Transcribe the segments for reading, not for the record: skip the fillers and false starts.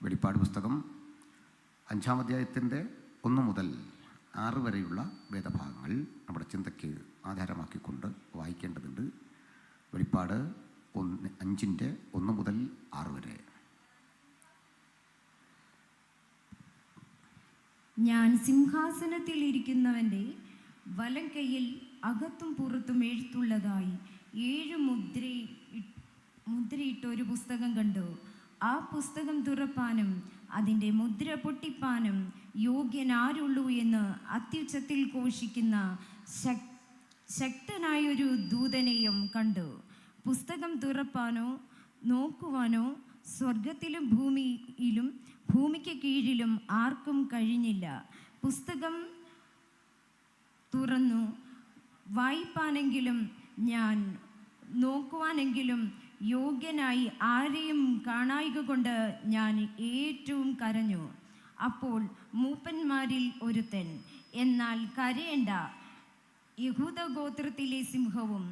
വെളിപ്പാട് പുസ്തകം 5-ാം അധ്യായത്തിൻ്റെ 1 മുതൽ 6 വരെയുള്ള വേദഭാഗങ്ങൾ നമ്മുടെ ചിന്തയ്ക്ക് ആധാരമാക്കിക്കൊണ്ട് വായിക്കേണ്ടതുണ്ട്. വെളിപ്പാട് 5-ന്റെ 1 മുതൽ 6 വരെ. ഞാൻ സിംഹാസനത്തിൽ ഇരിക്കുന്നവൻ്റെ വലം കൈയിൽ അകത്തും പുറത്തും എഴുത്തുള്ളതായി 7 മുദ്രയിട്ട ഒരു പുസ്തകം കണ്ടു. ആ പുസ്തകം തുറപ്പാനും അതിൻ്റെ മുദ്ര പൊട്ടിപ്പാനും യോഗ്യനാരുള്ളൂ എന്ന് അത്യുച്ചത്തിൽ ഘോഷിക്കുന്ന ശക്തനായൊരു ദൂതനെയും കണ്ടു. പുസ്തകം തുറപ്പാനോ നോക്കുവാനോ സ്വർഗത്തിലും ഭൂമിയിലും ഭൂമിക്ക് കീഴിലും ആർക്കും കഴിഞ്ഞില്ല. പുസ്തകം തുറന്നു വായിപ്പാനെങ്കിലും ഞാൻ നോക്കുവാനെങ്കിലും യോഗ്യനായി ആരെയും കാണായിക കൊണ്ട് ഞാൻ ഏറ്റവും കരഞ്ഞു. അപ്പോൾ മൂപ്പന്മാരിൽ ഒരുത്തൻ, എന്നാൽ കരയേണ്ട, യഹൂദ ഗോത്രത്തിലെ സിംഹവും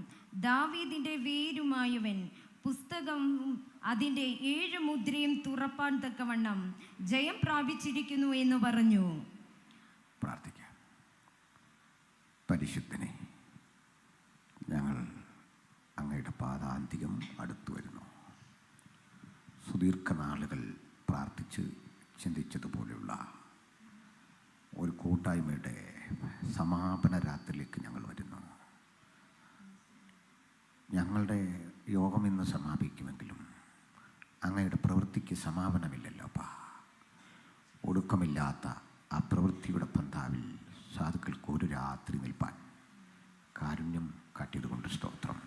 ദാവീദിൻ്റെ വേരുമായവൻ പുസ്തകവും അതിൻ്റെ 7 മുദ്രയും തുറപ്പാൻ തക്കവണ്ണം ജയം പ്രാപിച്ചിരിക്കുന്നു എന്ന് പറഞ്ഞു. പ്രാർത്ഥിക്കാം. പരിശുദ്ധനെ, ഞങ്ങൾ അങ്ങയുടെ പാദാന്തികം അടുത്തു വരുന്നു. സുദീർഘനാളുകൾ പ്രാർത്ഥിച്ച് ചിന്തിച്ചതുപോലെയുള്ള ഒരു കൂട്ടായ്മയുടെ സമാപന രാത്രിയിലേക്ക് ഞങ്ങൾ വരുന്നു. ഞങ്ങളുടെ യോഗം ഇന്ന് സമാപിക്കുമെങ്കിലും അങ്ങയുടെ പ്രവൃത്തിക്ക് സമാപനമില്ലല്ലോ അപ്പാ. ഒടുക്കമില്ലാത്ത ആ പ്രവൃത്തിയുടെ പന്താവിൽ സാധുക്കൾക്ക് ഒരു രാത്രി നിൽപ്പാൻ കാരുണ്യം കാട്ടിയതുകൊണ്ട് സ്തോത്രം.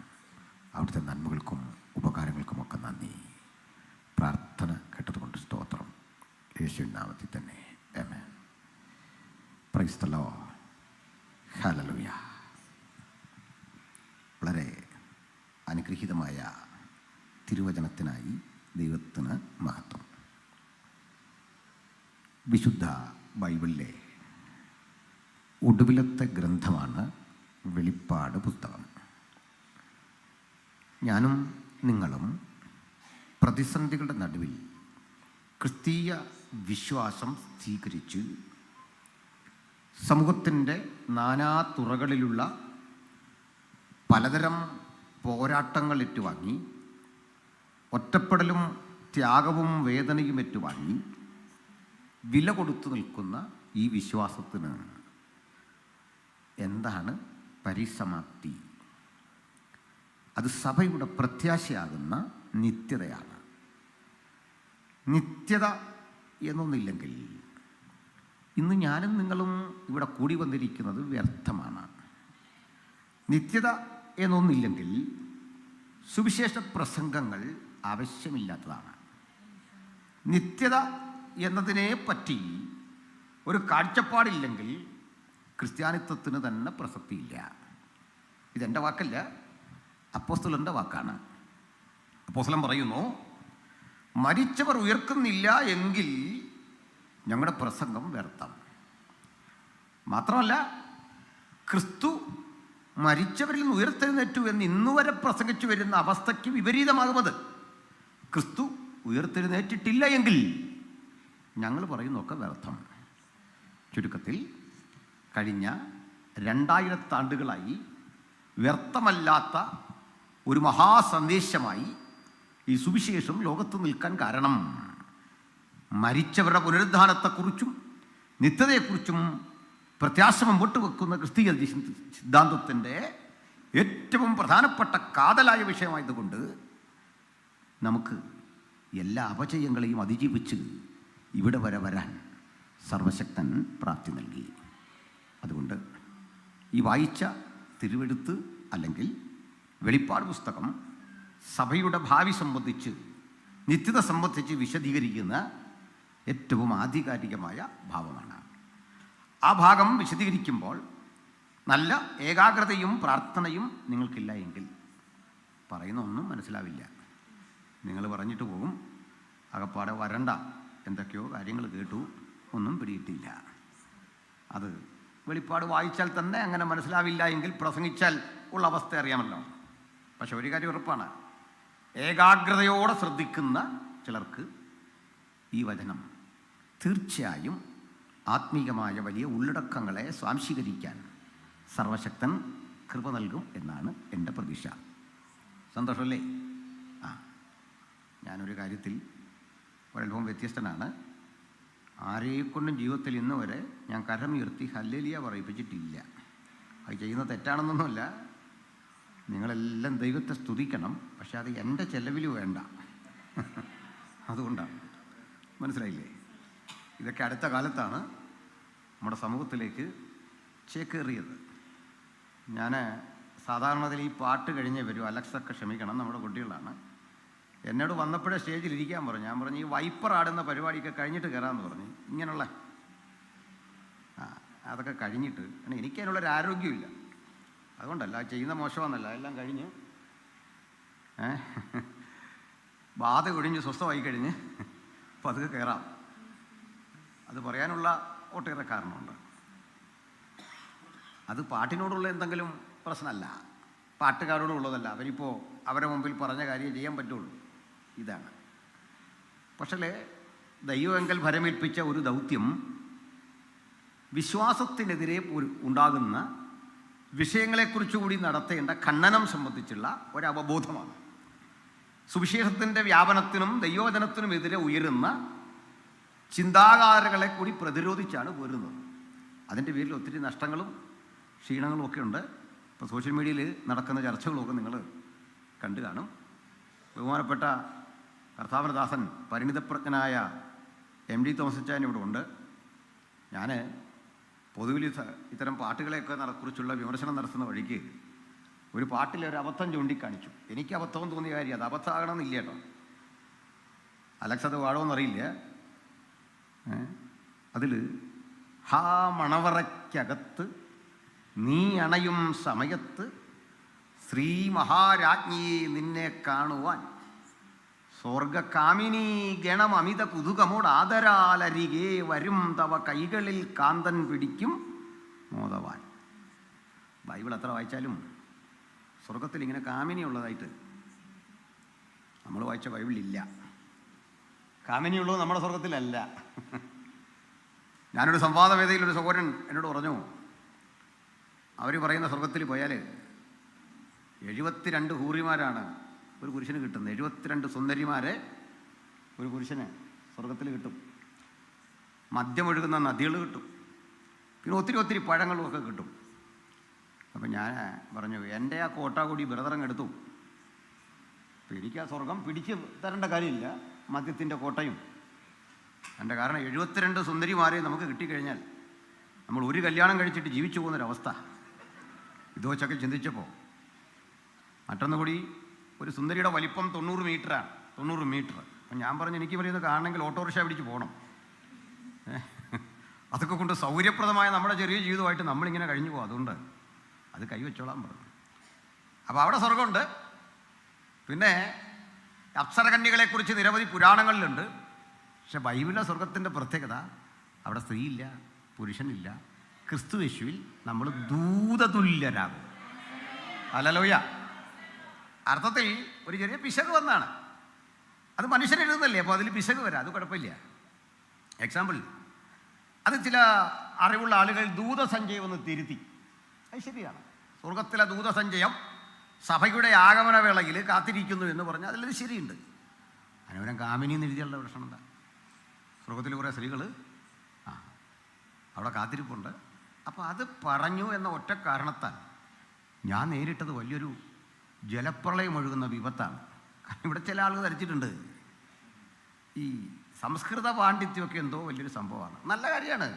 അവിടുത്തെ നന്മകൾക്കും ഉപകാരങ്ങൾക്കുമൊക്കെ നന്ദി. പ്രാർത്ഥന കേട്ടതുകൊണ്ട് സ്തോത്രം. യേശുവിൻ നാമത്തിൽ തന്നെ ആമേൻ. Praise the Lord. ഹല്ലേലൂയ. വളരെ അനുഗ്രഹീതമായ തിരുവചനത്തിനായി ദൈവത്തിന് മഹത്വം. വിശുദ്ധ ബൈബിളിലെ ഒടുവിലത്തെ ഗ്രന്ഥമാണ് വെളിപ്പാട് പുസ്തകം. ഞാനും നിങ്ങളും പ്രതിസന്ധികളുടെ നടുവിൽ ക്രിസ്തീയ വിശ്വാസം സ്വീകരിച്ച് സമൂഹത്തിൻ്റെ നാനാ തുറകളിലുള്ള പലതരം പോരാട്ടങ്ങൾ ഏറ്റുവാങ്ങി, ഒറ്റപ്പെടലും ത്യാഗവും വേദനയും ഏറ്റുവാങ്ങി വില കൊടുത്തു നിൽക്കുന്ന ഈ വിശ്വാസത്തിന് എന്താണ് പരിസമാപ്തി? അത് സഭയുടെ പ്രത്യാശയാകുന്ന നിത്യതയാണ്. നിത്യത എന്നൊന്നില്ലെങ്കിൽ ഇന്ന് ഞാനും നിങ്ങളും ഇവിടെ കൂടി വന്നിരിക്കുന്നത് വ്യർത്ഥമാണ്. നിത്യത എന്നൊന്നില്ലെങ്കിൽ സുവിശേഷ പ്രസംഗങ്ങൾ ആവശ്യമില്ലാത്തതാണ്. നിത്യത എന്നതിനെ പറ്റി ഒരു കാഴ്ചപ്പാടില്ലെങ്കിൽ ക്രിസ്ത്യാനിത്വത്തിന് തന്നെ പ്രസക്തിയില്ല. ഇതെൻ്റെ വാക്കല്ല, അപ്പോസ്തലൻ്റെ വാക്കാണ്. അപ്പോസ്തലൻ പറയുന്നു, മരിച്ചവർ ഉയർക്കുന്നില്ല എങ്കിൽ ഞങ്ങളുടെ പ്രസംഗം വ്യർത്ഥം. മാത്രമല്ല, ക്രിസ്തു മരിച്ചവരിൽ നിന്ന് ഉയർത്തെഴുന്നേറ്റു എന്ന് ഇന്നുവരെ പ്രസംഗിച്ചു വരുന്ന അവസ്ഥയ്ക്ക് വിപരീതമാകുന്നത്. ക്രിസ്തു ഉയർത്തെഴുന്നേറ്റിട്ടില്ല എങ്കിൽ ഞങ്ങൾ പറയുന്നതൊക്കെ വ്യർത്ഥം. ചുരുക്കത്തിൽ കഴിഞ്ഞ 2000 ആണ്ടുകളായി വ്യർത്ഥമല്ലാത്ത ഒരു മഹാസന്ദേശമായി ഈ സുവിശേഷം ലോകത്ത് നിൽക്കാൻ കാരണം മരിച്ചവരുടെ പുനരുദ്ധാനത്തെക്കുറിച്ചും നിത്യതയെക്കുറിച്ചും പ്രത്യാശ മുമ്പോട്ട് വെക്കുന്ന ക്രിസ്തീയ സിദ്ധാന്തത്തിൻ്റെ ഏറ്റവും പ്രധാനപ്പെട്ട കാതലായ വിഷയമായതുകൊണ്ട് നമുക്ക് എല്ലാ അപജയങ്ങളെയും അതിജീവിച്ച് ഇവിടെ വരെ വരാൻ സർവശക്തൻ പ്രാപ്തി നൽകി. അതുകൊണ്ട് ഈ വായിച്ച തിരുവെഴുത്ത് അല്ലെങ്കിൽ വെളിപ്പാട് പുസ്തകം സഭയുടെ ഭാവി സംബന്ധിച്ച്, നിത്യത സംബന്ധിച്ച് വിശദീകരിക്കുന്ന ഏറ്റവും ആധികാരികമായ ഭാവമാണ്. ആ ഭാഗം വിശദീകരിക്കുമ്പോൾ നല്ല ഏകാഗ്രതയും പ്രാർത്ഥനയും നിങ്ങൾക്കില്ല എങ്കിൽ പറയുന്ന ഒന്നും മനസ്സിലാവില്ല. നിങ്ങൾ പറഞ്ഞിട്ട് പോകും, അകപ്പാടെ വരണ്ട, എന്തൊക്കെയോ കാര്യങ്ങൾ കേട്ടു, ഒന്നും പിടിയിട്ടില്ല. അത് വെളിപ്പാട് വായിച്ചാൽ തന്നെ അങ്ങനെ മനസ്സിലാവില്ല എങ്കിൽ പ്രസംഗിച്ചാൽ ഉള്ള അവസ്ഥ അറിയാമല്ലോ. പക്ഷെ ഒരു കാര്യം ഉറപ്പാണ്, ഏകാഗ്രതയോടെ ശ്രദ്ധിക്കുന്ന ചിലർക്ക് ഈ വചനം തീർച്ചയായും ആത്മീകമായ വലിയ ഉള്ളടക്കങ്ങളെ സ്വാംശീകരിക്കാൻ സർവശക്തൻ കൃപ നൽകും എന്നാണ് എൻ്റെ പ്രതീക്ഷ. സന്തോഷമല്ലേ? ഞാനൊരു കാര്യത്തിൽ ഒരൽപ്പം വ്യത്യസ്തനാണ്. ആരെക്കൊണ്ടും ജീവിതത്തിൽ ഇന്ന് വരെ ഞാൻ കരമുയർത്തി ഹല്ലേലൂയ പറയിപ്പിച്ചിട്ടില്ല. അത് ചെയ്യുന്ന തെറ്റാണെന്നൊന്നുമല്ല. നിങ്ങളെല്ലാം ദൈവത്തെ സ്തുതിക്കണം, പക്ഷെ അത് എൻ്റെ ചെലവിൽ വേണ്ട. അതുകൊണ്ടാണ്. മനസ്സിലായില്ലേ? ഇതൊക്കെ അടുത്ത കാലത്താണ് നമ്മുടെ സമൂഹത്തിലേക്ക് ചേക്കേറിയത്. ഞാൻ സാധാരണത്തിൽ ഈ പാട്ട് കഴിഞ്ഞേ വരും. അലക്സൊക്കെ ക്ഷമിക്കണം, നമ്മുടെ കുട്ടികളാണ്. എന്നോട് വന്നപ്പോഴേ സ്റ്റേജിൽ ഇരിക്കാൻ പറഞ്ഞു. ഞാൻ പറഞ്ഞു ഈ വൈപ്പർ ആടുന്ന പരിപാടിയൊക്കെ കഴിഞ്ഞിട്ട് കയറാമെന്ന് പറഞ്ഞു. ഇങ്ങനെയുള്ള അതൊക്കെ കഴിഞ്ഞിട്ട് എനിക്കതിനുള്ളൊരു ആരോഗ്യമില്ല. അതുകൊണ്ടല്ല, ചെയ്യുന്ന മോശമെന്നല്ല, എല്ലാം കഴിഞ്ഞ് ബാധ ഒഴിഞ്ഞ് സ്വസ്ഥമായി കഴിഞ്ഞ് അപ്പോൾ അതൊക്കെ കയറാം. അത് പറയാനുള്ള ഒട്ടേറെ കാരണമുണ്ട്. അത് പാട്ടിനോടുള്ള എന്തെങ്കിലും പ്രശ്നമല്ല, പാട്ടുകാരോടുള്ളതല്ല. അവരിപ്പോൾ അവരെ മുമ്പിൽ പറഞ്ഞ കാര്യം ചെയ്യാൻ പറ്റുള്ളൂ. ഇതാണ്. പക്ഷേ ദൈവമെങ്കിൽ ഭരമേൽപ്പിച്ച ഒരു ദൗത്യം വിശ്വാസത്തിനെതിരെ ഉണ്ടാകുന്ന വിഷയങ്ങളെക്കുറിച്ച് കൂടി നടത്തേണ്ട ഖണ്ഡനം സംബന്ധിച്ചുള്ള ഒരവബോധമാണ്. സുവിശേഷത്തിൻ്റെ വ്യാപനത്തിനും ദൈവവചനത്തിനും എതിരെ ഉയരുന്ന ചിന്താധാരകളെ കൂടി പ്രതിരോധിച്ചാണ് വരുന്നത്. അതിൻ്റെ പേരിൽ ഒത്തിരി നഷ്ടങ്ങളും ക്ഷീണങ്ങളും ഒക്കെ ഉണ്ട്. ഇപ്പോൾ സോഷ്യൽ മീഡിയയിൽ നടക്കുന്ന ചർച്ചകളൊക്കെ നിങ്ങൾ കണ്ടു കാണും. ബഹുമാനപ്പെട്ട കർത്താവനദാസൻ പരിണിതപ്രജ്ഞനായ MD തോമസ് അച്ചായൻ ഇവിടെ ഉണ്ട്. ഞാൻ പൊതുവിൽ ഇത്തരം പാട്ടുകളെയൊക്കെ കുറിച്ചുള്ള വിമർശനം നടത്തുന്ന വഴിക്ക് ഒരു പാട്ടിൽ ഒരു അബദ്ധം ചൂണ്ടിക്കാണിച്ചു. എനിക്ക് അബദ്ധം തോന്നിയ കാര്യം അത് അബദ്ധമാകണമെന്നില്ല കേട്ടോ. അലക്സ് അത് വാഴോന്നറിയില്ല. അതിൽ ഹാ മണവറയ്ക്കകത്ത് നീ അണയും സമയത്ത് ശ്രീ മഹാരാജ്ഞിയെ നിന്നെ കാണുവാൻ സ്വർഗകാമിനി ഗണം അമിത കുതുകമോട് ആദരാലരികെ വരും തവ കൈകളിൽ കാന്തൻ പിടിക്കും മോദവാൻ. ബൈബിൾ എത്ര വായിച്ചാലും സ്വർഗത്തിൽ ഇങ്ങനെ കാമിനി ഉള്ളതായിട്ട് നമ്മൾ വായിച്ച ബൈബിളിലില്ല. കാമിനിയുള്ളത് നമ്മുടെ സ്വർഗത്തിലല്ല. ഞാനൊരു സംവാദവേദിയിൽ ഒരു സഹോദരൻ എന്നോട് പറഞ്ഞു, അവർ പറയുന്ന സ്വർഗത്തിൽ പോയാൽ 72 ഹൂറിമാരാണ് ഒരു പുരുഷന് കിട്ടുന്നത്. 72 സുന്ദരിമാരെ ഒരു പുരുഷന് സ്വർഗത്തിൽ കിട്ടും. മദ്യമൊഴുകുന്ന നദികൾ കിട്ടും. പിന്നെ ഒത്തിരി പഴങ്ങളും ഒക്കെ കിട്ടും. അപ്പം ഞാൻ പറഞ്ഞു, എൻ്റെ ആ കോട്ട കൂടി ബ്രദറങ്ങ് എടുത്തു. അപ്പം എനിക്ക് ആ സ്വർഗം പിടിച്ച് തരേണ്ട കാര്യമില്ല, മദ്യത്തിൻ്റെ കോട്ടയും. എൻ്റെ കാരണം 72 സുന്ദരിമാരെ നമുക്ക് കിട്ടിക്കഴിഞ്ഞാൽ നമ്മൾ ഒരു കല്യാണം കഴിച്ചിട്ട് ജീവിച്ചു പോകുന്നൊരവസ്ഥ ഇത് വെച്ചൊക്കെ ചിന്തിച്ചപ്പോൾ. മറ്റൊന്നുകൂടി, ഒരു സുന്ദരിയുടെ വലിപ്പം 90 മീറ്ററാണ്. 90 മീറ്റർ. അപ്പം ഞാൻ പറഞ്ഞു, എനിക്ക് പറയുന്നത് കാണണമെങ്കിൽ ഓട്ടോറിക്ഷ പിടിച്ച് പോകണം. അതൊക്കെ കൊണ്ട് സൗകര്യപ്രദമായ നമ്മുടെ ചെറിയ ജീവിതമായിട്ട് നമ്മളിങ്ങനെ കഴിഞ്ഞു പോകും. അതുകൊണ്ട് അത് കൈവച്ചോളാൻ പറഞ്ഞു. അപ്പോൾ അവിടെ സ്വർഗമുണ്ട്. പിന്നെ അപ്സരകന്യകളെക്കുറിച്ച് നിരവധി പുരാണങ്ങളിലുണ്ട്. പക്ഷെ ബൈബിളിലെ സ്വർഗത്തിൻ്റെ പ്രത്യേകത അവിടെ സ്ത്രീയില്ല, പുരുഷനില്ല. ക്രിസ്തു യേശുവിൽ നമ്മൾ ദൂതതുല്യരാകും. ഹല്ലേലൂയ. അർത്ഥത്തിൽ ഒരു ചെറിയ പിശക് വന്നാണ്. അത് മനുഷ്യനെഴുതുന്നല്ലേ, അപ്പോൾ അതിൽ പിശക് വരാം, അത് കുഴപ്പമില്ല. എക്സാമ്പിൾ, അത് ചില അറിവുള്ള ആളുകൾ ദൂതസഞ്ചയം ഒന്ന് തിരുത്തി. അത് ശരിയാണ്. സ്വർഗത്തിലെ ദൂതസഞ്ചയം സഭയുടെ ആഗമന വേളയിൽ കാത്തിരിക്കുന്നു എന്ന് പറഞ്ഞാൽ അതിലത് ശരിയുണ്ട്. അനവരം കാമിനി എഴുതിയുള്ള പ്രശ്നം എന്താ? സ്വർഗത്തിൽ കുറേ സ്ത്രീകൾ അവിടെ കാത്തിരിപ്പുണ്ട്. അപ്പോൾ അത് പറഞ്ഞു എന്ന ഒറ്റ കാരണത്താൽ ഞാൻ നേരിട്ടത് വലിയൊരു ജലപ്രളയം ഒഴുകുന്ന വിപത്താണ്. കാരണം ഇവിടെ ചില ആളുകൾ ധരിച്ചിട്ടുണ്ട് ഈ സംസ്കൃത പാണ്ഡിത്യമൊക്കെ എന്തോ വലിയൊരു സംഭവമാണ്. നല്ല കാര്യമാണ്,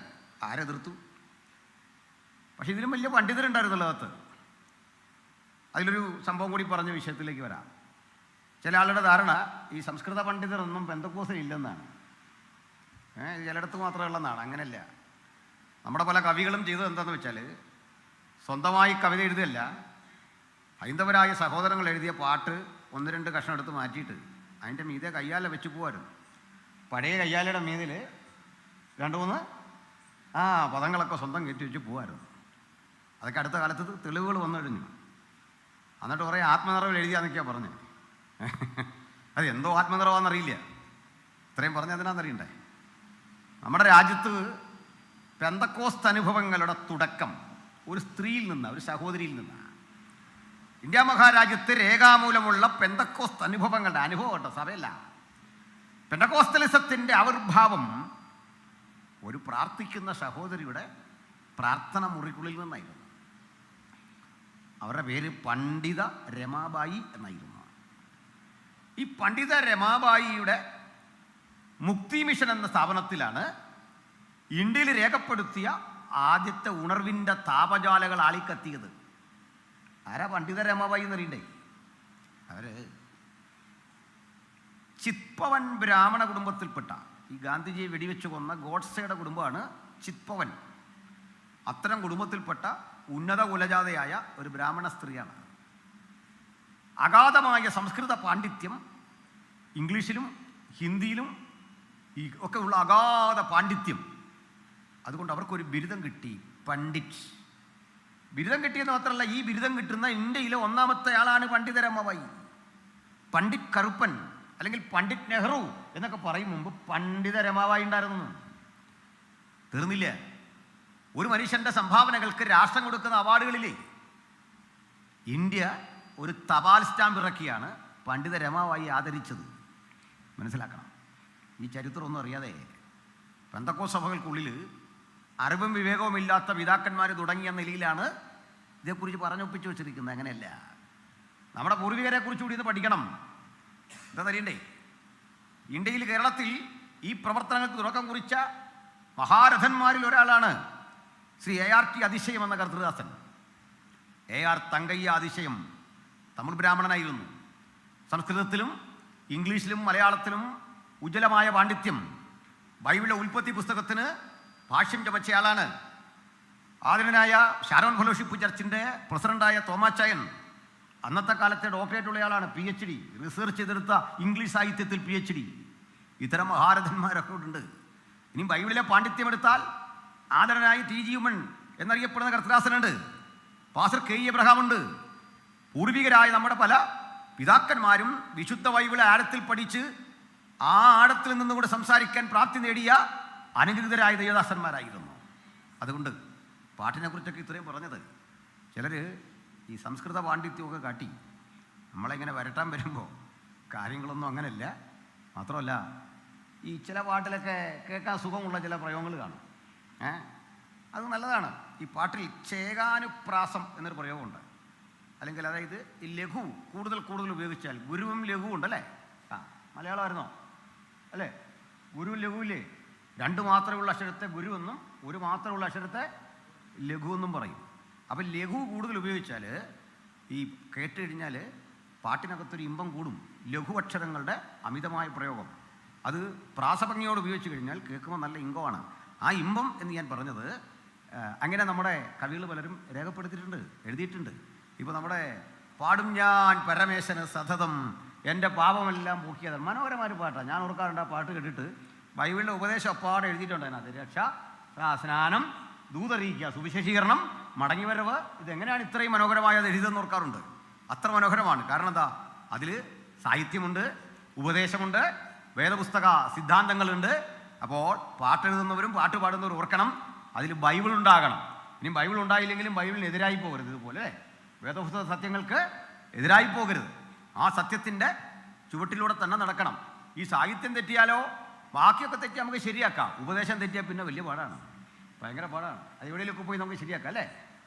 ആരെതിർത്തു? പക്ഷെ ഇതിലും വലിയ പണ്ഡിതരുണ്ടായിരുന്നല്ലോ അകത്ത്. അതിലൊരു സംഭവം കൂടി പറഞ്ഞ വിഷയത്തിലേക്ക് വരാം. ചില ആളുടെ ധാരണ ഈ സംസ്കൃത പണ്ഡിതരൊന്നും പെന്തക്കോസിലില്ലെന്നാണ്. ചിലയിടത്ത് മാത്രമേ ഉള്ളതാണ്. അങ്ങനെയല്ല. നമ്മുടെ പല കവികളും ചെയ്തത് എന്താണെന്ന് വെച്ചാൽ, സ്വന്തമായി കവിത എഴുതുകയല്ല, ഹൈന്ദവരായ സഹോദരങ്ങൾ എഴുതിയ പാട്ട് 1-2 കഷ്ണം എടുത്ത് മാറ്റിയിട്ട് അതിൻ്റെ മീതെ കയ്യാല വെച്ച് പോകാറുണ്ട്. പഴയ കയ്യാലയുടെ മീതിൽ 2-3 പദങ്ങളൊക്കെ സ്വന്തം കയറ്റി വെച്ച് പോകാറുണ്ട്. അതൊക്കെ അടുത്ത കാലത്ത് തെളിവുകൾ വന്നു കഴിഞ്ഞു. എന്നിട്ട് കുറേ ആത്മനിറവിൽ എഴുതിയാന്നൊക്കെയാണ് പറഞ്ഞത്. അത് എന്തോ ആത്മനിറവാന്നറിയില്ല. ഇത്രയും പറഞ്ഞ എന്തിനാണെന്നറിയണ്ടേ? നമ്മുടെ രാജ്യത്ത് പെന്തക്കോസ്ത് അനുഭവങ്ങളുടെ തുടക്കം ഒരു സ്ത്രീയിൽ നിന്നാണ്, ഒരു സഹോദരിയിൽ നിന്നാണ്. ഇന്ത്യ മഹാരാജ്യത്ത് രേഖാമൂലമുള്ള പെന്തക്കോസ്ത് അനുഭവങ്ങളുടെ അനുഭവം കേട്ടോ, സഭയല്ല. പെന്തക്കോസ്തലിസത്തിൻ്റെ ആവിർഭാവം ഒരു പ്രാർത്ഥിക്കുന്ന സഹോദരിയുടെ പ്രാർത്ഥന മുറിക്കുള്ളിൽ നിന്നായിരുന്നു. അവരുടെ പേര് പണ്ഡിത രമാബായി എന്നായിരുന്നു. ഈ പണ്ഡിത രമാബായിയുടെ മുക്തി മിഷൻ എന്ന സ്ഥാപനത്തിലാണ് ഇന്ത്യയിൽ രേഖപ്പെടുത്തിയ ആദ്യത്തെ ഉണർവിൻ്റെ താപജാലകൾ ആളിക്കത്തിയത്. ആരാ പണ്ഡിത രമാബായി എന്നറിയണ്ടേ? അവര് ചിത്പവൻ ബ്രാഹ്മണ കുടുംബത്തിൽപ്പെട്ട, ഈ ഗാന്ധിജിയെ വെടിവെച്ച് കൊന്ന ഗോഡ്സയുടെ കുടുംബമാണ് ചിത്പവൻ. അത്തരം കുടുംബത്തിൽപ്പെട്ട ഉന്നത കുലജാതയായ ഒരു ബ്രാഹ്മണ സ്ത്രീയാണ്. അഗാധമായ സംസ്കൃത പാണ്ഡിത്യം, ഇംഗ്ലീഷിലും ഹിന്ദിയിലും ഒക്കെ ഉള്ള അഗാധ പാണ്ഡിത്യം. അതുകൊണ്ട് അവർക്കൊരു ബിരുദം കിട്ടി, പണ്ഡിറ്റ്. ബിരുദം കിട്ടിയെന്ന് മാത്രമല്ല, ഈ ബിരുദം കിട്ടുന്ന ഇന്ത്യയിലെ ഒന്നാമത്തെ ആളാണ് പണ്ഡിത രമാബായി. പണ്ഡിറ്റ് കറുപ്പൻ അല്ലെങ്കിൽ പണ്ഡിറ്റ് നെഹ്റു എന്നൊക്കെ പറയും മുമ്പ് പണ്ഡിത രമാബായി ഉണ്ടായിരുന്നു. തീർന്നില്ല. ഒരു മനുഷ്യൻ്റെ സംഭാവനകൾക്ക് രാഷ്ട്രം കൊടുക്കുന്ന അവാർഡുകളിലേ ഇന്ത്യ ഒരു തപാൽ സ്റ്റാമ്പ് ഇറക്കിയാണ് പണ്ഡിത രമാബായി ആദരിച്ചത്. മനസ്സിലാക്കണം. ഈ ചരിത്രമൊന്നും അറിയാതെ പെന്തക്കോസ്ത് സഭകൾക്കുള്ളിൽ അറിവും വിവേകവും ഇല്ലാത്ത പിതാക്കന്മാർ തുടങ്ങിയ നിലയിലാണ് ഇതേക്കുറിച്ച് പറഞ്ഞൊപ്പിച്ച് വെച്ചിരിക്കുന്നത്. അങ്ങനെയല്ല. നമ്മുടെ പൂർവികരെ കുറിച്ച് കൂടി ഇത് പഠിക്കണം. എന്താ അറിയണ്ടേ? ഇന്ത്യയിൽ, കേരളത്തിൽ ഈ പ്രവർത്തനങ്ങൾക്ക് തുടക്കം കുറിച്ച മഹാരഥന്മാരിൽ ഒരാളാണ് ശ്രീ ART അതിശയം എന്ന കർത്തൃദാസൻ. AR തങ്കയ്യ അതിശയം തമിഴ് ബ്രാഹ്മണനായിരുന്നു. സംസ്കൃതത്തിലും ഇംഗ്ലീഷിലും മലയാളത്തിലും ഉജ്ജ്വലമായ പാണ്ഡിത്യം. ബൈബിളിലെ ഉൽപ്പത്തി പുസ്തകത്തിന് ഭാഷ്യം ചമച്ചയാളാണ്. ആദരണനായ ഷാരോൺ ഫെലോഷിപ്പ് ചർച്ചിൻ്റെ പ്രസിഡന്റായ തോമാച്ചായൻ അന്നത്തെ കാലത്തെ ഡോക്ടറേറ്റ് ഉള്ളയാളാണ്, PhD, റിസർച്ച് ചെയ്തെടുത്ത ഇംഗ്ലീഷ് സാഹിത്യത്തിൽ PhD. ഇത്തരം മഹാരഥന്മാരൊക്കെ ഉണ്ട്. ഇനി ബൈബിളിലെ പാണ്ഡിത്യം എടുത്താൽ ആദരണനായ TG ഉമ്മൻ എന്നറിയപ്പെടുന്ന കർത്തൃദാസനുണ്ട്, പാസ്റ്റർ K. എബ്രഹാം ഉണ്ട്. പൂർവികരായ നമ്മുടെ പല പിതാക്കന്മാരും വിശുദ്ധ ബൈബിളെ ആഴത്തിൽ പഠിച്ച് ആ ആഴത്തിൽ നിന്നുകൂടെ സംസാരിക്കാൻ പ്രാപ്തി നേടിയ അനുഗ്രഹിതരായ ദേവദാസന്മാരായിരുന്നു. അതുകൊണ്ട് പാട്ടിനെ കുറിച്ചൊക്കെ ഇത്രയും പറഞ്ഞത്. ചിലർ ഈ സംസ്കൃത പാണ്ഡിത്യമൊക്കെ കാട്ടി നമ്മളെങ്ങനെ വരട്ടാൻ വരുമ്പോൾ കാര്യങ്ങളൊന്നും അങ്ങനെയല്ല. മാത്രമല്ല, ഈ ചില പാട്ടിലൊക്കെ കേൾക്കാൻ സുഖമുള്ള ചില പ്രയോഗങ്ങൾ കാണും. അത് നല്ലതാണ്. ഈ പാട്ടിൽ ചേകാനുപ്രാസം എന്നൊരു പ്രയോഗമുണ്ട്. അല്ലെങ്കിൽ അതായത് ഈ ലഘു കൂടുതൽ ഉപയോഗിച്ചാൽ, ഗുരുവും ലഘുവും ഉണ്ടല്ലേ? മലയാളമായിരുന്നോ അല്ലേ? ഗുരുവും ലഘുവില്ലേ? 2 മാത്രമുള്ള അക്ഷരത്തെ ഗുരു എന്നും 1 മാത്രമുള്ള അക്ഷരത്തെ ലഘു എന്നും പറയും. അപ്പം ലഘു കൂടുതൽ ഉപയോഗിച്ചാൽ ഈ കേട്ട് കഴിഞ്ഞാൽ പാട്ടിനകത്തൊരു ഇമ്പം കൂടും. ലഘു അക്ഷരങ്ങളുടെ അമിതമായ പ്രയോഗം അത് പ്രാസഭംഗിയോട് ഉപയോഗിച്ച് കഴിഞ്ഞാൽ കേൾക്കുമ്പോൾ നല്ല ഇമ്പമാണ്. ആ ഇമ്പം എന്ന് ഞാൻ പറഞ്ഞത് അങ്ങനെ നമ്മുടെ കവികൾ പലരും രേഖപ്പെടുത്തിയിട്ടുണ്ട്, എഴുതിയിട്ടുണ്ട്. ഇപ്പോൾ നമ്മുടെ പാടും ഞാൻ പരമേശന് സതതം എൻ്റെ പാപമെല്ലാം പോക്കിയത്, മനോഹരമായ പാട്ടാണ്. ഞാൻ ഓർക്കാറുണ്ട് ആ പാട്ട് കേട്ടിട്ട്. ബൈബിളിൻ്റെ ഉപദേശം അപ്പാടെ എഴുതിയിട്ടുണ്ട് അതിനകത്ത്. രക്ഷ, സ്നാനം, ദൂതറിയിക്കുക, സുവിശേഷീകരണം, മടങ്ങിവരവ്. ഇതെങ്ങനെയാണ് ഇത്രയും മനോഹരമായത് എഴുതിയതെന്ന് ഓർക്കാറുണ്ട്. അത്ര മനോഹരമാണ്. കാരണം എന്താ? അതിൽ സാഹിത്യമുണ്ട്, ഉപദേശമുണ്ട്, വേദപുസ്തക സിദ്ധാന്തങ്ങളുണ്ട്. അപ്പോൾ പാട്ടെഴുതുന്നവരും പാട്ട് പാടുന്നവരും ഓർക്കണം, അതിൽ ബൈബിൾ ഉണ്ടാകണം. ഇനി ബൈബിൾ ഉണ്ടായില്ലെങ്കിലും ബൈബിളിന് എതിരായി പോകരുത്. ഇതുപോലെ വേദപുസ്തക സത്യങ്ങൾക്ക് എതിരായി പോകരുത്. ആ സത്യത്തിൻ്റെ ചുവട്ടിലൂടെ തന്നെ നടക്കണം. ഈ സാഹിത്യം തെറ്റിയാലോ, ബാക്കിയൊക്കെ തെറ്റിയാൽ നമുക്ക് ശരിയാക്കാം. ഉപദേശം തെറ്റിയാൽ പിന്നെ വലിയ പാടാണ്, ഭയങ്കര പാടാണ്. അത് എവിടെയൊക്കെ പോയി നമുക്ക് ശരിയാക്കാം അല്ലേ?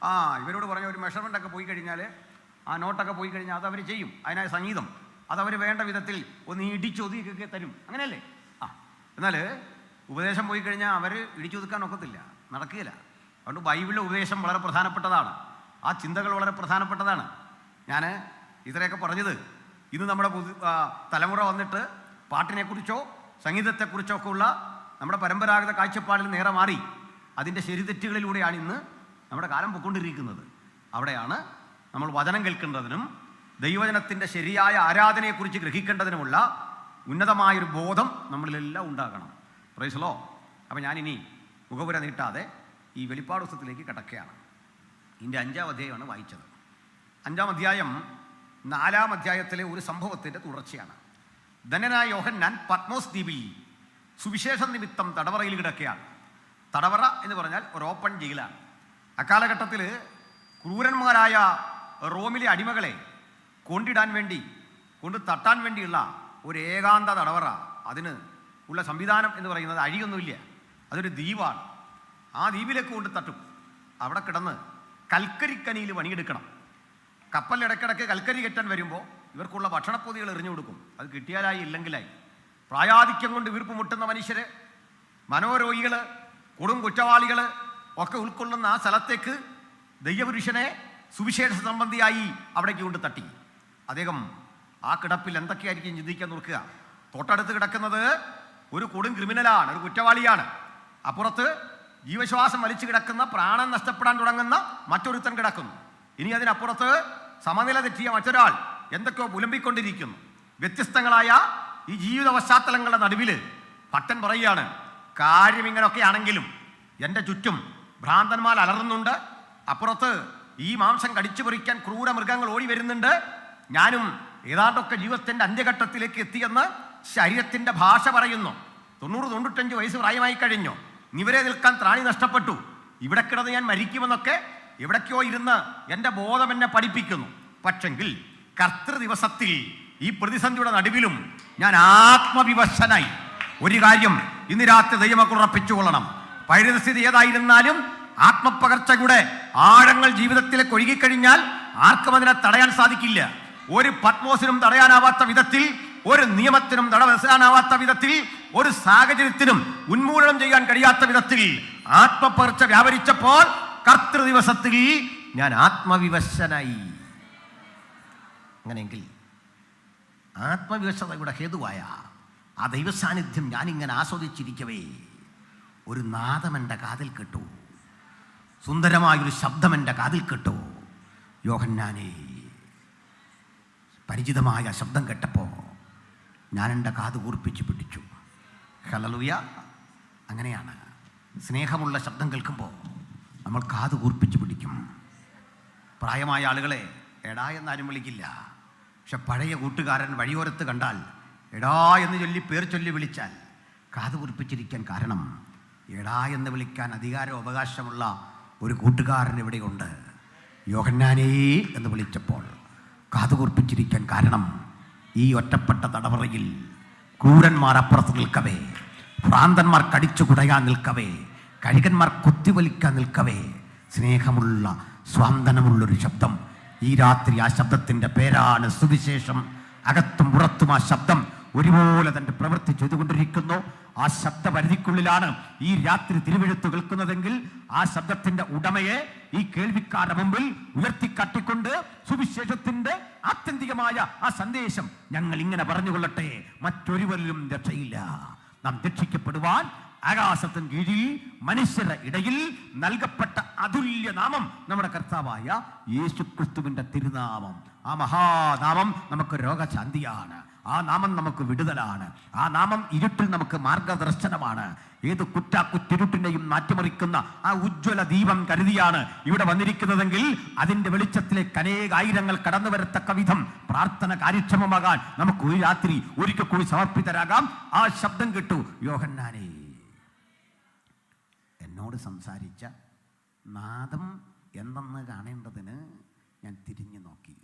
ഇവരോട് പറഞ്ഞ ഒരു മെഷർമെൻ്റൊക്കെ പോയി കഴിഞ്ഞാൽ, ആ നോട്ടൊക്കെ പോയി കഴിഞ്ഞാൽ അതവർ ചെയ്യും. അതിനായ സംഗീതം അതവർ വേണ്ട വിധത്തിൽ ഒന്ന് ഇടിച്ചൊതുക്കൊക്കെ തരും. അങ്ങനെയല്ലേ? എന്നാൽ ഉപദേശം പോയി കഴിഞ്ഞാൽ അവർ ഇടിച്ചൊതുക്കാൻ ഒക്കത്തില്ല, നടക്കുകയില്ല. അതുകൊണ്ട് ബൈബിളിലെ ഉപദേശം വളരെ പ്രധാനപ്പെട്ടതാണ്. ആ ചിന്തകൾ വളരെ പ്രധാനപ്പെട്ടതാണ്. ഞാൻ ഇത്രയൊക്കെ പറഞ്ഞത് ഇന്ന് നമ്മുടെ തലമുറ വന്നിട്ട് പാട്ടിനെക്കുറിച്ചോ സംഗീതത്തെക്കുറിച്ചോ ഒക്കെ ഉള്ള നമ്മുടെ പരമ്പരാഗത കാഴ്ചപ്പാടിൽ നേരെ മാറി അതിൻ്റെ ശരിതെറ്റുകളിലൂടെയാണ് ഇന്ന് നമ്മുടെ കാലം പൊയ്ക്കൊണ്ടിരിക്കുന്നത്. അവിടെയാണ് നമ്മൾ വചനം കേൾക്കേണ്ടതിനും ദൈവജനത്തിൻ്റെ ശരിയായ ആരാധനയെക്കുറിച്ച് ഗ്രഹിക്കേണ്ടതിനുമുള്ള ഉന്നതമായൊരു ബോധം നമ്മളിലെല്ലാം ഉണ്ടാകണം. Price the Lord. അപ്പോൾ ഞാനിനി മുഖപുര നീട്ടാതെ ഈ വെളിപ്പാട് പുസ്തകത്തിലേക്ക് കടക്കുകയാണ്. ഇതിൻ്റെ 5-ാം അധ്യായമാണ് വായിച്ചത്. 5-ാം അധ്യായം 4-ാം അധ്യായത്തിലെ ഒരു സംഭവത്തിൻ്റെ തുടർച്ചയാണ്. ധനനായ യോഹന്നാൻ പത്മോസ് ദ്വീപിൽ സുവിശേഷ നിമിത്തം തടവറയിൽ കിടക്കുകയാണ്. തടവറ എന്ന് പറഞ്ഞാൽ ഒരു ഓപ്പൺ ജയിലാണ്. അക്കാലഘട്ടത്തിൽ ക്രൂരന്മാരായ റോമിലെ അടിമകളെ കൊണ്ടിടാൻ വേണ്ടി, കൊണ്ട് തട്ടാൻ വേണ്ടിയുള്ള ഒരു ഏകാന്ത തടവറ. അതിന് ഉള്ള സംവിധാനം എന്ന് പറയുന്നത് അഴിയൊന്നുമില്ല, അതൊരു ദ്വീപാണ്. ആ ദ്വീപിലേക്ക് കൊണ്ട് തട്ടും. അവിടെ കിടന്ന് കൽക്കരിക്കനിയിൽ പണിയെടുക്കണം. കപ്പൽ ഇടയ്ക്കിടയ്ക്ക് കൽക്കരി കെട്ടാൻ വരുമ്പോൾ ഇവർക്കുള്ള ഭക്ഷണപ്പൊതികൾ എറിഞ്ഞു കൊടുക്കും. അത് കിട്ടിയാലായി, ഇല്ലെങ്കിലായി. പ്രായാധിക്യം കൊണ്ട് വീർപ്പ് മുട്ടുന്ന മനുഷ്യർ, മനോരോഗികൾ, കൊടും കുറ്റവാളികൾ ഒക്കെ ഉൾക്കൊള്ളുന്ന ആ സ്ഥലത്തേക്ക് ദൈവപുരുഷനെ സുവിശേഷ സംബന്ധിയായി അവിടേക്ക് കൊണ്ട് തട്ടി. അദ്ദേഹം ആ കിടപ്പിൽ എന്തൊക്കെയായിരിക്കും ചിന്തിക്കാൻ നോക്കുക. തൊട്ടടുത്ത് കിടക്കുന്നത് ഒരു കൊടും ക്രിമിനലാണ്, ഒരു കുറ്റവാളിയാണ്. അപ്പുറത്ത് ജീവശ്വാസം വലിച്ചു കിടക്കുന്ന, പ്രാണൻ നഷ്ടപ്പെടാൻ തുടങ്ങുന്ന മറ്റൊരുത്തൻ കിടക്കുന്നു. ഇനി അതിനപ്പുറത്ത് സമനില തെറ്റിയ മറ്റൊരാൾ എന്തൊക്കെയോ പുലമ്പിക്കൊണ്ടിരിക്കുന്നു. വ്യത്യസ്തങ്ങളായ ഈ ജീവിത പശ്ചാത്തലങ്ങളുടെ നടുവിൽ ഭക്തൻ പറയുകയാണ്, കാര്യം ഇങ്ങനെയൊക്കെ ആണെങ്കിലും എൻ്റെ ചുറ്റും ഭ്രാന്തന്മാർ അലറുന്നുണ്ട്. അപ്പുറത്ത് ഈ മാംസം കടിച്ചു പറിക്കാൻ ക്രൂര മൃഗങ്ങൾ ഓടി വരുന്നുണ്ട്. ഞാനും ഏതാണ്ടൊക്കെ ജീവിതത്തിൻ്റെ അന്ത്യഘട്ടത്തിലേക്ക് എത്തിയെന്ന് ശരീരത്തിൻ്റെ ഭാഷ പറയുന്നു. 90-95 വയസ്സ് പ്രായമായി കഴിഞ്ഞു. നിവരെ നിൽക്കാൻ ത്രാണി നഷ്ടപ്പെട്ടു. ഇവിടെ കിടന്ന് ഞാൻ മരിക്കുമെന്നൊക്കെ എവിടേക്കോ ഇരുന്ന് എൻ്റെ ബോധം എന്നെ പഠിപ്പിക്കുന്നു. പക്ഷെങ്കിൽ കർത്തൃ ദിവസത്തിൽ ഈ പ്രതിസന്ധിയുടെ നടുവിലും ഞാൻ ആത്മവിവശനായി. ഒരു കാര്യം ഇന്ന് രാത്രി ദൈവമക്കൾ ഉറപ്പിച്ചുകൊള്ളണം. പരിസ്ഥിതി ഏതായിരുന്നാലും ആത്മപകർച്ചയുടെ ആഴങ്ങൾ ജീവിതത്തിലേക്ക് ഒഴുകിക്കഴിഞ്ഞാൽ ആർക്കും അതിനെ തടയാൻ സാധിക്കില്ല. ഒരു പത്മോസിനും തടയാനാവാത്ത വിധത്തിൽ, ഒരു നിയമത്തിനും തടയാനാവാത്ത വിധത്തിൽ, ഒരു സാഹചര്യത്തിനും ഉന്മൂലനം ചെയ്യാൻ കഴിയാത്ത വിധത്തിൽ ആത്മപകർച്ച വ്യാപരിച്ചപ്പോൾ കർത്തൃ ദിവസത്തിൽ ഞാൻ ആത്മവിവശനായി. അങ്ങനെയെങ്കിൽ ആത്മവിവശതയുടെ ഹേതുവായ ആ ദൈവസാന്നിധ്യം ഞാനിങ്ങനെ ആസ്വദിച്ചിരിക്കവേ ഒരു നാദം എൻ്റെ കാതിൽ കേട്ടു. സുന്ദരമായൊരു ശബ്ദം എൻ്റെ കാതിൽ കേട്ടു. യോഹന്നാനേ, പരിചിതമായ ശബ്ദം കേട്ടപ്പോൾ ഞാൻ എൻ്റെ കാത് കൂർപ്പിച്ച് പിടിച്ചു. ഹല്ലേലൂയ. അങ്ങനെയാണ് സ്നേഹമുള്ള ശബ്ദം കേൾക്കുമ്പോൾ നമ്മൾ കാത് കൂർപ്പിച്ച് പിടിക്കും. പ്രായമായ ആളുകളെ എടാ എന്നാരും വിളിക്കില്ല. പക്ഷെ പഴയ കൂട്ടുകാരൻ വഴിയോരത്ത് കണ്ടാൽ എടാ എന്ന് ചൊല്ലി പേർ ചൊല്ലി വിളിച്ചാൽ കാത് കൂർപ്പിച്ചിരിക്കാൻ കാരണം എടാ എന്ന് വിളിക്കാൻ അധികാരം അവകാശമുള്ള ഒരു കൂട്ടുകാരൻ ഇവിടെയുണ്ട്. യോഹന്നാനേ എന്ന് വിളിച്ചപ്പോൾ കാത് കൂർപ്പിച്ചിരിക്കാൻ കാരണം ഈ ഒറ്റപ്പെട്ട തടവറയിൽ ക്രൂരന്മാർ അപ്പുറത്ത് നിൽക്കവേ, ഭ്രാന്തന്മാർ കടിച്ചു കുടയാൻ നിൽക്കവേ, കഴുകന്മാർ കുത്തിവലിക്കാൻ നിൽക്കവേ സ്നേഹമുള്ള സ്വാന്തനമുള്ളൊരു ശബ്ദം. ഈ രാത്രി ആ ശബ്ദത്തിൻ്റെ പേരാണ് സുവിശേഷം. അകത്തും പുറത്തും ആ ശബ്ദം ഒരുപോലെ തൻ്റെ പ്രവൃത്തി ചെയ്തുകൊണ്ടിരിക്കുന്നു. ആ ശബ്ദപരിധിക്കുള്ളിലാണ് ഈ രാത്രി തിരുവെഴുത്ത് കേൾക്കുന്നതെങ്കിൽ ആ ശബ്ദത്തിൻ്റെ ഉടമയെ ഈ കേൾവിക്കാരുടെ മുമ്പിൽ ഉയർത്തിക്കാട്ടിക്കൊണ്ട് സുവിശേഷത്തിൻ്റെ ആത്യന്തികമായ ആ സന്ദേശം ഞങ്ങൾ ഇങ്ങനെ പറഞ്ഞുകൊള്ളട്ടെ, മറ്റൊരുവരിലും രക്ഷയില്ല. നാം രക്ഷിക്കപ്പെടുവാൻ ആകാശത്തിന് കീഴിൽ മനുഷ്യരുടെ ഇടയിൽ നൽകപ്പെട്ട അതുല്യ നാമം നമ്മുടെ കർത്താവായ യേശുക്രിസ്തുവിന്റെ തിരുനാമം. ആ മഹാനാമം നമുക്ക് രോഗശാന്തിയാണ്. ആ നാമം നമുക്ക് വിടുതലാണ്. ആ നാമം ഇരുട്ടിൽ നമുക്ക് മാർഗദർശനമാണ്. ഏത് കുറ്റിരുട്ടിനെയും മാറ്റിമറിക്കുന്ന ആ ഉജ്ജ്വല ദീപം കരുതിയാണ് ഇവിടെ വന്നിരിക്കുന്നതെങ്കിൽ അതിൻ്റെ വെളിച്ചത്തിലേക്ക് അനേകായിരങ്ങൾ കടന്നു വരത്തക്ക വിധം പ്രാർത്ഥന കാര്യക്ഷമമാകാൻ നമുക്ക് ഒരു രാത്രി ഒരിക്കൽ കൂടി സമർപ്പിതരാകാം. ആ ശബ്ദം കേട്ടു. യോഹന്നാനേ, എന്നോട് സംസാരിച്ച നാദം എന്തെന്ന് കാണേണ്ടതിന് ഞാൻ തിരിഞ്ഞു നോക്കി.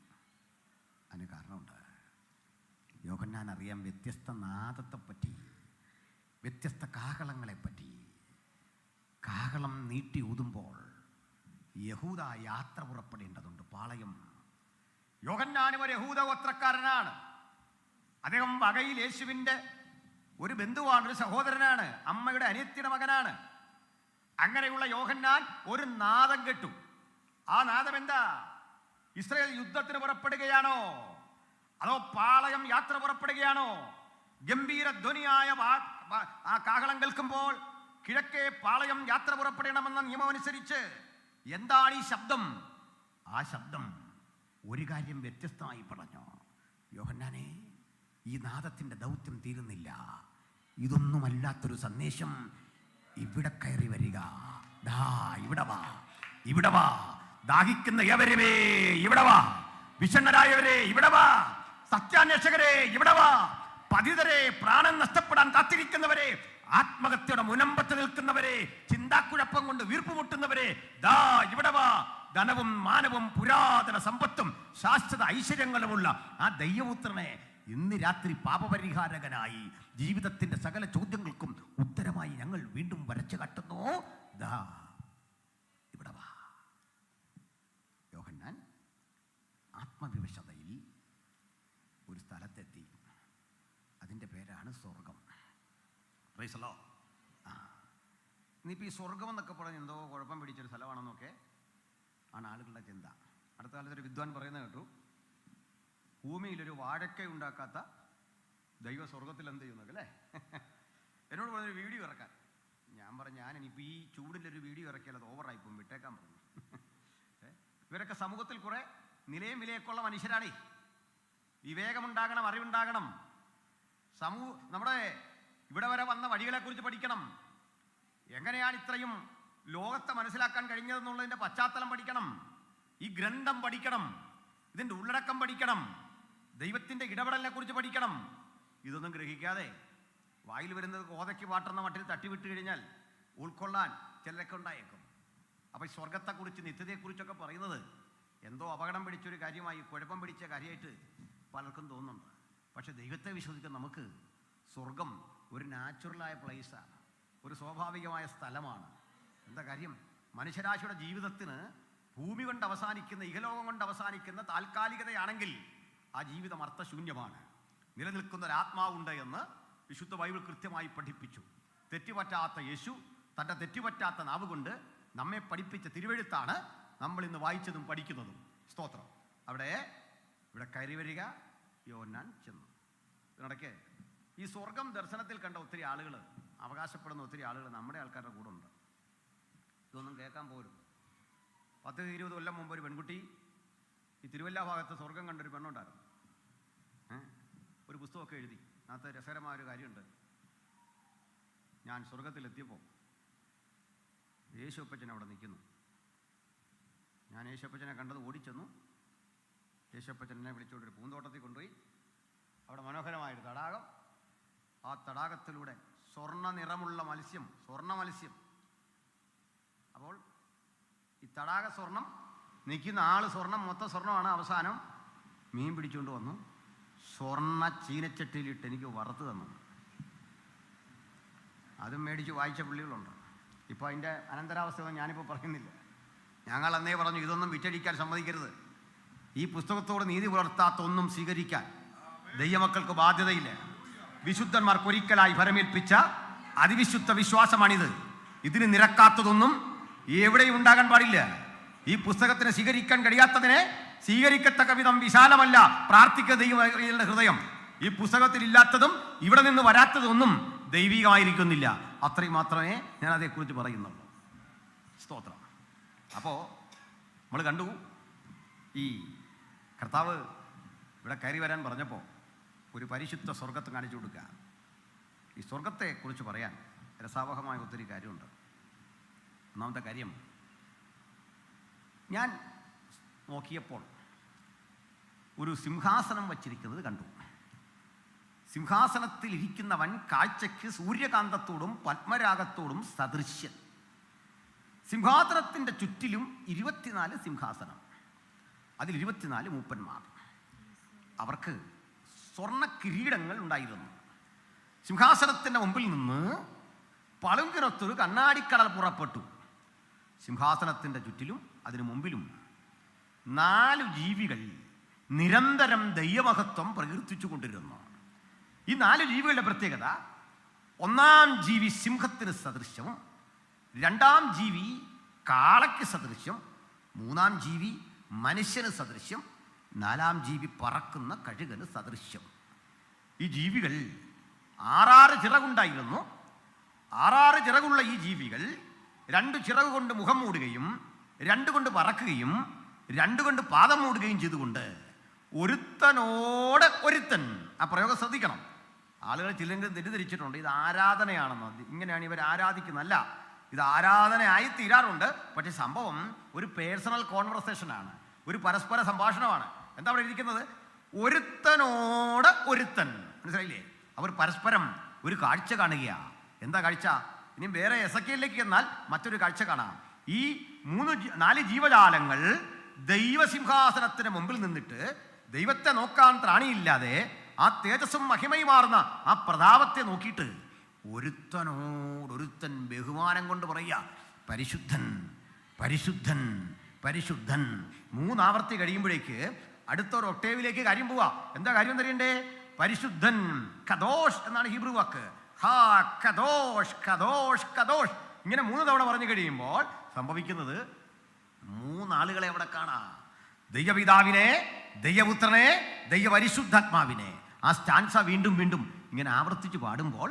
അതിന് കാരണമുണ്ട്. യോഹന്നാൻ അറിയാം വ്യത്യസ്ത നാദത്തെപ്പറ്റി, വ്യത്യസ്ത കാഹളങ്ങളെപ്പറ്റി. കാഹളം നീട്ടി ഊതുമ്പോൾ യഹൂദ യാത്ര പുറപ്പെടേണ്ടതുണ്ട്. പാളയം. യോഹന്നാനും ഒരു യഹൂദ ഗോത്രക്കാരനാണ്. അദ്ദേഹം വകയിൽ യേശുവിൻ്റെ ഒരു ബന്ധുവാണ്, ഒരു സഹോദരനാണ്, അമ്മയുടെ അനിയത്തിയുടെ മകനാണ്. അങ്ങനെയുള്ള യോഹന്നാൻ ഒരു നാദം കേട്ടു. ആ നാദം എന്താ? ഇസ്രായേൽ യുദ്ധത്തിന് പുറപ്പെടുകയാണോ, അതോ പാളയം യാത്ര പുറപ്പെടുകയാണോ? ഗംഭീര ധ്വനിയായ ആ കാഹളം കേൾക്കുമ്പോൾ കിഴക്കേ പാളയം യാത്ര പുറപ്പെടണമെന്ന നിയമം അനുസരിച്ച് എന്താണ് ഈ ശബ്ദം? ആ ശബ്ദം ഒരു കാര്യം വ്യത്യസ്തമായി പറഞ്ഞു. യോഹന്നാനെ, ഈ നാദത്തിന്റെ ദൗത്യം തീരുന്നില്ല. ഇതൊന്നുമല്ലാത്തൊരു സന്ദേശം ഇവിടെ കയറി വരിക. ദാ ഇവിടെ വാ, ഇവിടെ വാ. ദാഹിക്കുന്ന ഏവരുമേ ഇവിടെ വാ. വിഷണ്ണരായവരെ ഇവിടെ വാ. സത്യാന്വേഷകരെ ഇവിടെ വാ. പതിതരെ, പ്രാണൻ നഷ്ടപ്പെടാൻ കാത്തിരിക്കുന്നവരെ, ആത്മഹത്യയുടെ മുനമ്പത്ത് നിൽക്കുന്നവരെ, ചിന്താക്കുഴപ്പം കൊണ്ട് വീർപ്പുമുട്ടുന്നവരെ, ദാ ഇവിടെ വാ. ധനവും മാനവും പുരാതന സമ്പത്തും ശാശ്വത ഐശ്വര്യങ്ങളുമുള്ള ആ ദൈവപുത്രനെ ഇന്ന് രാത്രി പാപപരിഹാരകനായി ജീവിതത്തിന്റെ സകല ചോദ്യങ്ങൾക്കും ഉത്തരമായി ഞങ്ങൾ വീണ്ടും വരച്ചു കാട്ടുന്നു. ദാ ഇവിടെ വാ. യോഹന്നാൻ ആത്മവിവശതയിൽ ഒരു സ്ഥലത്തെത്തി. അതിൻ്റെ പേരാണ് സ്വർഗം. Price the Lord. ഇനിയിപ്പോൾ ഈ സ്വർഗം എന്നൊക്കെ പറഞ്ഞ് എന്തോ കുഴപ്പം പിടിച്ചൊരു സ്ഥലമാണെന്നൊക്കെ ആണ് ആളുകളുടെ ചിന്ത. അടുത്ത കാലത്തൊരു വിദ്വാൻ പറയുന്നത് കേട്ടു, ഭൂമിയിലൊരു വാഴക്ക ഉണ്ടാക്കാത്ത ദൈവ സ്വർഗത്തിൽ എന്ത് ചെയ്യുന്നൊക്കെ അല്ലേ. എന്നോട് പറഞ്ഞൊരു വീഡിയോ ഇറക്കാൻ. ഞാൻ പറഞ്ഞു, ഞാനിപ്പോൾ ഈ ചൂടിലൊരു വീഡിയോ ഇറക്കിയാൽ അത് ഓവറായിപ്പോവും, വിട്ടേക്കാൻ പറഞ്ഞു. ഇവരൊക്കെ സമൂഹത്തിൽ കുറെ നിലയും വിലയൊക്കെ ഉള്ള മനുഷ്യരാണേ. വിവേകമുണ്ടാകണം, അറിവുണ്ടാകണം. നമ്മുടെ ഇവിടെ വരെ വന്ന വഴികളെക്കുറിച്ച് പഠിക്കണം. എങ്ങനെയാണ് ഇത്രയും ലോകത്തെ മനസ്സിലാക്കാൻ കഴിഞ്ഞതെന്നുള്ളതിൻ്റെ പശ്ചാത്തലം പഠിക്കണം. ഈ ഗ്രന്ഥം പഠിക്കണം, ഇതിൻ്റെ ഉള്ളടക്കം പഠിക്കണം, ദൈവത്തിൻ്റെ ഇടപെടലിനെ കുറിച്ച് പഠിക്കണം. ഇതൊന്നും ഗ്രഹിക്കാതെ വായിൽ വരുന്നത് കോതയ്ക്ക് പാട്ടുന്ന മട്ടിൽ തട്ടിവിട്ട് കഴിഞ്ഞാൽ ഉൾക്കൊള്ളാൻ ചിലരൊക്കെ ഉണ്ടായേക്കും. അപ്പോൾ ഈ സ്വർഗത്തെക്കുറിച്ച് നിത്യതയെക്കുറിച്ചൊക്കെ പറയുന്നത് എന്തോ അപകടം പിടിച്ചൊരു കാര്യമായി, കുഴപ്പം പിടിച്ച കാര്യമായിട്ട് പലർക്കും തോന്നുന്നുണ്ട്. പക്ഷെ ദൈവത്തെ വിശ്വസിക്കുന്ന നമുക്ക് സ്വർഗം ഒരു നാച്ചുറലായ പ്ലേസാണ്, ഒരു സ്വാഭാവികമായ സ്ഥലമാണ്. എന്താ കാര്യം? മനുഷ്യരാശിയുടെ ജീവിതത്തിന് ഭൂമി കൊണ്ട് അവസാനിക്കുന്ന, ഇഹലോകം കൊണ്ട് അവസാനിക്കുന്ന താൽക്കാലികതയാണെങ്കിൽ ആ ജീവിതം അർത്ഥശൂന്യമാണ്. നിലനിൽക്കുന്ന ഒരു ആത്മാവുണ്ട് എന്ന് വിശുദ്ധ ബൈബിൾ കൃത്യമായി പഠിപ്പിച്ചു. തെറ്റുപറ്റാത്ത യേശു തൻ്റെ തെറ്റുപറ്റാത്ത നാവ് കൊണ്ട് നമ്മെ പഠിപ്പിച്ച തിരുവെഴുത്താണ് നമ്മൾ ഇന്ന് വായിച്ചതും പഠിക്കുന്നതും. സ്തോത്രം. ഇവിടെ കയറി വരിക. യോഹന്നാൻ ചെന്നു. ഇതിനിടയ്ക്ക് ഈ സ്വർഗം ദർശനത്തിൽ കണ്ട ഒത്തിരി ആളുകൾ, അവകാശപ്പെടുന്ന ഒത്തിരി ആളുകൾ നമ്മുടെ ആൾക്കാരുടെ കൂടെ ഉണ്ട്. ഇതൊന്നും കേൾക്കാൻ പോരും. 10-20 കൊല്ലം മുമ്പ് ഒരു പെൺകുട്ടി ഈ തിരുവല്ല ഭാഗത്ത് സ്വർഗം കണ്ടൊരു പെണ്ണുണ്ടായിരുന്നു. ഒരു പുസ്തകമൊക്കെ എഴുതി. അതിനകത്ത് രസകരമായൊരു കാര്യമുണ്ട്. ഞാൻ സ്വർഗത്തിലെത്തിയപ്പോൾ യേശുപ്പച്ചൻ അവിടെ നിൽക്കുന്നു. ഞാൻ യേശുപ്പച്ചനെ കണ്ടത് ഓടിച്ചെന്നു. യേശുപ്പച്ചൻ എന്നെ വിളിച്ചുകൊണ്ടൊരു പൂന്തോട്ടത്തിൽ കൊണ്ടുപോയി. അവിടെ മനോഹരമായൊരു തടാകം. ആ തടാകത്തിലൂടെ സ്വർണ്ണ നിറമുള്ള മത്സ്യം, സ്വർണ്ണ മത്സ്യം. അപ്പോൾ ഈ തടാക സ്വർണം, നിൽക്കുന്ന ആൾ സ്വർണം, മൊത്തം സ്വർണ്ണമാണ്. അവസാനം മീൻ പിടിച്ചുകൊണ്ട് വന്നു, സ്വർണ്ണ ചീനച്ചട്ടിയിലിട്ട് എനിക്ക് വറുത്ത് തന്നു. അതും മേടിച്ച് വായിച്ച പുള്ളികളുണ്ട്. ഇപ്പോൾ അതിൻ്റെ അനന്തരാവസ്ഥയൊന്നും ഞാനിപ്പോൾ പറയുന്നില്ല. ഞങ്ങൾ അന്നേ പറഞ്ഞു, ഇതൊന്നും വിറ്റഴിക്കാൻ സമ്മതിക്കരുത്. ഈ പുസ്തകത്തോട് നീതി പുലർത്താത്തൊന്നും സ്വീകരിക്കാൻ ദൈവമക്കൾക്ക് ബാധ്യതയില്ല. വിശുദ്ധന്മാർക്കൊരിക്കലായി ഫലമേൽപ്പിച്ച അതിവിശുദ്ധ വിശ്വാസമാണിത്. ഇതിന് നിരക്കാത്തതൊന്നും എവിടെയും ഉണ്ടാകാൻ പാടില്ല. ഈ പുസ്തകത്തിന് സ്വീകരിക്കാൻ കഴിയാത്തതിനെ സ്വീകരിക്കത്തക്ക വിധം വിശാലമല്ല പ്രാർത്ഥിക്കുന്ന ദൈവങ്ങളുടെ ഹൃദയം. ഈ പുസ്തകത്തിൽ ഇല്ലാത്തതും ഇവിടെ നിന്ന് വരാത്തതൊന്നും ദൈവികമായിരിക്കുന്നില്ല. അത്രയും മാത്രമേ ഞാൻ അതേക്കുറിച്ച് പറയുന്നുള്ളൂ. സ്തോത്രം. അപ്പോൾ നമ്മൾ കണ്ടു, ഈ കർത്താവ് ഇവിടെ കയറി വരാൻ പറഞ്ഞപ്പോൾ ഒരു പരിശുദ്ധ സ്വർഗത്തെ കാണിച്ചു കൊടുക്കുക. ഈ സ്വർഗത്തെക്കുറിച്ച് പറയാൻ രസാവഹമായ ഒത്തിരി കാര്യമുണ്ട്. ഒന്നാമത്തെ കാര്യം, ഞാൻ നോക്കിയപ്പോൾ ഒരു സിംഹാസനം വച്ചിരിക്കുന്നത് കണ്ടു. സിംഹാസനത്തിൽ ഇരിക്കുന്നവൻ കാഴ്ചയ്ക്ക് സൂര്യകാന്തത്തോടും പത്മരാഗത്തോടും സദൃശ്യൻ. സിംഹാസനത്തിൻ്റെ ചുറ്റിലും 24 സിംഹാസനം, അതിൽ 24 മൂപ്പന്മാർ. അവർക്ക് സ്വർണ്ണ കിരീടങ്ങൾ ഉണ്ടായിരുന്നു. സിംഹാസനത്തിൻ്റെ മുമ്പിൽ നിന്ന് പളുങ്കിനൊത്തൊരു കണ്ണാടിക്കടൽ പുറപ്പെട്ടു. സിംഹാസനത്തിൻ്റെ ചുറ്റിലും അതിനു മുമ്പിലും 4 ജീവികൾ നിരന്തരം ദൈവമഹത്വം പ്രകീർത്തിച്ചു കൊണ്ടിരുന്നു. ഈ 4 ജീവികളുടെ പ്രത്യേകത, ഒന്നാം ജീവി സിംഹത്തിന് സദൃശ്യവും, രണ്ടാം ജീവി കാളയ്ക്ക് സദൃശ്യം, മൂന്നാം ജീവി മനുഷ്യന് സദൃശ്യം, നാലാം ജീവി പറക്കുന്ന കഴുകന് സദൃശ്യം. ഈ ജീവികൾ 6 ചിറകുണ്ടായിരുന്നു. 6 ചിറകുള്ള ഈ ജീവികൾ 2 ചിറക് കൊണ്ട് മുഖം മൂടുകയും 2 കൊണ്ട് പറക്കുകയും 2 കൊണ്ട് പാദം മൂടുകയും ചെയ്തുകൊണ്ട് ഒരുത്തനോട് ഒരുത്തൻ. ആ പ്രയോഗം ശ്രദ്ധിക്കണം. ആളുകൾ ചിലരെങ്കിലും തെറ്റിദ്ധരിച്ചിട്ടുണ്ട് ഇത് ആരാധനയാണെന്നോ. ഇങ്ങനെയാണ് ഇവർ ആരാധിക്കുന്നതല്ല. ഇത് ആരാധനയായി തീരാറുണ്ട്. പക്ഷെ സംഭവം ഒരു പേഴ്സണൽ കോൺവെർസേഷനാണ്, ഒരു പരസ്പര സംഭാഷണമാണ്. എന്താ അവിടെ ഇരിക്കുന്നത്? ഒരുത്തനോട് ഒരുത്തൻ. മനസ്സിലായില്ലേ? അവർ പരസ്പരം ഒരു കാഴ്ച കാണുകയാണ്. എന്താ കാഴ്ച? ഇനി വേറെ എസെക്കിയേലിലേക്ക് എന്നാൽ മറ്റൊരു കാഴ്ച കാണാം. ഈ 4 ജീവജാലങ്ങൾ ദൈവസിംഹാസനത്തിന് മുമ്പിൽ നിന്നിട്ട് ദൈവത്തെ നോക്കാൻ ത്രാണിയില്ലാതെ ആ തേജസ്സും മഹിമയുമാർന്ന ആ പ്രതാപത്തെ നോക്കിയിട്ട് ഒരുത്തൻ ബഹുമാനം കൊണ്ട് പറയുക, പരിശുദ്ധൻ പരിശുദ്ധൻ പരിശുദ്ധൻ. 3 ആവർത്തി കഴിയുമ്പോഴേക്ക് അടുത്തൊരു ഒക്ടേവിലേക്ക് കാര്യം പോവാ. എന്താ കാര്യം അറിയണ്ടേ? പരിശുദ്ധൻ, കദോഷ് എന്നാണ് ഹീബ്രു വാക്ക്. ഹാ കദോഷ് കദോഷ് കദോഷ്. ഇങ്ങനെ 3 തവണ പറഞ്ഞു കഴിയുമ്പോൾ സംഭവിക്കുന്നത് 3 ആളുകളെ അവിടെ കാണാം. ദൈവപിതാവിനെ, ദൈവപുത്രനെ, ദൈവപരിശുദ്ധാത്മാവിനെ. ആ സ്റ്റാൻസ വീണ്ടും വീണ്ടും ഇങ്ങനെ ആവർത്തിച്ച് പാടുമ്പോൾ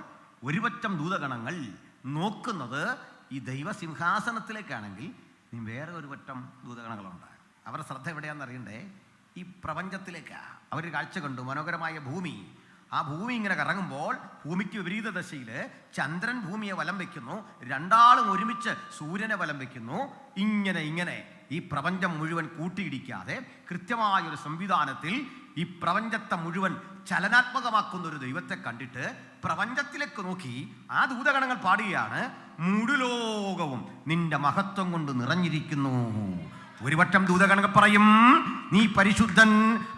ഒരുപറ്റം ദൂതഗണങ്ങൾ നോക്കുന്നത് ഈ ദൈവസിംഹാസനത്തിലേക്കാണെങ്കിൽ വേറെ ഒരു പറ്റം ദൂതഗണങ്ങളുണ്ട്. അവരുടെ ശ്രദ്ധ എവിടെയാണെന്ന് അറിയണ്ടേ? ഈ പ്രപഞ്ചത്തിലേക്കാണ്. അവർ കാഴ്ച കണ്ടു, മനോഹരമായ ഭൂമി. ആ ഭൂമി ഇങ്ങനെ കറങ്ങുമ്പോൾ ഭൂമിക്ക് വിപരീത ദശയിൽ ചന്ദ്രൻ ഭൂമിയെ വലം വയ്ക്കുന്നു, 2 ആളും ഒരുമിച്ച് സൂര്യനെ വലം വയ്ക്കുന്നു. ഇങ്ങനെ ഈ പ്രപഞ്ചം മുഴുവൻ കൂട്ടിയിടിക്കാതെ കൃത്യമായൊരു സംവിധാനത്തിൽ ഈ പ്രപഞ്ചത്തെ മുഴുവൻ ചലനാത്മകമാക്കുന്ന ഒരു ദൈവത്തെ കണ്ടിട്ട് പ്രപഞ്ചത്തിലേക്ക് നോക്കി ആ ദൂതഗണങ്ങൾ പാടുകയാണ്, മുഴുലോകവും നിന്റെ മഹത്വം കൊണ്ട് നിറഞ്ഞിരിക്കുന്നു. ഒരു വട്ടം ദൂതഗണങ്ങൾ പറയും, നീ പരിശുദ്ധൻ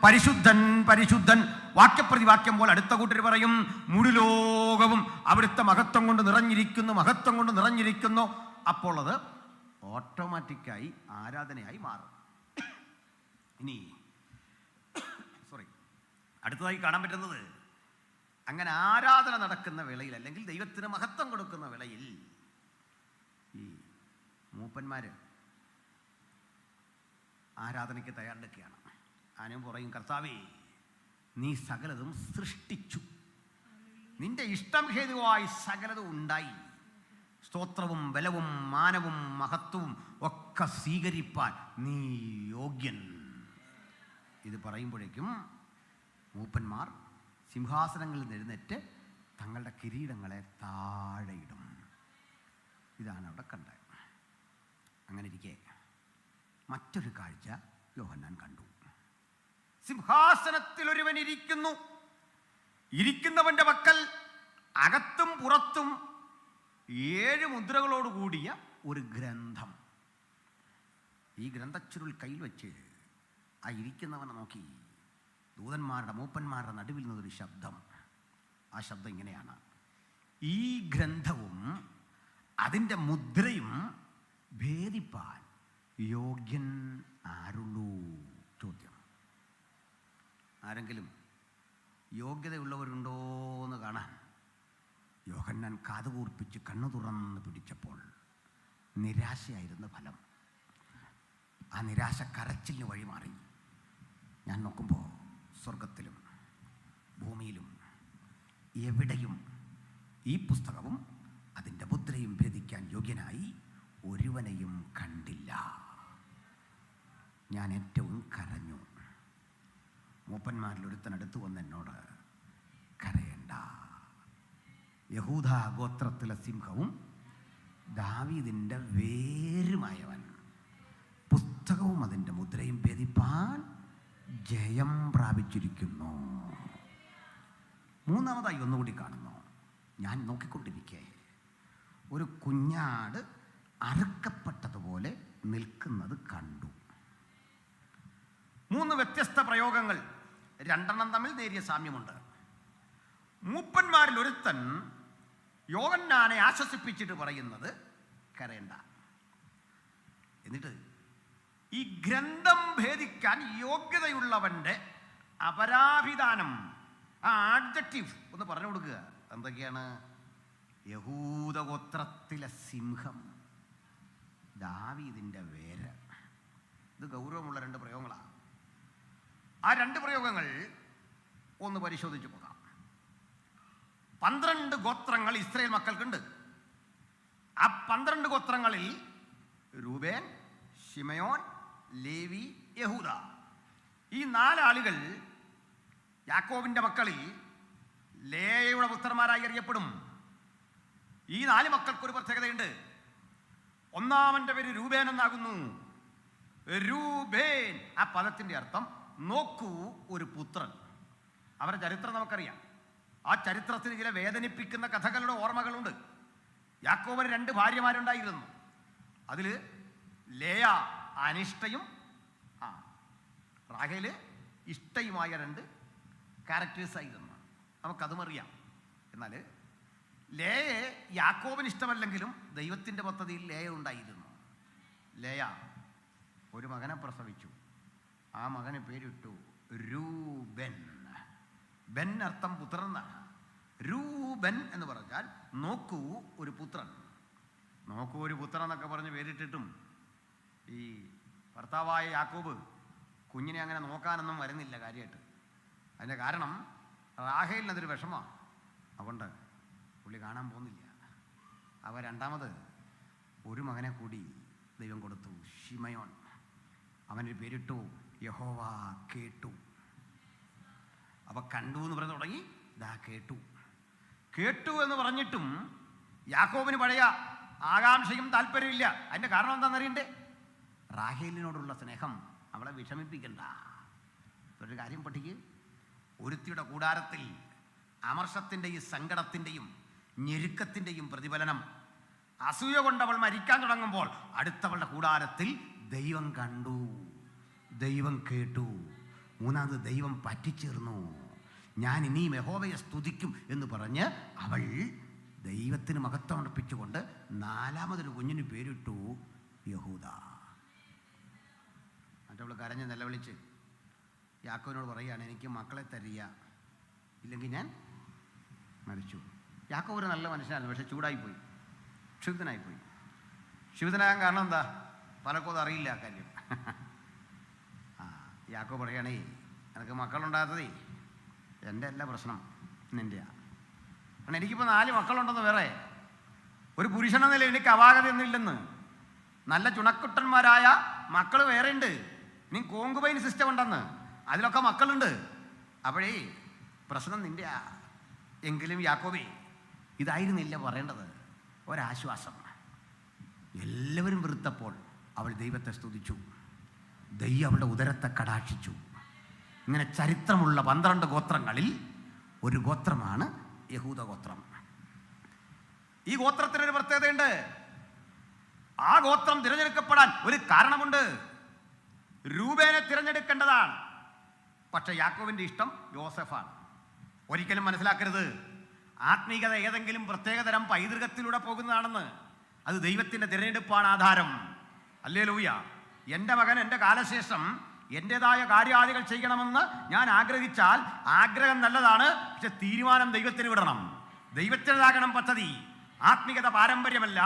പരിശുദ്ധൻ പരിശുദ്ധൻ. വാക്യപ്രതിവാക്യം പോലെ അടുത്ത കൂട്ടർ പറയും, മുഴുലോകവും അവിടുത്തെ മഹത്വം കൊണ്ട് നിറഞ്ഞിരിക്കുന്നു, മഹത്വം കൊണ്ട് നിറഞ്ഞിരിക്കുന്നു. അപ്പോൾ അത് ഓട്ടോമാറ്റിക്കായി ആരാധനയായി മാറും. ഇനി അടുത്തതായി കാണാൻ പറ്റുന്നത്, അങ്ങനെ ആരാധന നടക്കുന്ന വേളയിൽ അല്ലെങ്കിൽ ദൈവത്തിന് മഹത്വം കൊടുക്കുന്ന വേളയിൽ ഈ മൂപ്പന്മാര് ആരാധനയ്ക്ക് തയ്യാറെടുക്കുകയാണ്. ആനും പറയും, കർത്താവേ നീ സകലതും സൃഷ്ടിച്ചു, നിന്റെ ഇഷ്ടം ഹേതുവായി സകലതും ഉണ്ടായി, സ്തോത്രവും ബലവും മാനവും മഹത്വവും ഒക്കെ സ്വീകരിപ്പാൻ നീ യോഗ്യൻ. ഇത് പറയുമ്പോഴേക്കും മൂപ്പന്മാർ സിംഹാസനങ്ങളിൽ എഴുന്നേറ്റ് തങ്ങളുടെ കിരീടങ്ങളെ താഴെയിടും. ഇതാണ് അവിടെ കണ്ടത്. അങ്ങനെ ഇരിക്കെ മറ്റൊരു കാഴ്ച യോഹന്നാൻ കണ്ടു. സിംഹാസനത്തിൽ ഒരുവൻ ഇരിക്കുന്നു. ഇരിക്കുന്നവന്റെ പക്കൽ അകത്തും പുറത്തും 7 മുദ്രകളോട് കൂടിയ ഒരു ഗ്രന്ഥം. ഈ ഗ്രന്ഥച്ചുരുൾ കയ്യിൽ വെച്ച് ആ ഇരിക്കുന്നവനെ നോക്കി ദൂതന്മാരുടെ മൂപ്പന്മാരുടെ നടുവിൽ നിന്നൊരു ശബ്ദം. ആ ശബ്ദം ഇങ്ങനെയാണ്, ഈ ഗ്രന്ഥവും അതിൻ്റെ മുദ്രയും ഭേദിപ്പാൻ യോഗ്യൻ ആരുള്ളൂ? ചോദ്യം. ആരെങ്കിലും യോഗ്യതയുള്ളവരുണ്ടോ എന്ന് കാണാൻ യോഹന്നാൻ കാതുകൂർപ്പിച്ച് കണ്ണു തുറന്ന് പിടിച്ചപ്പോൾ നിരാശയായിരുന്നു ഫലം. ആ നിരാശ കരച്ചിലിന് വഴിമാറി. ഞാൻ നോക്കുമ്പോൾ സ്വർഗത്തിലും ഭൂമിയിലും എവിടെയും ഈ പുസ്തകവും അതിൻ്റെ മുദ്രയും ഭേദിക്കാൻ യോഗ്യനായി ഒരുവനെയും കണ്ടില്ല. ഞാൻ ഏറ്റവും കരഞ്ഞു. മൂപ്പന്മാരിൽ ഒരുത്തനടുത്ത് വന്ന് എന്നോട്, കരയണ്ട, യഹൂദാ ഗോത്രത്തിലെ സിംഹവും ദാവീദിൻ്റെ വേരുമായവൻ പുസ്തകവും അതിൻ്റെ മുദ്രയും ഭേദിപ്പാൻ ജയം പ്രാപിച്ചിരിക്കുന്നു. 3ാമതായി ഒന്നുകൂടി കാണുന്നു. ഞാൻ നോക്കിക്കൊണ്ടിരിക്കെ ഒരു കുഞ്ഞാട് അറുക്കപ്പെട്ടതുപോലെ നിൽക്കുന്നത് കണ്ടു. 3 വ്യത്യസ്ത പ്രയോഗങ്ങൾ, 2 തമ്മിൽ നേരിയ സാമ്യമുണ്ട്. മൂപ്പന്മാരിൽ ഒരുത്തൻ യോഹന്നാനെ ആശ്വസിപ്പിച്ചിട്ട് പറയുന്നത്, കരയണ്ട. എന്നിട്ട് ഈ ഗ്രന്ഥം ഭേദിക്കാൻ യോഗ്യതയുള്ളവൻ്റെ അപരാഭിധാനം, ആ ആഡ്ജക്റ്റീവ് ഒന്ന് പറഞ്ഞു കൊടുക്കുക. എന്തൊക്കെയാണ്? യഹൂദഗോത്രത്തിലെ സിംഹം, ദാവീദിൻ്റെ വേര്. ഇത് ഗൗരവമുള്ള 2 പ്രയോഗങ്ങളാണ്. ആ 2 പ്രയോഗങ്ങൾ ഒന്ന് പരിശോധിച്ച് പോകാം. 12 ഗോത്രങ്ങൾ ഇസ്രായേൽ മക്കൾക്കുണ്ട്. ആ 12 ഗോത്രങ്ങളിൽ രൂബേൻ, ശിമയോൻ, ലേവി, യഹൂദ, ഈ 4 ആളുകൾ യാക്കോബിൻ്റെ മക്കളിൽ ലേയയുടെ പുത്രന്മാരായി അറിയപ്പെടും. ഈ 4 മക്കൾക്കൊരു പ്രത്യേകതയുണ്ട്. ഒന്നാമൻ്റെ പേര് രൂബേൻ എന്നാകുന്നു. രൂബേൻ, ആ പദത്തിൻ്റെ അർത്ഥം നോക്കൂ ഒരു പുത്രൻ. അവരുടെ ചരിത്രം നമുക്കറിയാം. ആ ചരിത്രത്തിന് ചില വേദനിപ്പിക്കുന്ന കഥകളുടെ ഓർമ്മകളുണ്ട്. യാക്കോബിന് 2 ഭാര്യമാരുണ്ടായിരുന്നു. അതിൽ ലേയ അനിഷ്ടയും റാഹേല് ഇഷ്ടയുമായ 2 ക്യാരക്ടേഴ്സ് ആയിരുന്നു. നമുക്കതും അറിയാം. എന്നാൽ ലേയെ യാക്കോബിന് ഇഷ്ടമല്ലെങ്കിലും ദൈവത്തിൻ്റെ പദ്ധതിയിൽ ലേയ ഉണ്ടായിരുന്നു. ലേയ ഒരു മകനെ പ്രസവിച്ചു. ആ മകന് പേരിട്ടു രൂബൻ. ബെൻ അർത്ഥം പുത്രൻ എന്നാണ്. രൂബൻ എന്ന് പറഞ്ഞാൽ നോക്കൂ ഒരു പുത്രൻ. നോക്കൂ ഒരു പുത്രൻ എന്നൊക്കെ പറഞ്ഞ് പേരിട്ടിട്ടും ഈ ഭർത്താവായ യാക്കോബ് കുഞ്ഞിനെ അങ്ങനെ നോക്കാനൊന്നും വരുന്നില്ല കാര്യമായിട്ട്. അതിൻ്റെ കാരണം റാഹേലിനതൊരു വിഷമമാണ്. അതുകൊണ്ട് പുള്ളി കാണാൻ പോകുന്നില്ല. അവ രണ്ടാമത് ഒരു മകനെ കൂടി ദൈവം കൊടുത്തു, ശിമയോൻ. അവനൊരു പേരിട്ടു യഹോവ കേട്ടു. അവ കണ്ടു എന്ന് പറഞ്ഞു തുടങ്ങി, ദാ കേട്ടു. കേട്ടു എന്ന് പറഞ്ഞിട്ടും യാക്കോബിന് പഴയ ആകാംക്ഷയും താല്പര്യമില്ല. അതിൻ്റെ കാരണം എന്താണെന്നറിയണ്ടേ? റാഹേലിനോടുള്ള സ്നേഹം അവളെ വിഷമിപ്പിക്കണ്ട. ഒരു കാര്യം പഠിക്ക്. ഒരുത്തിയുടെ കൂടാരത്തിൽ അമർഷത്തിൻ്റെയും സങ്കടത്തിൻ്റെയും ഞെരുക്കത്തിൻ്റെയും പ്രതിഫലനം. അസൂയ കൊണ്ട് അവൾ മരിക്കാൻ തുടങ്ങുമ്പോൾ അടുത്തവളുടെ കൂടാരത്തിൽ ദൈവം കണ്ടു, ദൈവം കേട്ടു. മൂന്നാമത് ദൈവം പറ്റിച്ചേർന്നു. ഞാൻ ഇനിയും യഹോവയെ സ്തുതിക്കും എന്ന് പറഞ്ഞ് അവൾ ദൈവത്തിന് മഹത്വം അർപ്പിച്ചുകൊണ്ട് 4മതൊരു കുഞ്ഞിന് പേരിട്ടു യഹൂദ. മറ്റവൾ കരഞ്ഞ് നിലവിളിച്ച് യാക്കോവിനോട് പറയുകയാണ്, എനിക്ക് മക്കളെ തരിക, ഇല്ലെങ്കിൽ ഞാൻ മരിച്ചു. യാക്കോബ് ഒരു നല്ല മനുഷ്യനായിരുന്നു, പക്ഷെ ചൂടായിപ്പോയി, ക്ഷുബ്ധനായിപ്പോയി. ക്ഷുബ്ധനാകാൻ കാരണം എന്താ? പലർക്കും അത് അറിയില്ല ആ കാര്യം. യാക്കോബ് പറയുകയാണേ, എനിക്ക് മക്കളുണ്ടാകാത്തതേ എൻ്റെ എല്ലാ പ്രശ്നം നിൻ്റെയാണ്. കാരണം എനിക്കിപ്പോൾ 4 മക്കളുണ്ടെന്ന് വേറെ ഒരു പുരുഷനെന്ന നിലയിൽ എനിക്ക് അപാകതയൊന്നുമില്ലെന്ന്. നല്ല ചുണക്കുട്ടന്മാരായ മക്കൾ വേറെ ഉണ്ട്. ഇനി കോങ്കുബൈൻ സിസ്റ്റം ഉണ്ടെന്ന്, അതിലൊക്കെ മക്കളുണ്ട്. അപ്പോഴേ പ്രശ്നം നിൻ്റെയാ. എങ്കിലും യാക്കോബേ ഇതായിരുന്നില്ല പറയേണ്ടത്. ഒരാശ്വാസം. എല്ലാവരും വെറുത്തപ്പോൾ അവൾ ദൈവത്തെ സ്തുതിച്ചു. ദൈവം അവളുടെ ഉദരത്തെ കടാക്ഷിച്ചു. ഇങ്ങനെ ചരിത്രമുള്ള 12 ഗോത്രങ്ങളിൽ ഒരു ഗോത്രമാണ് യഹൂദ ഗോത്രം. ഈ ഗോത്രത്തിനൊരു പ്രത്യേകതയുണ്ട്. ആ ഗോത്രം തിരഞ്ഞെടുക്കപ്പെടാൻ ഒരു കാരണമുണ്ട്. രൂബേനെ തിരഞ്ഞെടുക്കേണ്ടതാണ്, പക്ഷെ യാക്കോബിന്റെ ഇഷ്ടം യോസെഫാണ്. ഒരിക്കലും മനസ്സിലാക്കരുത് ആത്മീയത ഏതെങ്കിലും പ്രത്യേകതരം പൈതൃകത്തിലൂടെ പോകുന്നതാണെന്ന്. അത് ദൈവത്തിൻ്റെ തിരഞ്ഞെടുപ്പാണ് ആധാരം. ഹല്ലേലൂയ. എൻ്റെ മകൻ എൻ്റെ കാലശേഷം എൻ്റെതായ കാര്യാദികൾ ചെയ്യണമെന്ന് ഞാൻ ആഗ്രഹിച്ചാൽ ആഗ്രഹം നല്ലതാണ്, പക്ഷെ തീരുമാനം ദൈവത്തിന് വിടണം. ദൈവത്തിൻ്റെതാകണം പദ്ധതി. ആത്മീയത പാരമ്പര്യമല്ല,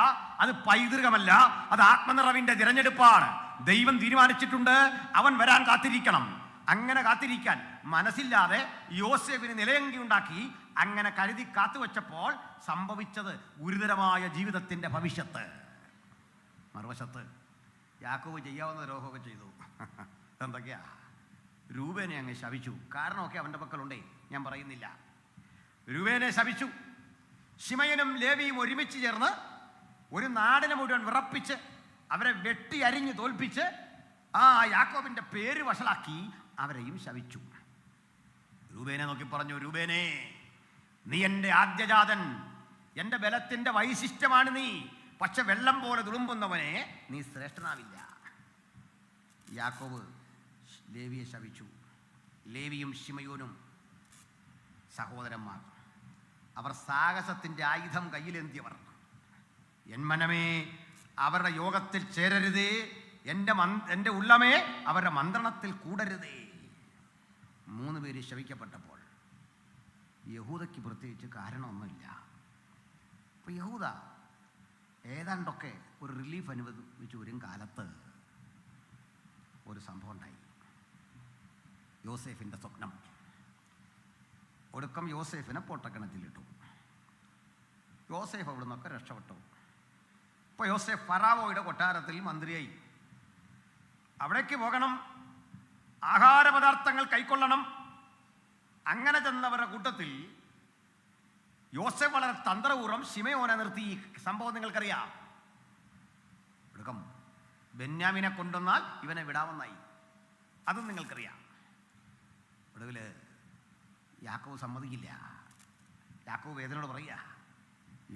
അത് പൈതൃകമല്ല, അത് ആത്മനിറവിൻ്റെ തിരഞ്ഞെടുപ്പാണ്. ദൈവം തീരുമാനിച്ചിട്ടുണ്ട്, അവൻ വരാൻ കാത്തിരിക്കണം. അങ്ങനെ കാത്തിരിക്കാൻ മനസ്സില്ലാതെ യോസേഫിന് നിലയങ്കി ഉണ്ടാക്കി അങ്ങനെ കരുതി കാത്തുവച്ചപ്പോൾ സംഭവിച്ചത് ഗുരുതരമായ ജീവിതത്തിൻ്റെ ഭവിഷ്യത്ത്. മറുവശത്ത് യാക്കോബ് ചെയ്യാവുന്ന ദ്രോഹമൊക്കെ ചെയ്തു. എന്തൊക്കെയാ? രൂബേനെ അങ്ങ് ശപിച്ചു. കാരണമൊക്കെ അവൻ്റെ പക്കലുണ്ടേ, ഞാൻ പറയുന്നില്ല. രൂബേനെ ശപിച്ചു. ശിമയനും ലേവിയും ഒരുമിച്ച് ചേർന്ന് ഒരു നാടിനെ മുഴുവൻ വിറപ്പിച്ച് അവരെ വെട്ടി അരിഞ്ഞ് തോൽപ്പിച്ച് ആ യാക്കോബിൻ്റെ പേര് വഷളാക്കി അവരെയും ശപിച്ചു. രൂബേനെ നോക്കി പറഞ്ഞു, രൂബേനെ, നീ എൻ്റെ ആദ്യജാതൻ, എൻ്റെ ബലത്തിൻ്റെ വൈശിഷ്ട്യമാണ് നീ. പക്ഷെ വെള്ളം പോലെ തുളുമ്പുന്നവനെ നീ ശ്രേഷ്ഠനാവില്ല. യാക്കോബ് ലേവിയെ ശപിച്ചു. ലേവിയും ശിമയോനും സഹോദരന്മാർ. അവർ സാഹസത്തിൻ്റെ ആയുധം കയ്യിലേന്തിയവർ. എൻ മനമേ അവരുടെ യോഗത്തിൽ ചേരരുതേ, എൻ്റെ ഉള്ളമേ അവരുടെ മന്ത്രണത്തിൽ കൂടരുതേ. 3 പേര് ശപിക്കപ്പെട്ടപ്പോൾ യഹൂദയ്ക്ക് പ്രത്യേകിച്ച് കാരണമൊന്നുമില്ല. അപ്പോൾ യഹൂദ ഏതാണ്ടൊക്കെ ഒരു റിലീഫ് അനുഭവിച്ചു വരും കാലത്ത് ഒരു സംഭവം ഉണ്ടായി. യോസേഫിൻ്റെ സ്വപ്നം. ഒടുക്കം യോസേഫിനെ പൊട്ടക്കിണറ്റിലിട്ടു. യോസേഫ് അവിടെ നിന്നൊക്കെ രക്ഷപ്പെട്ടു. ഇപ്പോൾ യോസേഫ് ഫറാവോയുടെ കൊട്ടാരത്തിൽ മന്ത്രിയായി. അവിടേക്ക് പോകണം, ആഹാരപദാർത്ഥങ്ങൾ കൈക്കൊള്ളണം. അങ്ങനെ ചെന്നവരുടെ കൂട്ടത്തിൽ യോസേഫ് വളരെ തന്ത്രപൂർവ്വം ശിമയോനെ നിർത്തി. ഈ സംഭവം നിങ്ങൾക്കറിയാം. ഒടുക്കം ബെന്യാമിനെ കൊണ്ടുവന്നാൽ ഇവനെ വിടാമെന്നായി. അതും നിങ്ങൾക്കറിയാം. ഒടുവിൽ യാക്കോബ് സമ്മതിക്കില്ല. യാക്കോബ് വേദനയോട് പറയുക,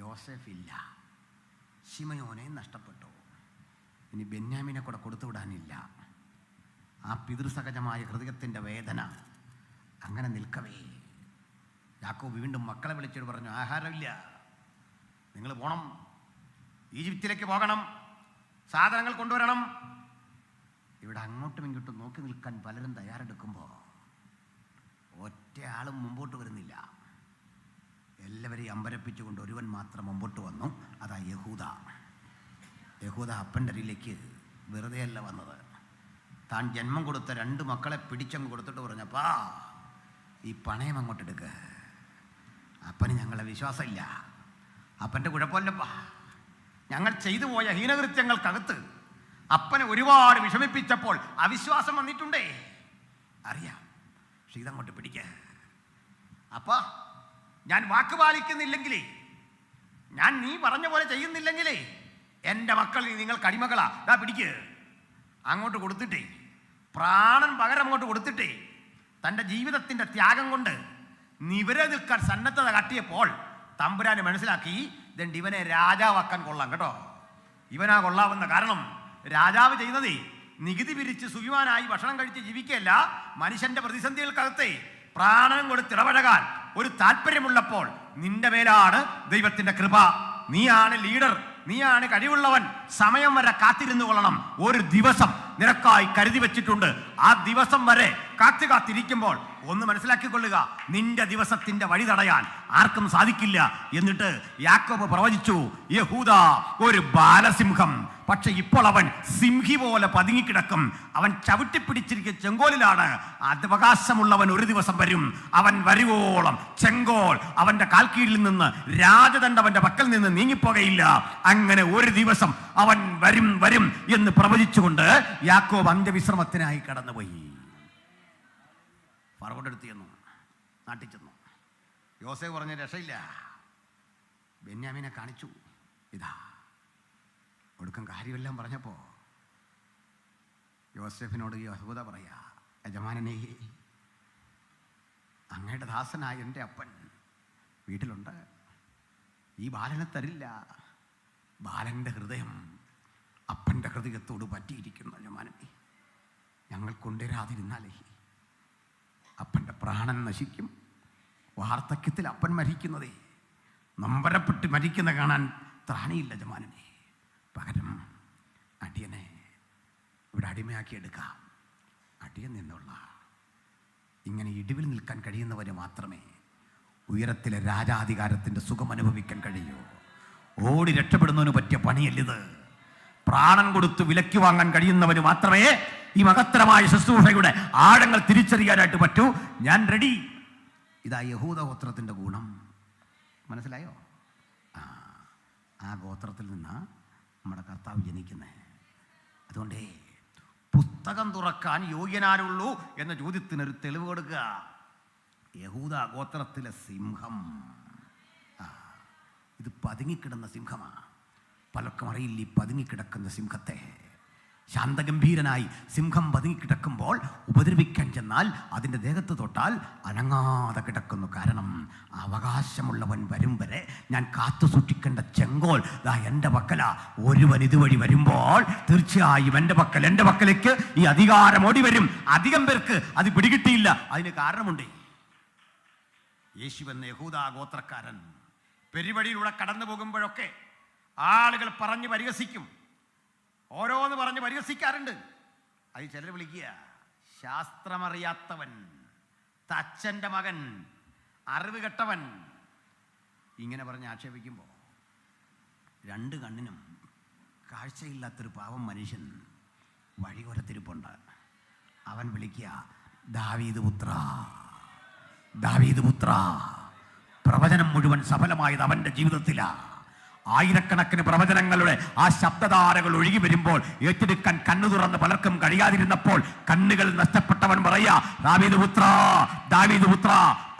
യോസേഫ് ഇല്ല, ശിമയോനെ നഷ്ടപ്പെട്ടു. ഇനി ബെന്യാമിനെ കൂടെ കൊടുത്തു വിടാനില്ല. ആ പിതൃസഹജമായ ഹൃദയത്തിൻ്റെ വേദന അങ്ങനെ നിൽക്കവേ യാക്കോബ് വീണ്ടും മക്കളെ വിളിച്ചിട്ട് പറഞ്ഞു, ആഹാരമില്ല, നിങ്ങൾ പോകണം, ഈജിപ്തിലേക്ക് പോകണം, സാധനങ്ങൾ കൊണ്ടുവരണം. ഇവിടെ അങ്ങോട്ടും ഇങ്ങോട്ടും നോക്കി നിൽക്കാൻ പലരും തയ്യാറെടുക്കുമ്പോൾ ഒറ്റയാളും മുമ്പോട്ട് വരുന്നില്ല. എല്ലാവരെയും അമ്പരപ്പിച്ചുകൊണ്ട് ഒരുവൻ മാത്രം മുമ്പോട്ട് വന്നു. അതാ യഹൂദ. യഹൂദ അപ്പൻ്റെ അരിയിലേക്ക് വെറുതെയല്ല വന്നത്. താൻ ജന്മം കൊടുത്ത 2 മക്കളെ പിടിച്ചങ്ങ് കൊടുത്തിട്ട് പറഞ്ഞപ്പാ, ഈ പണയം അങ്ങോട്ട് എടുക്കുക, അപ്പന് ഞങ്ങളെ വിശ്വാസമില്ല, അപ്പൻ്റെ കുഴപ്പമില്ലപ്പാ, ഞങ്ങൾ ചെയ്തു പോയ ഹീനകൃത്യങ്ങൾക്കകത്ത് അപ്പനെ ഒരുപാട് വിഷമിപ്പിച്ചപ്പോൾ അവിശ്വാസം വന്നിട്ടുണ്ടേ, അറിയാം, പക്ഷെ ഇതങ്ങോട്ട് പിടിക്കുക. അപ്പാ, ഞാൻ വാക്ക് പാലിക്കുന്നില്ലെങ്കിലേ, ഞാൻ നീ പറഞ്ഞ പോലെ ചെയ്യുന്നില്ലെങ്കിലേ എൻ്റെ മക്കൾ നിങ്ങൾക്ക് അടിമകളാ, ഇതാ പിടിക്ക്. അങ്ങോട്ട് കൊടുത്തിട്ടേ, പ്രാണൻ പകരം അങ്ങോട്ട് കൊടുത്തിട്ടേ, തൻ്റെ ജീവിതത്തിൻ്റെ ത്യാഗം കൊണ്ട് നിവരെ നിൽക്കാൻ സന്നദ്ധത കാട്ടിയപ്പോൾ തമ്പുരാന് മനസ്സിലാക്കി, ഇതുണ്ട് ഇവനെ രാജാവാക്കാൻ കൊള്ളാം കേട്ടോ, ഇവനാ കൊള്ളാവുന്ന. കാരണം രാജാവ് ചെയ്യുന്നതേ നികുതി പിരിച്ച് സുഖിമാനായി ഭക്ഷണം കഴിച്ച് ജീവിക്കുകയല്ല, മനുഷ്യന്റെ പ്രതിസന്ധികൾക്കകത്തെ പ്രാണനം കൊടുത്ത് ഇടപഴകാൻ ഒരു താല്പര്യമുള്ളപ്പോൾ നിന്റെ മേലാണ് ദൈവത്തിന്റെ കൃപ. നീയാണ് ലീഡർ, നീയാണ് കഴിവുള്ളവൻ. സമയം വരെ കാത്തിരുന്നു കൊള്ളണം. ഒരു ദിവസം നിനക്കായി കരുതി വെച്ചിട്ടുണ്ട്. ആ ദിവസം വരെ കാത്തിരിക്കുമ്പോൾ ഒന്ന് മനസ്സിലാക്കിക്കൊള്ളുക, നിന്റെ ദിവസത്തിന്റെ വഴി തടയാൻ ആർക്കും സാധിക്കില്ല. എന്നിട്ട് യാക്കോബ് പ്രവചിച്ചു, യഹൂദ ഒരു ബാലസിംഹം, പക്ഷെ ഇപ്പോൾ അവൻ സിംഹി പോലെ പതുങ്ങിക്കിടക്കും. അവൻ ചവിട്ടിപ്പിടിച്ചിരിക്കുന്ന ചെങ്കോലിലാണ്. അവകാശമുള്ളവൻ ഒരു ദിവസം വരും. അവൻ വരുവോളം ചെങ്കോൽ അവന്റെ കാൽക്കീഴിൽ നിന്ന്, രാജദണ്ഡ് അവന്റെ പക്കൽ നിന്ന് നീങ്ങിപ്പോകയില്ല. അങ്ങനെ ഒരു ദിവസം അവൻ വരും വരും എന്ന് പ്രവചിച്ചുകൊണ്ട് യാക്കോബ് അന്ത്യവിശ്രമത്തിനായി കടന്നുപോയി. ഫറവോന്റെ അടുത്ത് ചെന്നു, നാട്ടിൽ ചെന്നു. യോസേഫ് പറഞ്ഞ രക്ഷയില്ല. ബെന്യാമിനെ കാണിച്ചു. ഇതാ ഒടുക്കം കാര്യമെല്ലാം പറഞ്ഞപ്പോൾ യോസേഫിനോട് യഹൂദ പറയാ, യജമാനനെ, അങ്ങയുടെ ദാസനായ എൻ്റെ അപ്പൻ വീട്ടിലുണ്ട്. ഈ ബാലനെ തരില്ല. ബാലൻ്റെ ഹൃദയം അപ്പൻ്റെ ഹൃദയത്തോട് പറ്റിയിരിക്കുന്നു. യജമാനനെ, ഞങ്ങൾ കൊണ്ടുവരാതിരുന്നാലേ അപ്പൻ്റെ പ്രാണൻ നശിക്കും. വാർദ്ധക്യത്തിൽ അപ്പൻ മരിക്കുന്നതേ, നമ്പരപ്പെട്ട് മരിക്കുന്ന കാണാൻ ത്രാണിയില്ല യജമാനനെ. പകരം അടിയനെ ഇവിടെ അടിമയാക്കി എടുക്കാം. അടിയൻ നിന്നുള്ള ഇങ്ങനെ ഇടിവിൽ നിൽക്കാൻ കഴിയുന്നവന് മാത്രമേ ഉയരത്തിലെ രാജാധികാരത്തിൻ്റെ സുഖം അനുഭവിക്കാൻ കഴിയൂ. ഓടി രക്ഷപ്പെടുന്നവന് പറ്റിയ പണിയല്ലിത്. പ്രാണൻ കൊടുത്ത് വിലയ്ക്ക് വാങ്ങാൻ കഴിയുന്നവന് മാത്രമേ ഈ മഹത്തരമായ ശുശ്രൂഷയുടെ ആഴങ്ങൾ തിരിച്ചറിയാനായിട്ട് പറ്റൂ. ഞാൻ റെഡി. ഇതാ യഹൂദ ഗോത്രത്തിൻ്റെ ഗുണം. മനസ്സിലായോ? ആ ഗോത്രത്തിൽ നിന്ന് നമ്മുടെ കർത്താവ് ജനിക്കുന്നത്. അതുകൊണ്ട് പുസ്തകം തുറക്കാൻ യോഗ്യനാരുള്ളൂ എന്ന ചോദ്യത്തിനൊരു തെളിവ് കൊടുക്കുക. യഹൂദ ഗോത്രത്തിലെ സിംഹം, ഇത് പതുങ്ങിക്കിടന്ന സിംഹമാണ്. പലർക്കും അറിയില്ല ഈ പതുങ്ങിക്കിടക്കുന്ന സിംഹത്തെ. ശാന്തഗംഭീരനായി സിംഹം പതുങ്ങിക്കിടക്കുമ്പോൾ ഉപദ്രവിക്കാൻ ചെന്നാൽ അതിൻ്റെ ദേഹത്ത് തൊട്ടാൽ അനങ്ങാതെ കിടക്കുന്നു. കാരണം അവകാശമുള്ളവൻ വരും വരെ ഞാൻ കാത്തു സൂക്ഷിക്കേണ്ട ചെങ്കോൽ ദാ എൻ്റെ പക്കല. ഒരുവൻ ഇതുവഴി വരുമ്പോൾ തീർച്ചയായും എൻ്റെ പക്കലേക്ക് ഈ അധികാരം ഓടി വരും. അധികം പേർക്ക് അത് പിടികിട്ടിയില്ല. അതിന് കാരണമുണ്ട്. യേശു എന്ന യഹൂദ ഗോത്രക്കാരൻ പെരുവഴിയിലൂടെ കടന്നു പോകുമ്പോഴൊക്കെ ആളുകൾ പറഞ്ഞ് പരിഹസിക്കും. ഓരോന്ന് പറഞ്ഞ് പരിഹസിക്കാറുണ്ട്. അത് ചിലർ വിളിക്കുക ശാസ്ത്രമറിയാത്തവൻ, തച്ചൻ്റെ മകൻ, അറിവ് കെട്ടവൻ, ഇങ്ങനെ പറഞ്ഞ് ആക്ഷേപിക്കുമ്പോൾ 2 കണ്ണിനും കാഴ്ചയില്ലാത്തൊരു പാവം മനുഷ്യൻ വഴിയോരത്തിരിപ്പുണ്ട്. അവൻ വിളിക്കുക, ദാവീദ് പുത്ര, ദാവീദ് പുത്ര. പ്രവചനം മുഴുവൻ സഫലമായത് അവൻ്റെ ജീവിതത്തിലാണ്. ആയിരക്കണക്കിന് പ്രവചനങ്ങളുടെ ആ ശബ്ദധാരകൾ ഒഴുകി വരുമ്പോൾ ഏറ്റെടുക്കാൻ കണ്ണു തുറന്ന് പലർക്കും കഴിയാതിരുന്നപ്പോൾ കണ്ണുകൾ നഷ്ടപ്പെട്ടവൻ പറയാ, ദാവീദ് പുത്ര, ദാവീദ് പുത്ര.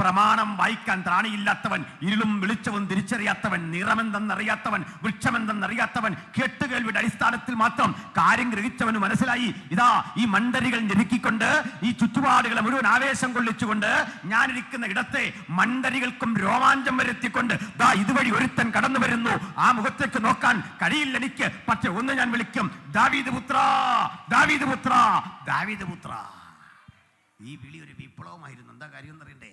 പ്രമാണം വായിക്കാൻ ത്രാണിയില്ലാത്തവൻ, ഇരുളും വെളിച്ചവും തിരിച്ചറിയാത്തവൻ, നിറമെന്തെന്നറിയാത്തവൻ, വൃക്ഷമെന്തെന്നറിയാത്തവൻ, കേട്ടുകേൾവിയുടെ അടിസ്ഥാനത്തിൽ മാത്രം കാര്യം ഗ്രഹിച്ചവന് മനസ്സിലായി, ഇതാ ഈ മണ്ടരികൾ ഞെരുക്കിക്കൊണ്ട്, ഈ ചുറ്റുപാടുകളെ മുഴുവൻ ആവേശം കൊള്ളിച്ചുകൊണ്ട് ഞാനിരിക്കുന്ന ഇടത്തെ മണ്ടരികൾക്കും രോമാഞ്ചം വരുത്തിക്കൊണ്ട് ദാ ഇതുവഴി ഒരുത്തൻ കടന്നു വരുന്നു. ആ മുഖത്തേക്ക് നോക്കാൻ കഴിയില്ല എനിക്ക്, പക്ഷെ ഒന്ന് ഞാൻ വിളിക്കും, ദാവീദ് പുത്ര, ദാവീദ് പുത്ര, ദാവീദ് പുത്ര. ഈ വിളി ഒരു വിപ്ലവമായിരുന്നു. എന്താ കാര്യം എന്നറിയണ്ടേ?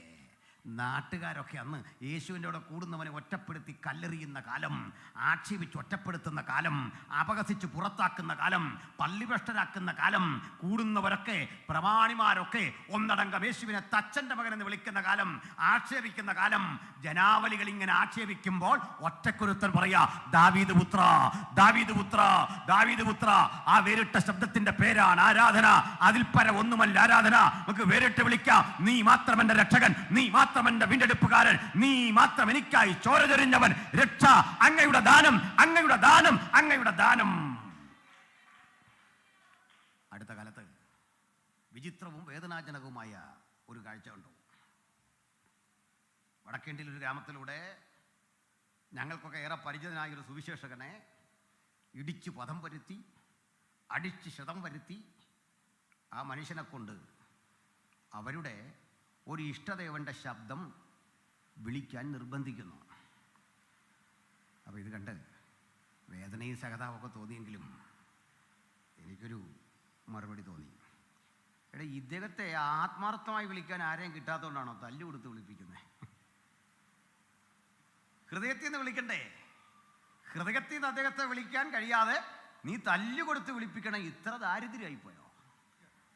നാട്ടുകാരൊക്കെ അന്ന് യേശുവിൻ്റെ കൂടെ കൂടുന്നവനെ ഒറ്റപ്പെടുത്തി കല്ലെറിയുന്ന കാലം, ആക്ഷേപിച്ച് ഒറ്റപ്പെടുത്തുന്ന കാലം, അപഹസിച്ച് പുറത്താക്കുന്ന കാലം, പള്ളിഭ്രഷ്ടരാക്കുന്ന കാലം, കൂടുന്നവരൊക്കെ പ്രമാണിമാരൊക്കെ ഒന്നടങ്കം യേശുവിനെ തച്ചൻ്റെ മകനെന്ന് വിളിക്കുന്ന കാലം, ആക്ഷേപിക്കുന്ന കാലം. ജനാവലികൾ ഇങ്ങനെ ആക്ഷേപിക്കുമ്പോൾ ഒറ്റക്കുരുത്തൻ പറയാ, ദാവീദ് പുത്ര, ദാവീദ് പുത്ര, ദാവീദ് പുത്ര. ആ വേറിട്ട ശബ്ദത്തിന്റെ പേരാണ് ആരാധന. അതിൽ പര ഒന്നുമല്ല ആരാധന. നമുക്ക് വേറിട്ട് വിളിക്കാം, നീ മാത്രം എന്റെ രക്ഷകൻ, നീ മാത്രം എന്റെ വീണ്ടെടുപ്പുകാരൻ, നീ മാത്രം എനിക്കായി ചോര ചൊരിഞ്ഞവൻ, രക്ഷ അങ്ങയുടെ ദാനം, അങ്ങയുടെ ദാനം, അങ്ങയുടെ ദാനം. അടുത്ത കാലത്ത് വിചിത്രവും വേദനാജനകവുമായ ഒരു കാഴ്ച കണ്ടു. വടക്കേണ്ടിയിൽ ഒരു ഗ്രാമത്തിലൂടെ ഞങ്ങൾക്കൊക്കെ ഏറെ പരിചിതനായ ഒരു സുവിശേഷകനെ ഇടിച്ചു പദം വരുത്തി, അടിച്ച് ക്ഷതം വരുത്തി ആ മനുഷ്യനെ കൊണ്ട് അവരുടെ ഒരു ഇഷ്ടദേവന്റെ ശബ്ദം വിളിക്കാൻ നിർബന്ധിക്കുന്നു. അപ്പോൾ ഇത് കണ്ട് വേദനയും സഹതാപമൊക്കെ തോന്നിയെങ്കിലും എനിക്കൊരു മറുപടി തോന്നി. എടാ, ഇദ്ദേഹത്തെ ആത്മാർത്ഥമായി വിളിക്കാൻ ആരെയും കിട്ടാത്തതുകൊണ്ടാണോ തല്ലു കൊടുത്ത് വിളിപ്പിക്കുന്നത്? ഹൃദയത്തിൽ നിന്ന് വിളിക്കണ്ടേ? ഹൃദയത്തിൽ നിന്ന് അദ്ദേഹത്തെ വിളിക്കാൻ കഴിയാതെ നീ തല്ലു കൊടുത്ത് വിളിപ്പിക്കണം. ഇത്ര ദാരിദ്ര്യമായിപ്പോയോ?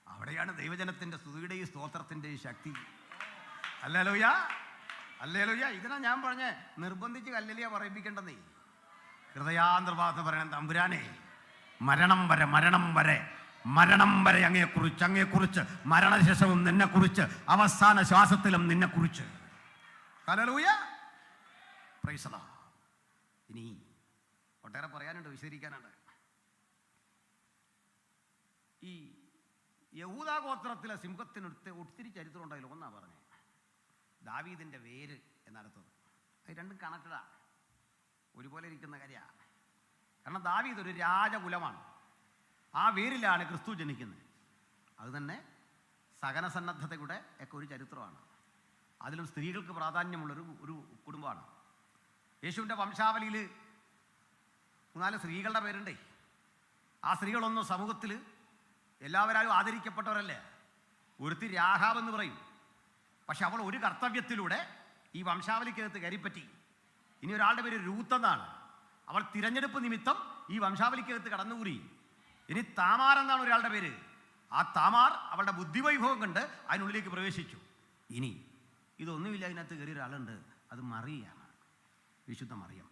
അവിടെയാണ് ദൈവജനത്തിൻ്റെ സ്തുതിയുടെയും സ്തോത്രത്തിൻ്റെയും ശക്തി. Hallelujah, hallelujah. ഇതിനാ ഞാൻ പറഞ്ഞ നിർബന്ധിച്ച് കല്ലലിയ പറയിപ്പിക്കേണ്ടെന്നേ. ഹൃദയാന്തർഭാഗത്ത് പറയണം, തമ്പുരാനെ മരണം വരെ, മരണം വരെ, മരണം വരെ അങ്ങയെക്കുറിച്ച്, അങ്ങയെക്കുറിച്ച്, മരണശേഷവും നിന്നെക്കുറിച്ച്, അവസാന ശ്വാസത്തിലും നിന്നെക്കുറിച്ച്. Hallelujah, price the Lord. ഇനി ഒട്ടേറെ പറയാനുണ്ട്, വിശദീകരിക്കാനുണ്ട്. ഈ യഹൂദാ ഗോത്രത്തിലെ സിംഹത്തിനടുത്ത് ഒത്തിരി ചരിത്രം ഉണ്ടായില്ല. ഒന്നാ പറഞ്ഞേ, ദാവീദിൻ്റെ വേര് എന്നടുത്തത്. അത് രണ്ടും കണക്റ്റഡാ, ഒരുപോലെ ഇരിക്കുന്ന കാര്യമാണ്. കാരണം ദാവീദ് ഒരു രാജകുലമാണ്. ആ വേരിലാണ് ക്രിസ്തു ജനിക്കുന്നത്. അത് തന്നെ സഹനസന്നദ്ധതയുടെ ഒക്കെ ഒരു ചരിത്രമാണ്. അതിലും സ്ത്രീകൾക്ക് പ്രാധാന്യമുള്ളൊരു ഒരു കുടുംബമാണ്. യേശുവിൻ്റെ വംശാവലിയിൽ 4 സ്ത്രീകളുടെ പേരുണ്ടേ. ആ സ്ത്രീകളൊന്നും സമൂഹത്തിൽ എല്ലാവരും ആദരിക്കപ്പെട്ടവരല്ലേ. ഒരുത്തി രാഹാബ് എന്ന് പറയും. പക്ഷെ അവൾ ഒരു കർത്തവ്യത്തിലൂടെ ഈ വംശാവലിക്കകത്ത് കയറിപ്പറ്റി. ഇനി ഒരാളുടെ പേര് രൂത്ത് എന്നാണ്. അവൾ തിരഞ്ഞെടുപ്പ് നിമിത്തം ഈ വംശാവലിക്കകത്ത് കടന്നുകൂടി. ഇനി താമാർ എന്നാണ് ഒരാളുടെ പേര്. ആ താമാർ അവളുടെ ബുദ്ധിവൈഭവം കണ്ട് അതിനുള്ളിലേക്ക് പ്രവേശിച്ചു. ഇനി ഇതൊന്നുമില്ല, അതിനകത്ത് കയറിയ ഒരാളുണ്ട്, അത് മറിയാണ്, വിശുദ്ധ മറിയം.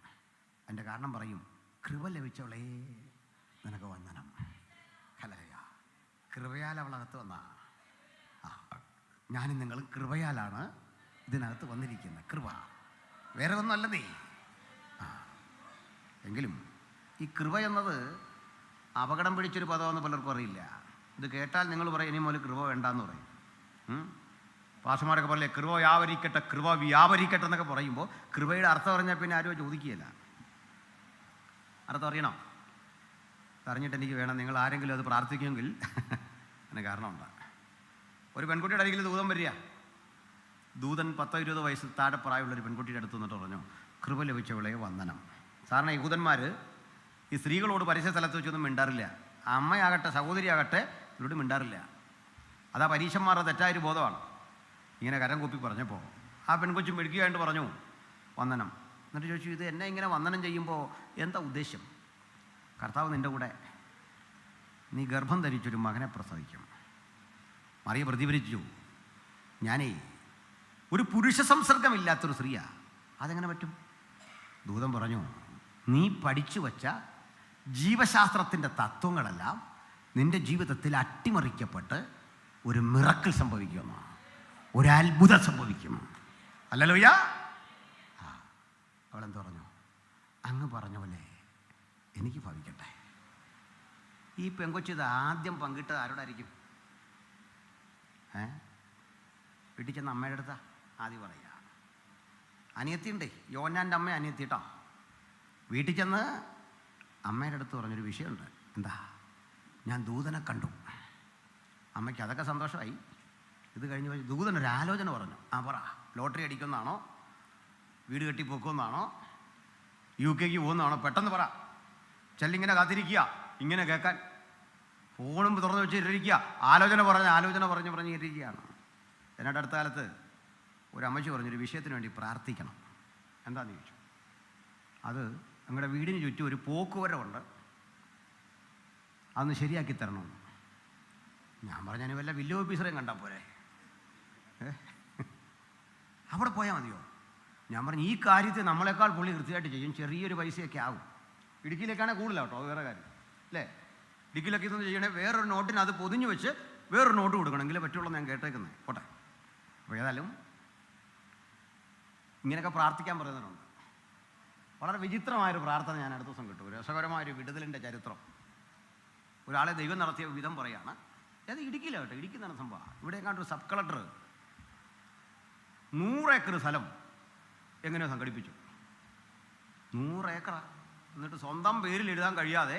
അതിൻ്റെ കാരണം പറയും, കൃപ ലഭിച്ചവളേ നിനക്ക് വന്ദനം. ഹല്ലേലൂയ. കൃപയാൽ അവളകത്ത് വന്ന ഞാനും നിങ്ങളും കൃപയാലാണ് ഇതിനകത്ത് വന്നിരിക്കുന്നത്. കൃപ വേറെ ഒന്നും അല്ലതേ. എങ്കിലും ഈ കൃപ എന്നത് അപകടം പിടിച്ചൊരു പദമെന്ന് പലർക്കും അറിയില്ല. ഇത് കേട്ടാൽ നിങ്ങൾ പറയും, ഇനി മുതൽ കൃപ വേണ്ടാന്ന് പറയും. പാഷമാരൊക്കെ പറയില്ലേ, കൃപ വ്യാപരിക്കട്ടെ, കൃപ വ്യാപരിക്കട്ടെ എന്നൊക്കെ പറയുമ്പോൾ കൃപയുടെ അർത്ഥം പറഞ്ഞാൽ പിന്നെ ആരും ചോദിക്കുകയില്ല. അർത്ഥം അറിയണം. അറിഞ്ഞിട്ട് എനിക്ക് വേണം. നിങ്ങൾ ആരെങ്കിലും അത് പ്രാർത്ഥിക്കുമെങ്കിൽ അതിന് കാരണമുണ്ട്. ഒരു പെൺകുട്ടിയുടെ അരികിൽ ദൂതൻ വരിക. ദൂതൻ 10-20 വയസ്സിൽ താഴെ പ്രായമുള്ളൊരു പെൺകുട്ടിയുടെ അടുത്ത് നിന്നിട്ട് പറഞ്ഞു, കൃപ ലഭിച്ചവളെ വന്ദനം. സാധാരണ യഹൂദന്മാർ ഈ സ്ത്രീകളോട് പരസ്യ സ്ഥലത്ത് വെച്ചൊന്നും മിണ്ടാറില്ല. അമ്മയാകട്ടെ സഹോദരിയാകട്ടെ ഇവരോട് മിണ്ടാറില്ല. അതാ പരീക്ഷന്മാരുടെ തെറ്റായൊരു ബോധമാണ്. ഇങ്ങനെ കരം കൂപ്പി പറഞ്ഞപ്പോൾ ആ പെൺകൊച്ചും മെഴുകിയായിട്ട് പറഞ്ഞു വന്ദനം. എന്നിട്ട് ചോദിച്ചു, ഇത് എന്നെ ഇങ്ങനെ വന്ദനം ചെയ്യുമ്പോൾ എന്താ ഉദ്ദേശ്യം? കർത്താവ് നിൻ്റെ കൂടെ, നീ ഗർഭം ധരിച്ചൊരു മകനെ പ്രസവിക്കും. മറിയ പ്രതിഫലിച്ചു, ഞാനേ ഒരു പുരുഷ സംസർഗമില്ലാത്തൊരു സ്ത്രീയാ, അതെങ്ങനെ പറ്റും? ദൂതൻ പറഞ്ഞു, നീ പഠിച്ചു വച്ച ജീവശാസ്ത്രത്തിൻ്റെ തത്വങ്ങളെല്ലാം നിൻ്റെ ജീവിതത്തിൽ അട്ടിമറിക്കപ്പെട്ട് ഒരു മിറക്കിൾ സംഭവിക്കുമെന്ന്, ഒരത്ഭുതം സംഭവിക്കും. ഹല്ലേലൂയ. അവളെന്ത് പറഞ്ഞു? അങ്ങ് പറഞ്ഞ പോലെ എനിക്ക് ഭവിക്കട്ടെ. ഈ പെങ്കൊച്ച് ഇത് ആദ്യം പങ്കിട്ടത് ആരോടായിരിക്കും? വീട്ടിൽ ചെന്ന അമ്മയുടെ അടുത്താ? ആദ്യം പറയുക. അനിയത്തിയുണ്ടേ, യോഹന്നാൻ്റെ അമ്മ അനിയത്തി കേട്ടോ. വീട്ടിൽ ചെന്ന് അമ്മയുടെ അടുത്ത് പറഞ്ഞൊരു വിഷയമുണ്ട്. എന്താ? ഞാൻ ദൂതനെ കണ്ടു. അമ്മയ്ക്ക് അതൊക്കെ സന്തോഷമായി. ഇത് കഴിഞ്ഞ് ദൂതനൊരു ആലോചന പറഞ്ഞു. പറ, ലോട്ടറി അടിക്കുന്നതാണോ, വീട് കെട്ടി പൊക്കുമെന്നാണോ, UK പോകുന്നതാണോ, പെട്ടെന്ന് പറ. ചെല്ലിങ്ങനെ കാത്തിരിക്കുക, ഇങ്ങനെ കേൾക്കാൻ. ഫോണും തുറന്ന് വെച്ചിട്ടിരിക്കുക. ആലോചന പറഞ്ഞ് ഇരിക്കുകയാണ്. എന്നിട്ട് അടുത്ത കാലത്ത് ഒരു അമ്മച്ചി പറഞ്ഞൊരു വിഷയത്തിന് വേണ്ടി പ്രാർത്ഥിക്കണം. എന്താണെന്ന് ചോദിച്ചു. അത് ഞങ്ങളുടെ വീടിന് ചുറ്റും ഒരു പോക്കുവരവുണ്ട്, അതൊന്ന് ശരിയാക്കി തരണമെന്ന്. ഞാൻ പറഞ്ഞു, വല്ല വില്ലേജ് ഓഫീസറേയും കണ്ടാൽ പോരെ, അവിടെ പോയാൽ മതിയോ? ഞാൻ പറഞ്ഞു, ഈ കാര്യത്തിൽ നമ്മളെക്കാൾ പുള്ളി കൃത്യമായിട്ട് ചെയ്യും. ചെറിയൊരു പൈസയൊക്കെ ആവും. ഇടുക്കിയിലേക്കാണെങ്കിൽ കൂടുതലാണ് കേട്ടോ, വേറെ കാര്യം അല്ലേ. ഇടുക്കിയിലൊക്കെ ഇതൊന്നും ചെയ്യണേ വേറൊരു നോട്ടിന് അത് പൊതിഞ്ഞ് വെച്ച് വേറൊരു നോട്ട് കൊടുക്കണമെങ്കിൽ പറ്റുള്ളൂ. ഞാൻ കേട്ടേക്കുന്നത് പോട്ടെ. അപ്പോൾ ഏതായാലും ഇങ്ങനെയൊക്കെ പ്രാർത്ഥിക്കാൻ പറയുന്നവരുണ്ട്. വളരെ വിചിത്രമായൊരു പ്രാർത്ഥന ഞാൻ അടുത്ത ദിവസം കിട്ടും. രസകരമായൊരു വിടുതലിൻ്റെ ചരിത്രം. ഒരാളെ ദൈവം നടത്തിയ വിധം പറയാണ്. അത് ഇടുക്കിയിലാണ് കേട്ടോ. ഇടുക്കി നടന്ന സംഭവം. ഇവിടെ എങ്ങാണ്ട് ഒരു സബ് കളക്ടർ 100 ഏക്കർ സ്ഥലം എങ്ങനെയോ സംഘടിപ്പിച്ചു. 100 ഏക്കറാ. എന്നിട്ട് സ്വന്തം പേരിൽ എഴുതാൻ കഴിയാതെ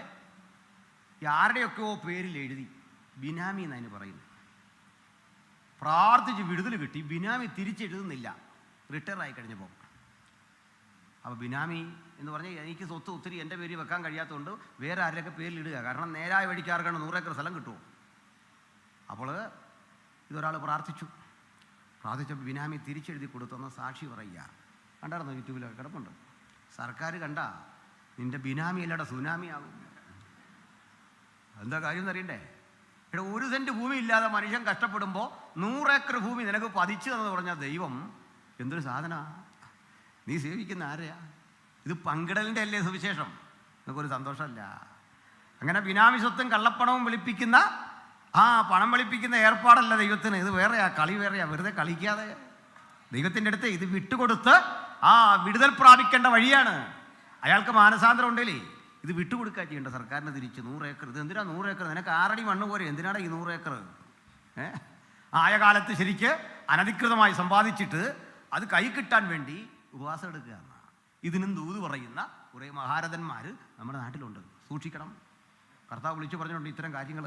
ആരുടെയൊക്കെയോ പേരിൽ എഴുതി. ബിനാമി എന്നതിന് പറയുന്നത്. പ്രാർത്ഥിച്ച് വിടുതൽ കിട്ടി. ബിനാമി തിരിച്ചെഴുതുന്നില്ല, റിട്ടയർ ആയി കഴിഞ്ഞപ്പോൾ. അപ്പോൾ ബിനാമി എന്ന് പറഞ്ഞാൽ എനിക്ക് സ്വത്ത് ഒത്തിരി എൻ്റെ പേരിൽ വെക്കാൻ കഴിയാത്തതുകൊണ്ട് വേറെ ആരുടെയൊക്കെ പേരിൽ ഇടുക. കാരണം നേരായ വഴിക്ക് ആർക്കാണ് 100 ഏക്കർ സ്ഥലം കിട്ടുമോ? അപ്പോൾ ഇതൊരാൾ പ്രാർത്ഥിച്ചപ്പോൾ ബിനാമി തിരിച്ചെഴുതി കൊടുത്തെന്ന് സാക്ഷി പറയുക. കണ്ടായിരുന്നു, യൂട്യൂബിലൊക്കെ കിടപ്പുണ്ട്. സർക്കാർ കണ്ട നിൻ്റെ ബിനാമി അല്ലാതെ സുനാമി ആകും. എന്താ കാര്യം എന്നറിയണ്ടേ? ഇവിടെ 1 സെൻറ്റ് ഭൂമി ഇല്ലാതെ മനുഷ്യൻ കഷ്ടപ്പെടുമ്പോൾ 100 ഏക്കർ ഭൂമി നിനക്ക് പതിച്ചു തന്നെന്ന് പറഞ്ഞാൽ ദൈവം എന്തൊരു സാധനമാണ്. നീ സേവിക്കുന്ന ആരെയാ? ഇത് പങ്കിടലിൻ്റെ അല്ലേ സുവിശേഷം? നിനക്കൊരു സന്തോഷമല്ല. അങ്ങനെ ബിനാമി സ്വത്തും കള്ളപ്പണവും വെളുപ്പിക്കുന്ന പണം വെളുപ്പിക്കുന്ന ഏർപ്പാടല്ല ദൈവത്തിന്. ഇത് വേറെയാ, കളി വേറെയാ. വെറുതെ കളിക്കാതെ ദൈവത്തിൻ്റെ അടുത്ത് ഇത് വിട്ടുകൊടുത്ത് വിടുതൽ പ്രാപിക്കേണ്ട വഴിയാണ്. അയാൾക്ക് മാനസാന്തരം ഉണ്ടല്ലേ, ഇത് വിട്ടുകൊടുക്കുക ചെയ്യേണ്ട സർക്കാരിന് തിരിച്ച്. 100 ഏക്കർ ഇത് എന്തിനാ? 100 ഏക്കർ നിനക്ക് 6 അടി മണ്ണ് പോരെ, എന്തിനാണ് ഈ 100 ഏക്കർ? ആയ കാലത്ത് ശരിക്ക് അനധികൃതമായി സമ്പാദിച്ചിട്ട് അത് കൈ കിട്ടാൻ വേണ്ടി ഉപവാസം എടുക്കുക. ഇതിനും ദൂത് പറയുന്ന കുറേ മഹാരഥന്മാർ നമ്മുടെ നാട്ടിലുണ്ട്. സൂക്ഷിക്കണം. കർത്താവ് വിളിച്ചു പറഞ്ഞിട്ടുണ്ട് ഇത്തരം കാര്യങ്ങൾ.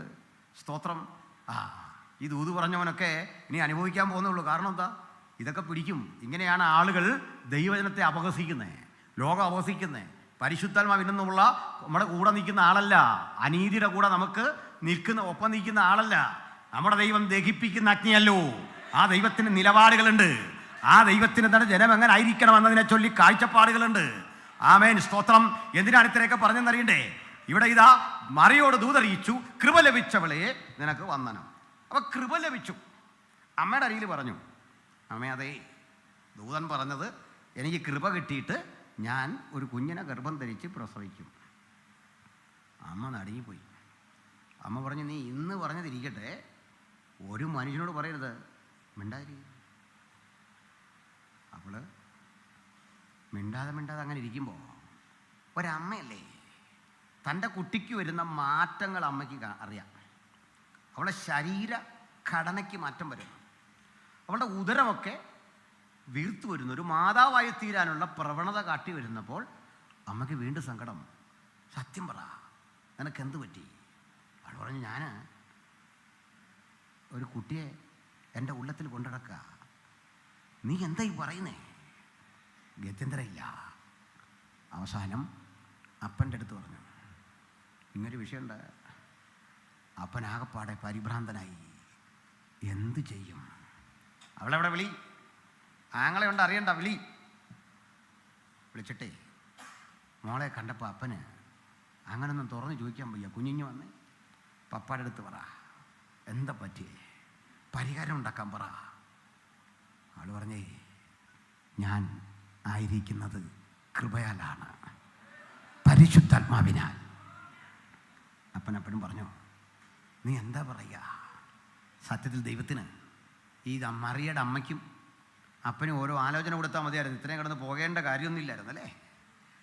സ്തോത്രം. ഈ ദൂത് പറഞ്ഞവനൊക്കെ ഇനി അനുഭവിക്കാൻ പോകുന്നുള്ളൂ. കാരണം എന്താ? ഇതൊക്കെ പിടിക്കും. ഇങ്ങനെയാണ് ആളുകൾ ദൈവജനത്തെ അപഹസിക്കുന്നത്, ലോകം അപഹസിക്കുന്നത്. പരിശുദ്ധാത്മാവിൽ നിന്നുള്ള നമ്മുടെ കൂടെ നിൽക്കുന്ന ആളല്ല, അനീതിയുടെ കൂടെ നമുക്ക് ഒപ്പം നിൽക്കുന്ന ആളല്ല. നമ്മുടെ ദൈവം ദഹിപ്പിക്കുന്ന അഗ്നിയല്ലോ. ആ ദൈവത്തിന് നിലപാടുകളുണ്ട്. ആ ദൈവത്തിന് തന്നെ ജനം എങ്ങനെ ആയിരിക്കണം എന്നതിനെ ചൊല്ലി കാഴ്ചപ്പാടുകളുണ്ട്. ആമേൻ, സ്തോത്രം. എന്തിനാണ് ഇത്രയൊക്കെ പറഞ്ഞെന്നറിയണ്ടേ? ഇവിടെ ഇതാ മറിയോട് ദൂതറിയിച്ചു, കൃപ ലഭിച്ചവളെ നിനക്ക് വന്ദനം. അപ്പൊ കൃപ ലഭിച്ചു. അമ്മയുടെ അരിയിൽ പറഞ്ഞു, അമ്മ അതേ ദൂതൻ പറഞ്ഞത് എനിക്ക് കൃപ കിട്ടിയിട്ട് ഞാൻ ഒരു കുഞ്ഞിനെ ഗർഭം ധരിച്ച് പ്രസവിക്കും. അമ്മ നടുങ്ങിപ്പോയി. അമ്മ പറഞ്ഞു, നീ ഇന്ന് പറഞ്ഞതിരിക്കട്ടെ, ഒരു മനുഷ്യനോട് പറയരുത്, മിണ്ടാതിരി. അപ്പോൾ മിണ്ടാതെ അങ്ങനെ ഇരിക്കുമ്പോൾ ഒരമ്മയല്ലേ, തൻ്റെ കുട്ടിക്ക് വരുന്ന മാറ്റങ്ങൾ അമ്മയ്ക്ക് അറിയാം. അവളുടെ ശരീരഘടനയ്ക്ക് മാറ്റം വരും. അവളുടെ ഉദരമൊക്കെ വീർത്തു വരുന്നു. ഒരു മാതാവായി തീരാനുള്ള പ്രവണത കാട്ടി വരുന്നപ്പോൾ അമ്മയ്ക്ക് വീണ്ടും സങ്കടം. സത്യം പറ, നിനക്കെന്ത് പറ്റി? അവൾ പറഞ്ഞു, ഞാൻ ഒരു കുട്ടിയെ എൻ്റെ ഉള്ളത്തിൽ കൊണ്ടുനടക്കുക. നീ എന്തായി പറയുന്നേ? ഗത്യന്തരമില്ല. അവസാനം അപ്പൻ്റെ അടുത്ത് പറഞ്ഞു, ഇങ്ങനൊരു വിഷയമുണ്ട്. അപ്പനാകപ്പാടെ പരിഭ്രാന്തനായി. എന്ത് ചെയ്യും? അവളെവിടെ വിളി, ആങ്ങളെ ഉണ്ട് അറിയണ്ട, വിളിച്ചിട്ടേ മോളെ കണ്ടപ്പോൾ അപ്പന് അങ്ങനൊന്നും തുറന്ന് ചോദിക്കാൻ വയ്യ. കുഞ്ഞിഞ്ഞ് വന്നേ, പപ്പാടെ അടുത്ത് പറ, എന്താ പറ്റിയേ, പരിഹാരം ഉണ്ടാക്കാൻ പറ. ആൾ പറഞ്ഞേ, ഞാൻ ആയിരിക്കുന്നത് കൃപയാലാണ്, പരിശുദ്ധാത്മാവിനാൽ. അപ്പനപ്പോഴും പറഞ്ഞു, നീ എന്താ പറയുക? സത്യത്തിൽ ദൈവത്തിന് ഈ മറിയയുടെ അമ്മയ്ക്കും അപ്പനും ഓരോ ആലോചന കൊടുത്താൽ മതിയായിരുന്നു. ഇത്രയും കിടന്ന് പോകേണ്ട കാര്യമൊന്നുമില്ലായിരുന്നു അല്ലേ?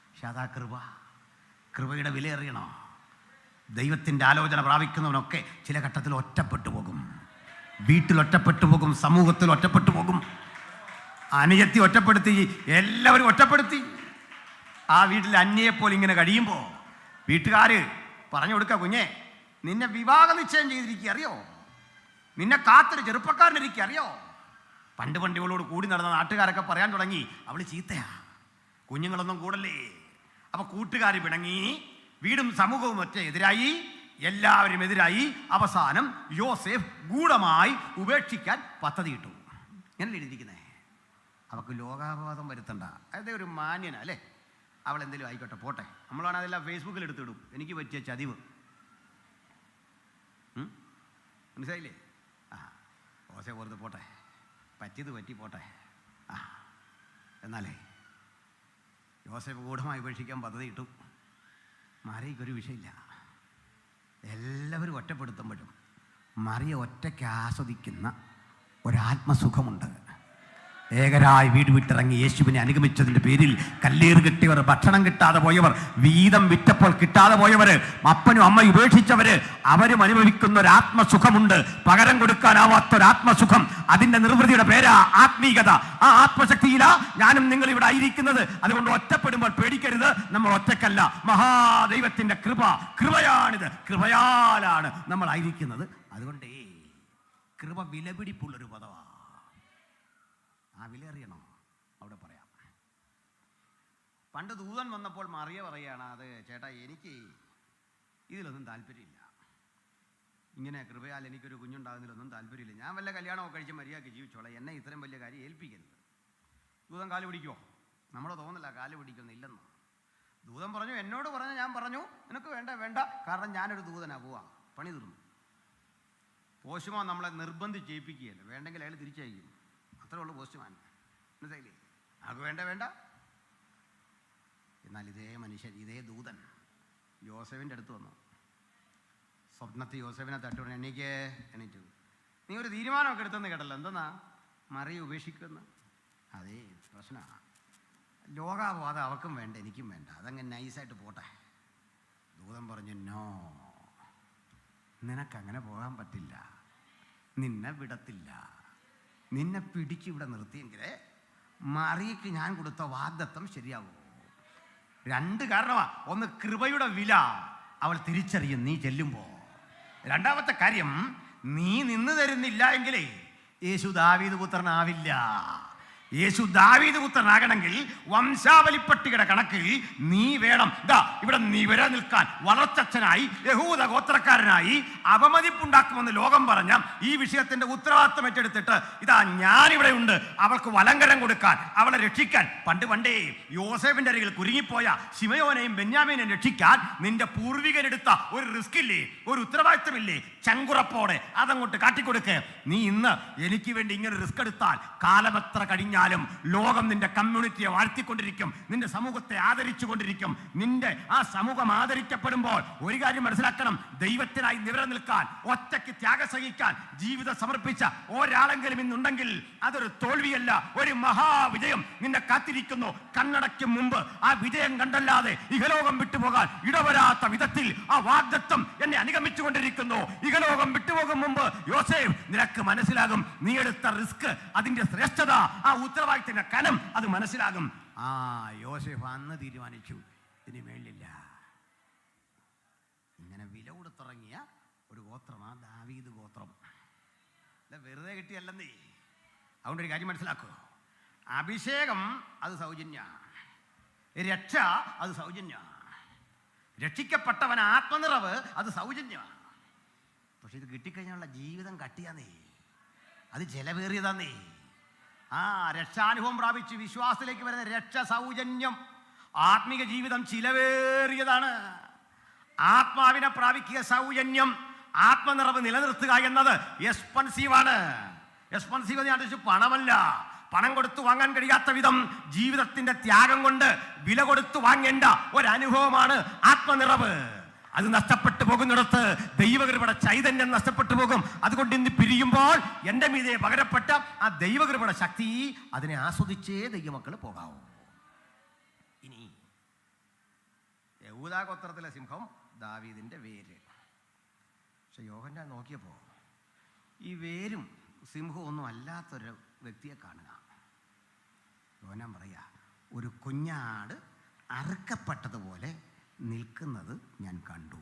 പക്ഷെ അതാ കൃപയുടെ വില അറിയണോ? ദൈവത്തിൻ്റെ ആലോചന പ്രാപിക്കുന്നവനൊക്കെ ചില ഘട്ടത്തിൽ ഒറ്റപ്പെട്ടു പോകും. വീട്ടിൽ ഒറ്റപ്പെട്ടു പോകും, സമൂഹത്തിൽ ഒറ്റപ്പെട്ടു പോകും. അനുജത്തി ഒറ്റപ്പെടുത്തി, എല്ലാവരും ഒറ്റപ്പെടുത്തി. ആ വീട്ടിൽ അന്യയെപ്പോലെ ഇങ്ങനെ കഴിയുമ്പോൾ വീട്ടുകാർ പറഞ്ഞു കൊടുക്കുക, കുഞ്ഞെ നിന്നെ വിവാഹ നിശ്ചയം ചെയ്തിരിക്കുക അറിയോ, നിന്നെ കാത്തൊരു ചെറുപ്പക്കാരനിരിക്കുക അറിയോ. പണ്ട് ഇവളോട് കൂടി നടന്ന നാട്ടുകാരൊക്കെ പറയാൻ തുടങ്ങി, അവൾ ചീത്തയാ, കുഞ്ഞുങ്ങളൊന്നും കൂടല്ലേ. അപ്പൊ കൂട്ടുകാർ പിണങ്ങി, വീടും സമൂഹവും ഒറ്റ എതിരായി, എല്ലാവരും എതിരായി. അവസാനം യോസേഫ് ഗൂഢമായി ഉപേക്ഷിക്കാൻ പദ്ധതിയിട്ടു. ഇങ്ങനെ എഴുതിയിരിക്കുന്നേ. അവൾക്ക് ലോകാപവാദം വരുത്തണ്ട, അതായത് ഒരു മാന്യന അല്ലേ, അവൾ എന്തെങ്കിലും ആയിക്കോട്ടെ പോട്ടെ. നമ്മളാണ് അതെല്ലാം ഫേസ്ബുക്കിൽ എടുത്തിടും, എനിക്ക് പറ്റിയ ചതിവ്. മനസ്സിലായില്ലേ? യോസേഫ് വെറുതെ പോട്ടെ, പറ്റിയത് പറ്റി പോട്ടെ. എന്നാലേ യോസേഫ് ഗൂഢമായി ഉപേക്ഷിക്കാൻ പദ്ധതി ഇട്ടു. മറിയയ്ക്കൊരു വിഷയമില്ല. എല്ലാവരും ഒറ്റപ്പെടുത്തുമ്പോഴും മറിയ ഒറ്റയ്ക്ക് ആസ്വദിക്കുന്ന ഒരാത്മസുഖമുണ്ട്. ഏകരായി വീട് വിട്ടിറങ്ങി യേശുവിനെ അനുഗമിച്ചതിൻ്റെ പേരിൽ കല്ലേറ് കിട്ടിയവർ, ഭക്ഷണം കിട്ടാതെ പോയവർ, വീതം വിറ്റപ്പോൾ കിട്ടാതെ പോയവർ, അപ്പനും അമ്മയും ഉപേക്ഷിച്ചവര്, അവരും അനുഭവിക്കുന്ന ഒരാത്മസുഖമുണ്ട്. പകരം കൊടുക്കാനാവാത്തൊരാത്മസുഖം. അതിൻ്റെ നിർവൃതിയുടെ പേരാ ആത്മീകത. ആ ആത്മശക്തിയിലാ ഞാനും നിങ്ങൾ ഇവിടെ ആയിരിക്കുന്നത്. അതുകൊണ്ട് ഒറ്റപ്പെടുമ്പോൾ പേടിക്കരുത്, നമ്മൾ ഒറ്റക്കല്ല. മഹാദൈവത്തിൻ്റെ കൃപയാണിത്. കൃപയാലാണ് നമ്മൾ ആയിരിക്കുന്നത്. അതുകൊണ്ടേ കൃപ വിലപിടിപ്പുള്ളൊരു പദമാണ്. ആ വില അറിയണോ? അവിടെ പറയാം. പണ്ട് ദൂതൻ വന്നപ്പോൾ മറിയ പറയുകയാണ്, അത് ചേട്ടാ എനിക്ക് ഇതിലൊന്നും താല്പര്യമില്ല, ഇങ്ങനെ കൃപയാൽ എനിക്കൊരു കുഞ്ഞുണ്ടാകുന്നതിലൊന്നും താല്പര്യമില്ല, ഞാൻ വല്ല കല്യാണമൊക്കെ കഴിച്ച് മര്യാദയ്ക്ക് ജീവിച്ചോളാം, എന്നെ ഇത്രയും വലിയ കാര്യം ഏൽപ്പിക്കരുത്. ദൂതൻ കാല് പിടിക്കുമോ? നമ്മളെ തോന്നില്ല കാല് പിടിക്കുന്നില്ലെന്ന്. ദൂതൻ പറഞ്ഞു, എന്നോട് പറഞ്ഞു, ഞാൻ പറഞ്ഞു നിനക്ക് വേണ്ട വേണ്ട, കാരണം ഞാനൊരു ദൂതനാ, പോവാ, പണി തീർന്നു. പോസ്റ്റ്മാൻ നമ്മളെ നിർബന്ധിച്ച് ചെയ്യിപ്പിക്കുകയല്ല, വേണ്ടെങ്കിൽ അയാൾ തിരിച്ചയക്കും. അത്രേ ഉള്ളൂ പോസ്റ്റ്മാൻ. മനസ്സിലായില്ലേ? അത് വേണ്ട വേണ്ട. എന്നാൽ ഇതേ മനുഷ്യൻ, ഇതേ ദൂതൻ യോസേഫിൻ്റെ അടുത്ത് വന്നു. സ്വപ്നത്തിൽ യോസേഫിനെ തട്ടുകൊണ്ട് എണീറ്റു. നീ ഒരു തീരുമാനമൊക്കെ എടുത്തെന്ന് കേട്ടല്ലോ, എന്തെന്നാ? മറിയ ഉപേക്ഷിക്കുമെന്ന്. അതേ പ്രശ്നമാണ്. ലോകാപവാദം അവൾക്കും വേണ്ട, എനിക്കും വേണ്ട, അതങ്ങനെ നൈസായിട്ട് പോട്ടെ. ദൂതൻ പറഞ്ഞു, നോ, നിനക്കങ്ങനെ പോകാൻ പറ്റില്ല, നിന്നെ വിടത്തില്ല. നിന്നെ പിടിച്ചിവിടെ നിർത്തിയെങ്കിലേ മറിയയ്ക്ക് ഞാൻ കൊടുത്ത വാഗ്ദത്തം ശരിയാവൂ. രണ്ട് കാരണമാ. ഒന്ന്, കൃപയുടെ വില അവൾ തിരിച്ചറിയും നീ ചെല്ലുമ്പോൾ. രണ്ടാമത്തെ കാര്യം, നീ നിന്ന് തരുന്നില്ല എങ്കിലേ യേശു ദാവീദ് പുത്രനാവില്ല. യേശു ദാവീദ് പുത്രനാകണമെങ്കിൽ വംശാവലിപ്പട്ടികയുടെ കണക്കിൽ നീ വേണം. ഇതാ ഇവിടെ നീ വരെ നിൽക്കാൻ വളർച്ചച്ഛനായി, യഹൂദ ഗോത്രക്കാരനായി അപമതിപ്പുണ്ടാക്കുമെന്ന് ലോകം പറഞ്ഞ ഈ വിഷയത്തിന്റെ ഉത്തരവാദിത്വം ഏറ്റെടുത്തിട്ട് ഇതാ ഞാനിവിടെ ഉണ്ട്, അവൾക്ക് വലങ്കരം കൊടുക്കാൻ, അവളെ രക്ഷിക്കാൻ. പണ്ടേ യോസേഫിന്റെ അരികിൽ കുരുങ്ങിപ്പോയ ശിമയോനെയും ബെന്യാമീനെയും രക്ഷിക്കാൻ നിന്റെ പൂർവികരെടുത്ത ഒരു റിസ്ക് ഇല്ലേ, ഒരു ഉത്തരവാദിത്വമില്ലേ? ചങ്കുറപ്പോടെ അതങ്ങോട്ട് കാട്ടിക്കൊടുക്ക്. നീ ഇന്ന് എനിക്ക് വേണ്ടി ഇങ്ങനെ റിസ്ക് എടുത്താൽ കാലമെത്ര കഴിഞ്ഞാലും ലോകം നിന്റെ കമ്മ്യൂണിറ്റിയെ വാഴ്ത്തിക്കൊണ്ടിരിക്കും, നിന്റെ സമൂഹത്തെ ആദരിച്ചു കൊണ്ടിരിക്കും. നിന്റെ ആ സമൂഹം ആദരിക്കപ്പെടുമ്പോൾ ഒരു കാര്യം മനസ്സിലാക്കണം, ദൈവത്തിനായി നിലനിൽക്കാൻ, ഒറ്റയ്ക്ക് ത്യാഗം സഹിക്കാൻ ജീവിതം സമർപ്പിച്ച ഒരാളെങ്കിലും ഇന്നുണ്ടെങ്കിൽ അതൊരു തോൽവിയല്ല, ഒരു മഹാവിജയം നിന്നെ കാത്തിരിക്കുന്നു. കണ്ണടയ്ക്കും മുമ്പ് ആ വിജയം കണ്ടല്ലാതെ ഇഹലോകം വിട്ടുപോകാൻ ഇടവരാത്ത വിധത്തിൽ ആ വാഗ്ദത്തം എന്നെ അനുഗമിച്ചുകൊണ്ടിരിക്കുന്നു. ഇഹലോകം വിട്ടുപോകും മുമ്പ് യോസേഫ്, നിനക്ക് മനസ്സിലാകും നീ എടുത്ത റിസ്ക്, അതിന്റെ ശ്രേഷ്ഠത, ആ ഉത്തരവാദിത്തത്തിന്റെ കനം അത് മനസ്സിലാകും. ആ യോസേഫ് അന്ന് തീരുമാനിച്ചു, ഇനി മേളില്ല. ഇങ്ങനെ വില കൊടുത്തിറങ്ങിയ ഒരു ഗോത്രമാ ദാവീദ് ഗോത്രം. വെറുതെ കിട്ടിയല്ലെന്നേ. അതുകൊണ്ട് ഒരു കാര്യം മനസ്സിലാക്കുക, അഭിഷേകം അത് സൗജന്യ, രക്ഷ അത് സൗജന്യ, രക്ഷിക്കപ്പെട്ടവൻ ആത്മനിറവ് അത് സൗജന്യമാണ്. പക്ഷെ ഇത് കിട്ടിക്കഴിഞ്ഞാലുള്ള ജീവിതം കട്ടിയാന്നേ, അത് ചെലവേറിയതാന്നേ. ആ രക്ഷാനുഭവം പ്രാപിച്ച് വിശ്വാസത്തിലേക്ക് വരുന്ന രക്ഷ സൗജന്യം. ആത്മീക ജീവിതം ചിലവേറിയതാണ്. ആത്മാവിനെ പ്രാപിക്കുക സൗജന്യം, ആത്മനിറവ് നിലനിർത്തുക എന്നത് എക്സ്പെൻസീവാണ്. എക്സ്പെൻസീവ് എന്ന് ഞാൻ പണമല്ല, പണം കൊടുത്തു വാങ്ങാൻ കഴിയാത്ത വിധം ജീവിതത്തിന്റെ ത്യാഗം കൊണ്ട് വില കൊടുത്തു വാങ്ങേണ്ട ഒരനുഭവമാണ് ആത്മനിറവ്. അത് നഷ്ടപ്പെട്ടു പോകുന്നിടത്ത് ദൈവകൃപയുടെ ചൈതന്യം നഷ്ടപ്പെട്ടു പോകും. അതുകൊണ്ട് ഇന്ന് പിരിയുമ്പോൾ എൻ്റെ മീതെ പകരപ്പെട്ട ആ ദൈവകൃപയുടെ ശക്തി, അതിനെ ആസ്വദിച്ചേ ദൈവമക്കൾ പോകാവൂ. ഇനി യഹൂദാ ഗോത്രത്തിലെ സിംഹം ദാവീദിന്റെ വേര്. പക്ഷെ യോഹന്നാൻ നോക്കിയപ്പോൾ ഈ വേരും സിംഹവും ഒന്നും അല്ലാത്തൊരു വ്യക്തിയെ കാണുക. യോഹന്നാൻ പറയാ, ഒരു കുഞ്ഞാട് അറുക്കപ്പെട്ടതുപോലെ നിൽക്കുന്നത് ഞാൻ കണ്ടു.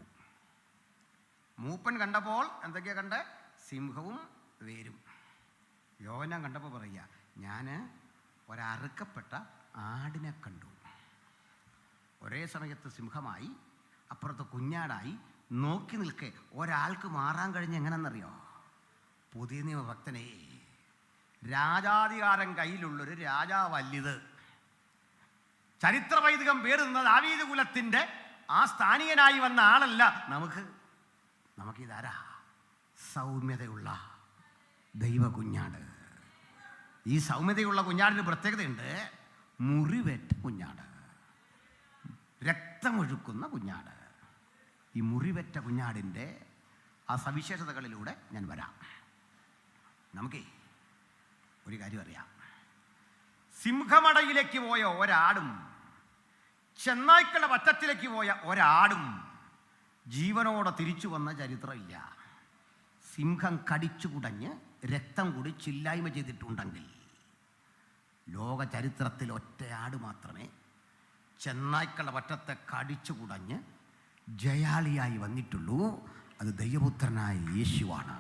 മൂപ്പൻ കണ്ടപ്പോൾ എന്തൊക്കെയാ കണ്ടേ? സിംഹവും വേരും. യോഹന്നാൻ കണ്ടപ്പോൾ പറയുക, ഞാൻ ഒരറുക്കപ്പെട്ട ആടിനെ കണ്ടു. ഒരേ സമയത്ത് സിംഹമായി അപ്പുറത്ത് കുഞ്ഞാടായി നോക്കി നിൽക്കെ ഒരാൾക്ക് മാറാൻ കഴിഞ്ഞ് എങ്ങനെയെന്നറിയോ? പുതിയ നിയമഭക്തനെ, രാജാധികാരം കയ്യിലുള്ളൊരു രാജാവല്ലിത്. ചരിത്രവൈദികം പേറുന്ന ദാവീദ് കുലത്തിൻ്റെ ആ സ്ഥാനീയനായി വന്ന ആളല്ല നമുക്കിതാരാ? സൗമ്യതയുള്ള ദൈവ കുഞ്ഞാട്. ഈ സൗമ്യതയുള്ള കുഞ്ഞാടിന് പ്രത്യേകതയുണ്ട്. മുറിവേറ്റ കുഞ്ഞാട്, രക്തമൊഴുക്കുന്ന കുഞ്ഞാട്. ഈ മുറിവേറ്റ കുഞ്ഞാടിൻ്റെ ആ സവിശേഷതകളിലൂടെ ഞാൻ വരാം. നമുക്കേ ഒരു കാര്യം അറിയാം. സിംഹമടയിലേക്ക് പോയ ഒരാടും ചെന്നായ്ക്കളുടെ പറ്റത്തിലേക്ക് പോയ ഒരാടും ജീവനോടെ തിരിച്ചു വന്ന ചരിത്രമില്ല. സിംഹം കടിച്ചു കുടഞ്ഞ് രക്തം കുടിച്ചില്ലായ്മ ചെയ്തിട്ടുണ്ടെങ്കിൽ ലോക ചരിത്രത്തിൽ ഒറ്റയാട് മാത്രമേ ചെന്നായ്ക്കളുടെ പറ്റത്തെ കടിച്ചു കുടഞ്ഞ് ജയാളിയായി വന്നിട്ടുള്ളൂ. അത് ദൈവപുത്രനായ യേശുവാണ്.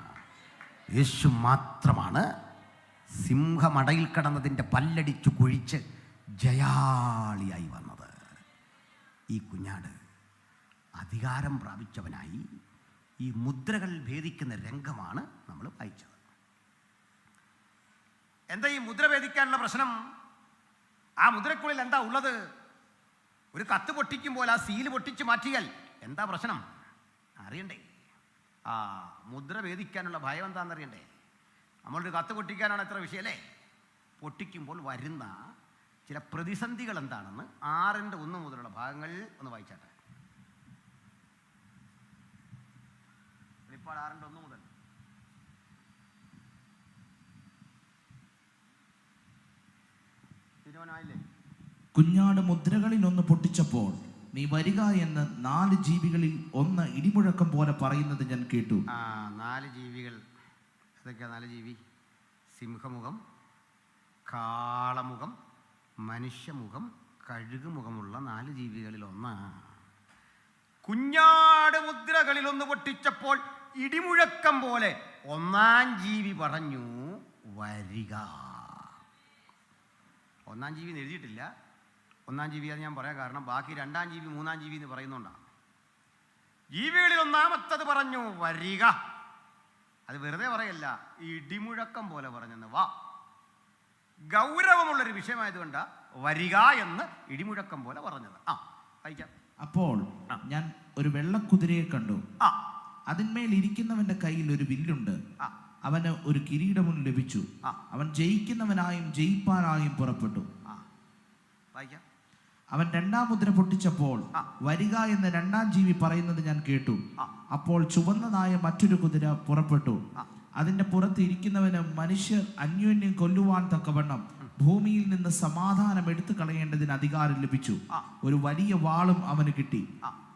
യേശു മാത്രമാണ് സിംഹമടയിൽ കിടന്നതിൻ്റെ പല്ലടിച്ചു കുഴിച്ച് ജയാളിയായി വന്നത്. ഈ കുഞ്ഞാട് അധികാരം പ്രാപിച്ചവനായി ഈ മുദ്രകൾ ഭേദിക്കുന്ന രംഗമാണ് നമ്മൾ വായിച്ചത്. എന്താ ഈ മുദ്ര ഭേദിക്കാനുള്ള പ്രശ്നം? ആ മുദ്രക്കുള്ളിൽ എന്താ ഉള്ളത്? ഒരു കത്ത് പൊട്ടിക്കുമ്പോൾ ആ സീല് പൊട്ടിച്ച് മാറ്റിയാൽ എന്താ പ്രശ്നം അറിയണ്ടേ? ആ മുദ്ര ഭേദിക്കാനുള്ള ഭയം എന്താണെന്നറിയണ്ടേ? നമ്മളൊരു കത്ത് പൊട്ടിക്കാനാണ് എത്ര വിഷയമല്ലേ? പൊട്ടിക്കുമ്പോൾ വരുന്ന ചില പ്രതിസന്ധികൾ എന്താണെന്ന് 6:1 മുതലുള്ള ഭാഗങ്ങൾ ഒന്ന് വായിച്ചാട്ടെ. വെളിപ്പാട് 6:1 മുതൽ. തീരുമാനമായില്ലേ? കുഞ്ഞാട് മുദ്രകളിൽ ഒന്ന് പൊട്ടിച്ചപ്പോൾ നീ വരിക എന്ന് 4 ജീവികളിൽ ഒന്ന് ഇടിമുഴക്കം പോലെ പറയുന്നത് ഞാൻ കേട്ടു. 4 ജീവികൾ ഏതൊക്കെയാ? 4 ജീവി: സിംഹമുഖം, കാളമുഖം, മനുഷ്യമുഖം, കഴുകുമുഖമുള്ള 4 ജീവികളിൽ ഒന്ന്. കുഞ്ഞാട് മുദ്രകളിൽ ഒന്ന് പൊട്ടിച്ചപ്പോൾ ഇടിമുഴക്കം പോലെ 1-ാം ജീവി പറഞ്ഞു, വരിക. 1-ാം ജീവി എന്ന് എഴുതിയിട്ടില്ല. 1-ാം ജീവി അത് ഞാൻ പറയാൻ കാരണം ബാക്കി 2-ാം ജീവി 3-ാം ജീവി എന്ന് പറയുന്നുണ്ടാണ്. ജീവികളിൽ 1-ാമത്തത് പറഞ്ഞു, വരിക. അത് വെറുതെ പറയല്ല, ഇടിമുഴക്കം പോലെ പറഞ്ഞെന്ന്. വാ, ഗൗരവമുള്ളൊരു വിഷയമായതുകൊണ്ട് വരിക എന്ന് ഇടിമുഴക്കം പോലെ പറഞ്ഞത്. വായിക്കാം. അപ്പോൾ ഞാൻ ഒരു വെള്ളക്കുതിരയെ കണ്ടു. അതിന്മേൽ ഇരിക്കുന്നവന്റെ കയ്യിൽ ഒരു വില്ലുണ്ട്. അവന് ഒരു കിരീടവും ലഭിച്ചു. അവൻ ജയിക്കുന്നവനായും ജയിപ്പാനായും പുറപ്പെട്ടു. വായിക്കാം. അവൻ 2-ാം മുദ്ര പൊട്ടിച്ചപ്പോൾ വരിക എന്ന് 2-ാം ജീവി പറയുന്നത് ഞാൻ കേട്ടു. അപ്പോൾ ചുവന്നതായ മറ്റൊരു കുതിര പുറപ്പെട്ടു. അതിന്റെ പുറത്ത് ഇരിക്കുന്നവന് മനുഷ്യർ അന്യോന്യം കൊല്ലുവാൻ തക്കവണ്ണം ഭൂമിയിൽ നിന്ന് സമാധാനം എടുത്തു കളയേണ്ടതിന് അധികാരം ലഭിച്ചു. ഒരു വലിയ വാളും അവന് കിട്ടി.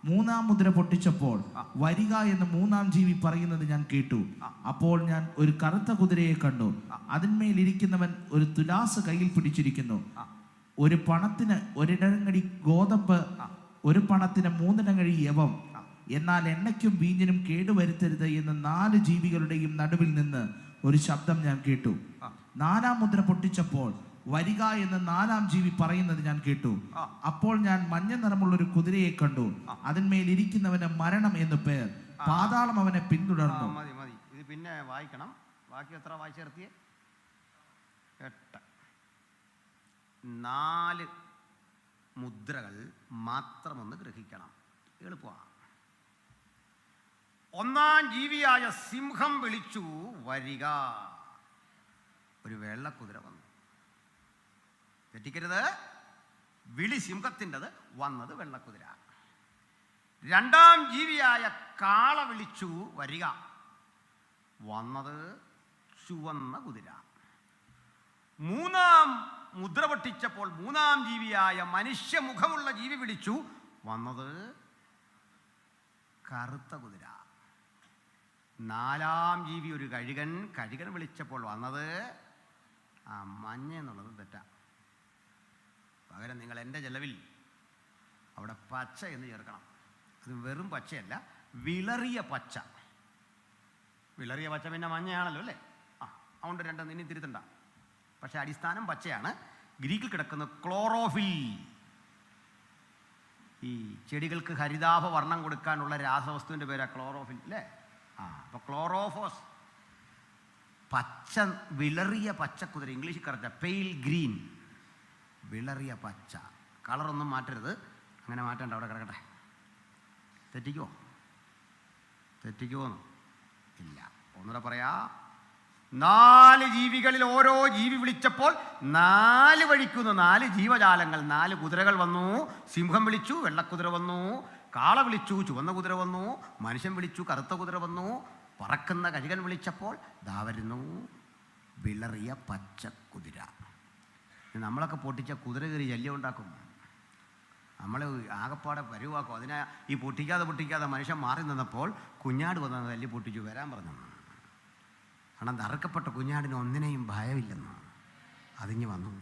3-ാം മുദ്ര പൊട്ടിച്ചപ്പോൾ വരിക എന്ന് 3-ാം ജീവി പറയുന്നത് ഞാൻ കേട്ടു. അപ്പോൾ ഞാൻ ഒരു കറുത്ത കുതിരയെ കണ്ടു. അതിന്മേൽ ഇരിക്കുന്നവൻ ഒരു തുലാസ് കയ്യിൽ പിടിച്ചിരിക്കുന്നു. ഒരു പണത്തിന് 1 ഇടങ്ങഴി ഗോതമ്പ്, ഒരു പണത്തിന് 3 ഇടങ്ങഴി യവം. എന്നാൽ എണ്ണയ്ക്കും വീഞ്ഞിനും കേടുവരുത്തരുത് എന്ന് 4 ജീവികളുടെയും നടുവിൽ നിന്ന് ഒരു ശബ്ദം ഞാൻ കേട്ടു. 4-ാം മുദ്ര പൊട്ടിച്ചപ്പോൾ വരിക എന്ന് 4-ാം ജീവി പറയുന്നത് ഞാൻ കേട്ടു. അപ്പോൾ ഞാൻ മഞ്ഞ നിറമുള്ള ഒരു കുതിരയെ കണ്ടു. അതിന്മേൽ ഇരിക്കുന്നവന് മരണം എന്ന് പേർ. പാതാളം അവനെ പിന്തുടർന്നു. മതി മതി, ഇത് പിന്നെ വായിക്കണം. ബാക്കി എത്ര വായിച്ചെടുത്തിയേ? 8. 4 മുദ്രകൾ മാത്രമൊന്ന് ഗ്രഹിക്കണം, എളുപ്പമാണ്. 1-ാം ജീവിയായ സിംഹം വിളിച്ചു, വരിക. ഒരു വെള്ളക്കുതിര വന്നു. തെറ്റിക്കരുത്, വിളി സിംഹത്തിൻ്റെത്, വന്നത് വെള്ളക്കുതിര. 2-ാം ജീവിയായ കാള വിളിച്ചു, വരിക. വന്നത് ചുവന്ന കുതിര. 3-ാം മുദ്ര പൊട്ടിച്ചപ്പോൾ 3-ാം ജീവിയായ മനുഷ്യമുഖമുള്ള ജീവി വിളിച്ചു, വന്നത് കറുത്ത കുതിര. 4-ാം ജീവി ഒരു കഴുകൻ വിളിച്ചപ്പോൾ വന്നത് മഞ്ഞ എന്നുള്ളത് തെറ്റാ. പകരം നിങ്ങൾ എൻ്റെ ചെലവിൽ അവിടെ പച്ച എന്ന് ചേർക്കണം. അത് വെറും പച്ചയല്ല, വിളറിയ പച്ച. വിളറിയ പച്ച പിന്നെ മഞ്ഞയാണല്ലോ അല്ലേ? അതുകൊണ്ട് രണ്ടും ഇനി തിരുത്തണ്ട. പക്ഷെ അടിസ്ഥാനം പച്ചയാണ്. ഗ്രീക്കിൽ കിടക്കുന്ന ക്ലോറോഫിൽ, ഈ ചെടികൾക്ക് ഹരിതാഭ വർണ്ണം കൊടുക്കാനുള്ള രാസവസ്തുവിൻ്റെ പേരാ ക്ലോറോഫിൽ അല്ലേ? അപ്പോൾ ക്ലോറോഫോസ്, പച്ച, വിളറിയ പച്ചക്കുതിര. ഇംഗ്ലീഷിൽ കറക്റ്റാ, പെയിൽ ഗ്രീൻ, വിളറിയ പച്ച. കളറൊന്നും മാറ്റരുത്, അങ്ങനെ മാറ്റണ്ട, അവിടെ കിടക്കട്ടെ. തെറ്റിക്കുമോ? ഇല്ല. ഒന്നുകൂടെ പറയാ, 4 ജീവികളിൽ ഓരോ ജീവി വിളിച്ചപ്പോൾ 4 വഴിക്കുന്നു 4 ജീവജാലങ്ങൾ. 4 കുതിരകൾ വന്നു. സിംഹം വിളിച്ചു, വെള്ളക്കുതിര വന്നു. കാള വിളിച്ചു, ചുവന്ന കുതിര വന്നു. മനുഷ്യൻ വിളിച്ചു, കറുത്ത കുതിര വന്നു. പറക്കുന്ന കഴുകൻ വിളിച്ചപ്പോൾ ദാ വരുന്നു വിളറിയ പച്ച കുതിര. നമ്മളൊക്കെ പൊട്ടിച്ച കുതിര കയറി ശല്യം ഉണ്ടാക്കും, നമ്മളെ ആകപ്പാടെ പരുവാക്കും. അതിനെ ഈ പൊട്ടിക്കാതെ മനുഷ്യൻ മാറി നിന്നപ്പോൾ കുഞ്ഞാട് വന്നത് തല്ലി പൊട്ടിച്ചു വരാൻ പറഞ്ഞു. കാരണം തറുക്കപ്പെട്ട കുഞ്ഞാടിന് ഒന്നിനെയും ഭയമില്ലെന്ന് അതിഞ്ഞ് വന്നു.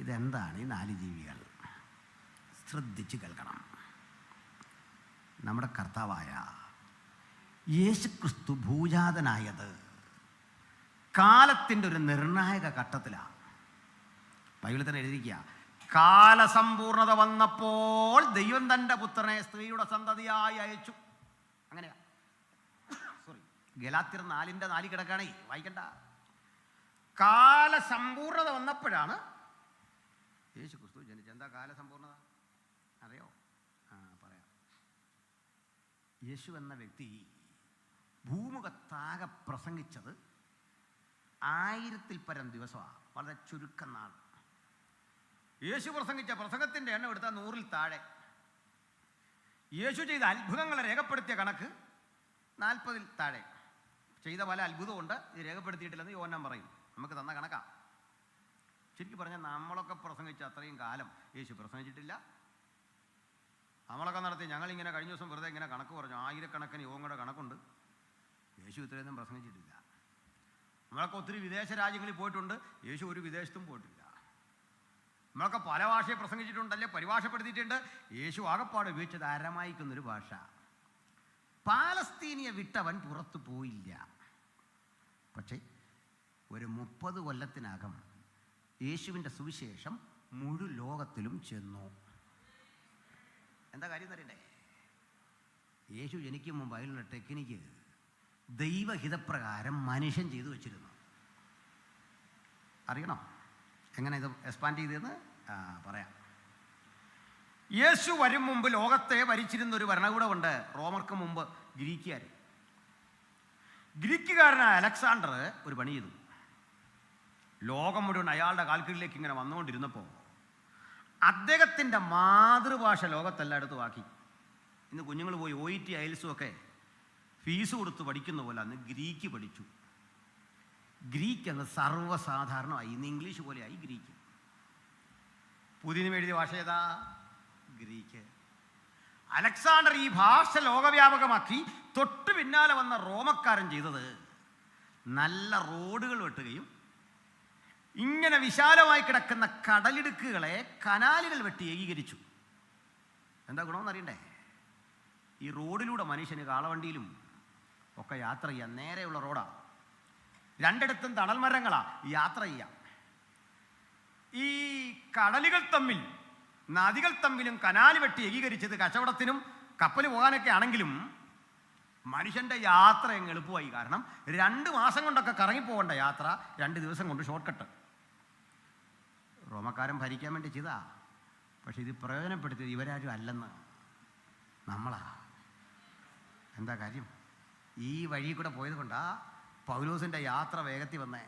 ഇതെന്താണ് ഈ 4 ജീവികൾ? ശ്രദ്ധിച്ച് കേൾക്കണം. നമ്മുടെ കർത്താവായ യേശുക്രിസ്തു ഭൂജാതനായത് കാലത്തിൻ്റെ ഒരു നിർണായക ഘട്ടത്തിലാണ്. ബൈബിളിൽ തന്നെ എഴുതിയിരിക്കുക, കാലസമ്പൂർണത വന്നപ്പോൾ ദൈവം തൻ്റെ പുത്രനെ സ്ത്രീയുടെ സന്തതിയായി അയച്ചു. അങ്ങനെയാ. ഗലാത്യർ 4:4 കിടക്കാണേ, വായിക്കണ്ട. കാലസമ്പൂർണത വന്നപ്പോഴാണ് യേശു ക്രിസ്തു ജനിച്ചത്. എന്താ കാലസമ്പൂർണത അറിയോ? പറയാം. യേശു എന്ന വ്യക്തി ഭൂമുഖത്താകെ പ്രസംഗിച്ചത് 1000-ൽ പരം ദിവസമാണ്, വളരെ ചുരുക്കം നാൾ. യേശു പ്രസംഗിച്ച പ്രസംഗത്തിൻ്റെ എണ്ണം എടുത്താൽ 100-ൽ താഴെ. യേശു ചെയ്ത അത്ഭുതങ്ങളെ രേഖപ്പെടുത്തിയ കണക്ക് 40-ൽ താഴെ. ചെയ്ത പല അത്ഭുതമുണ്ട്, ഇത് രേഖപ്പെടുത്തിയിട്ടില്ലെന്ന് യോഹന്നാൻ പറയും. നമുക്ക് തന്ന കണക്കാ. ശരിക്കും പറഞ്ഞാൽ നമ്മളൊക്കെ പ്രസംഗിച്ച അത്രയും കാലം യേശു പ്രസംഗിച്ചിട്ടില്ല. നമ്മളൊക്കെ നടത്തി, ഞങ്ങളിങ്ങനെ കഴിഞ്ഞ ദിവസം വെറുതെ ഇങ്ങനെ കണക്ക് പറഞ്ഞു, 1000-കണക്കിന് യോഗങ്ങളുടെ കണക്കുണ്ട്. യേശു ഇത്രയൊന്നും പ്രസംഗിച്ചിട്ടില്ല. നമ്മളൊക്കെ ഒത്തിരി വിദേശ രാജ്യങ്ങളിൽ പോയിട്ടുണ്ട്, യേശു ഒരു വിദേശത്തും പോയിട്ടില്ല. നമ്മളൊക്കെ പല ഭാഷയെ പ്രസംഗിച്ചിട്ടുണ്ടല്ലേ, പരിഭാഷപ്പെടുത്തിയിട്ടുണ്ട്. യേശു ആകപ്പാട് ഉപയോഗിച്ചത് അരമായിക്കുന്നൊരു ഭാഷ. പാലസ്തീനിയെ വിട്ടവൻ പുറത്തു പോയില്ല. പക്ഷേ ഒരു 30 കൊല്ലത്തിനകം യേശുവിൻ്റെ സുവിശേഷം മുഴുവൻ ലോകത്തിലും ചെന്നു. എന്താ കാര്യം അറിയണ്ടേ? യേശു ജനിക്കും മുമ്പ് അതിലുള്ള ടെക്നിക്ക് ദൈവഹിതപ്രകാരം മനുഷ്യൻ ചെയ്തു വെച്ചിരുന്നു. അറിയണോ എങ്ങനെ ഇത് എക്സ്പാൻഡ് ചെയ്തതെന്ന്? പറയാം. യേശു വരും മുമ്പ് ലോകത്തെ ഭരിച്ചിരുന്ന ഒരു ഭരണകൂടമുണ്ട്, റോമർക്ക് മുമ്പ് ഗ്രീക്കുകാർ. ഗ്രീക്കുകാരനായ അലക്സാണ്ടർ ഒരു പണി ചെയ്തു. ലോകം മുഴുവൻ അയാളുടെ കാൽക്കീഴിലേക്ക് ഇങ്ങനെ വന്നുകൊണ്ടിരുന്നപ്പോൾ അദ്ദേഹത്തിൻ്റെ മാതൃഭാഷ ലോകത്തെല്ലായിടത്തും ആക്കി. ഇന്ന് കുഞ്ഞുങ്ങൾ പോയി OET IELTS ഒക്കെ ഫീസ് കൊടുത്ത് പഠിക്കുന്ന പോലെ അന്ന് ഗ്രീക്ക് പഠിച്ചു. ഗ്രീക്ക് അങ്ങ് സർവ്വസാധാരണമായി. ഇന്ന് ഇംഗ്ലീഷ് പോലെയായി ഗ്രീക്ക്. പുതിയ എഴുതിയ ഭാഷ ഏതാ? ഗ്രീക്ക്. അലക്സാണ്ടർ ഈ ഭാഷ ലോകവ്യാപകമാക്കി. തൊട്ടു പിന്നാലെ വന്ന റോമക്കാരൻ ചെയ്തത് നല്ല റോഡുകൾ വെട്ടുകയും ഇങ്ങനെ വിശാലമായി കിടക്കുന്ന കടലിടുക്കുകളെ കനാലുകൾ വെട്ടി ഏകീകരിച്ചു. എന്താ ഗുണമെന്ന് അറിയണ്ടേ? ഈ റോഡിലൂടെ മനുഷ്യന് കാളവണ്ടിയിലും ഒക്കെ യാത്ര ചെയ്യാം. നേരെയുള്ള റോഡാണ്, രണ്ടിടത്തും തണൽ മരങ്ങളാ, യാത്ര ചെയ്യാം. ഈ കടലുകൾ തമ്മിൽ, നദികൾ തമ്മിലും കനാല് വെട്ടി ഏകീകരിച്ചത് കച്ചവടത്തിനും കപ്പൽ പോകാനൊക്കെ ആണെങ്കിലും മനുഷ്യൻ്റെ യാത്ര അങ്ങ് എളുപ്പമായി. കാരണം 2 മാസം കൊണ്ടൊക്കെ കറങ്ങിപ്പോകേണ്ട യാത്ര 2 ദിവസം കൊണ്ട് ഷോർട്ട് കട്ട്. റോമക്കാരൻ ഭരിക്കാൻ വേണ്ടി ചെയ്താ. പക്ഷെ ഇത് പ്രയോജനപ്പെടുത്തിയത് ഇവരാരും അല്ലെന്ന്, നമ്മളാ. എന്താ കാര്യം? ഈ വഴി കൂടെ പോയത് കൊണ്ടാ പൗലോസിൻ്റെ യാത്ര വേഗത്തിൽ വന്നേ.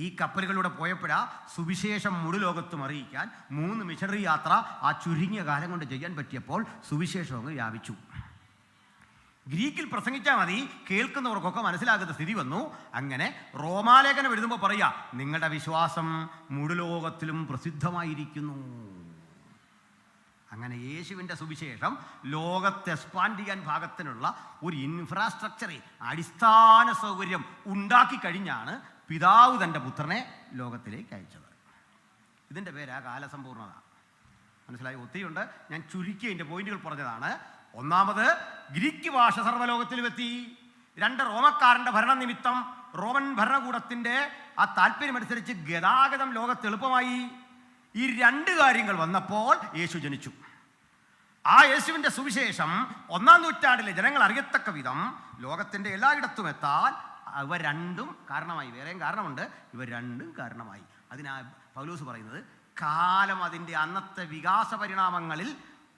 ഈ കപ്പലുകളിലൂടെ പോയപ്പോഴാ സുവിശേഷം മുഴു ലോകത്തും അറിയിക്കാൻ 3 മിഷണറി യാത്ര ആ ചുരുങ്ങിയ കാലം കൊണ്ട് ചെയ്യാൻ പറ്റിയപ്പോൾ സുവിശേഷം അങ്ങ് വ്യാപിച്ചു. ഗ്രീക്കിൽ പ്രസംഗിച്ചാൽ മതി, കേൾക്കുന്നവർക്കൊക്കെ മനസ്സിലാകുന്ന സ്ഥിതി വന്നു. അങ്ങനെ റോമാലേഖനം എഴുതുമ്പോൾ പറയാ, നിങ്ങളുടെ വിശ്വാസം മുഴു ലോകത്തിലും പ്രസിദ്ധമായിരിക്കുന്നു. അങ്ങനെ യേശുവിൻ്റെ സുവിശേഷം ലോകത്തെ എക്സ്പാൻഡ് ചെയ്യാൻ ഭാഗത്തിനുള്ള ഒരു ഇൻഫ്രാസ്ട്രക്ചർ, അടിസ്ഥാന സൗകര്യം ഉണ്ടാക്കി കഴിഞ്ഞാണ് പിതാവ് തൻ്റെ പുത്രനെ ലോകത്തിലേക്ക് അയച്ചത്. ഇതിൻ്റെ പേരാ കാലസമ്പൂർണത. മനസ്സിലായി? ഒത്തിരിയുണ്ട്, ഞാൻ ചുരുക്കി അതിൻ്റെ പോയിന്റുകൾ പറഞ്ഞതാണ്. ഒന്നാമത്, ഗ്രീക്ക് ഭാഷ സർവ്വലോകത്തിലും എത്തി. 2, റോമക്കാരൻ്റെ ഭരണനിമിത്തം റോമൻ ഭരണകൂടത്തിൻ്റെ ആ താല്പര്യമനുസരിച്ച് ഗതാഗതം ലോകത്ത് എളുപ്പമായി. ഈ 2 കാര്യങ്ങൾ വന്നപ്പോൾ യേശു ജനിച്ചു. ആ യേശുവിൻ്റെ സുവിശേഷം 1-ാം നൂറ്റാണ്ടിലെ ജനങ്ങൾ അറിയത്തക്ക വിധം ലോകത്തിൻ്റെ എല്ലായിടത്തും എത്താൻ ഇവ 2 കാരണമായി. വേറെയും കാരണമുണ്ട്, ഇവ 2 കാരണമായി. അതിനാ പൗലോസ് പറയുന്നത്, കാലം അതിൻ്റെ അന്നത്തെ വികാസ പരിണാമങ്ങളിൽ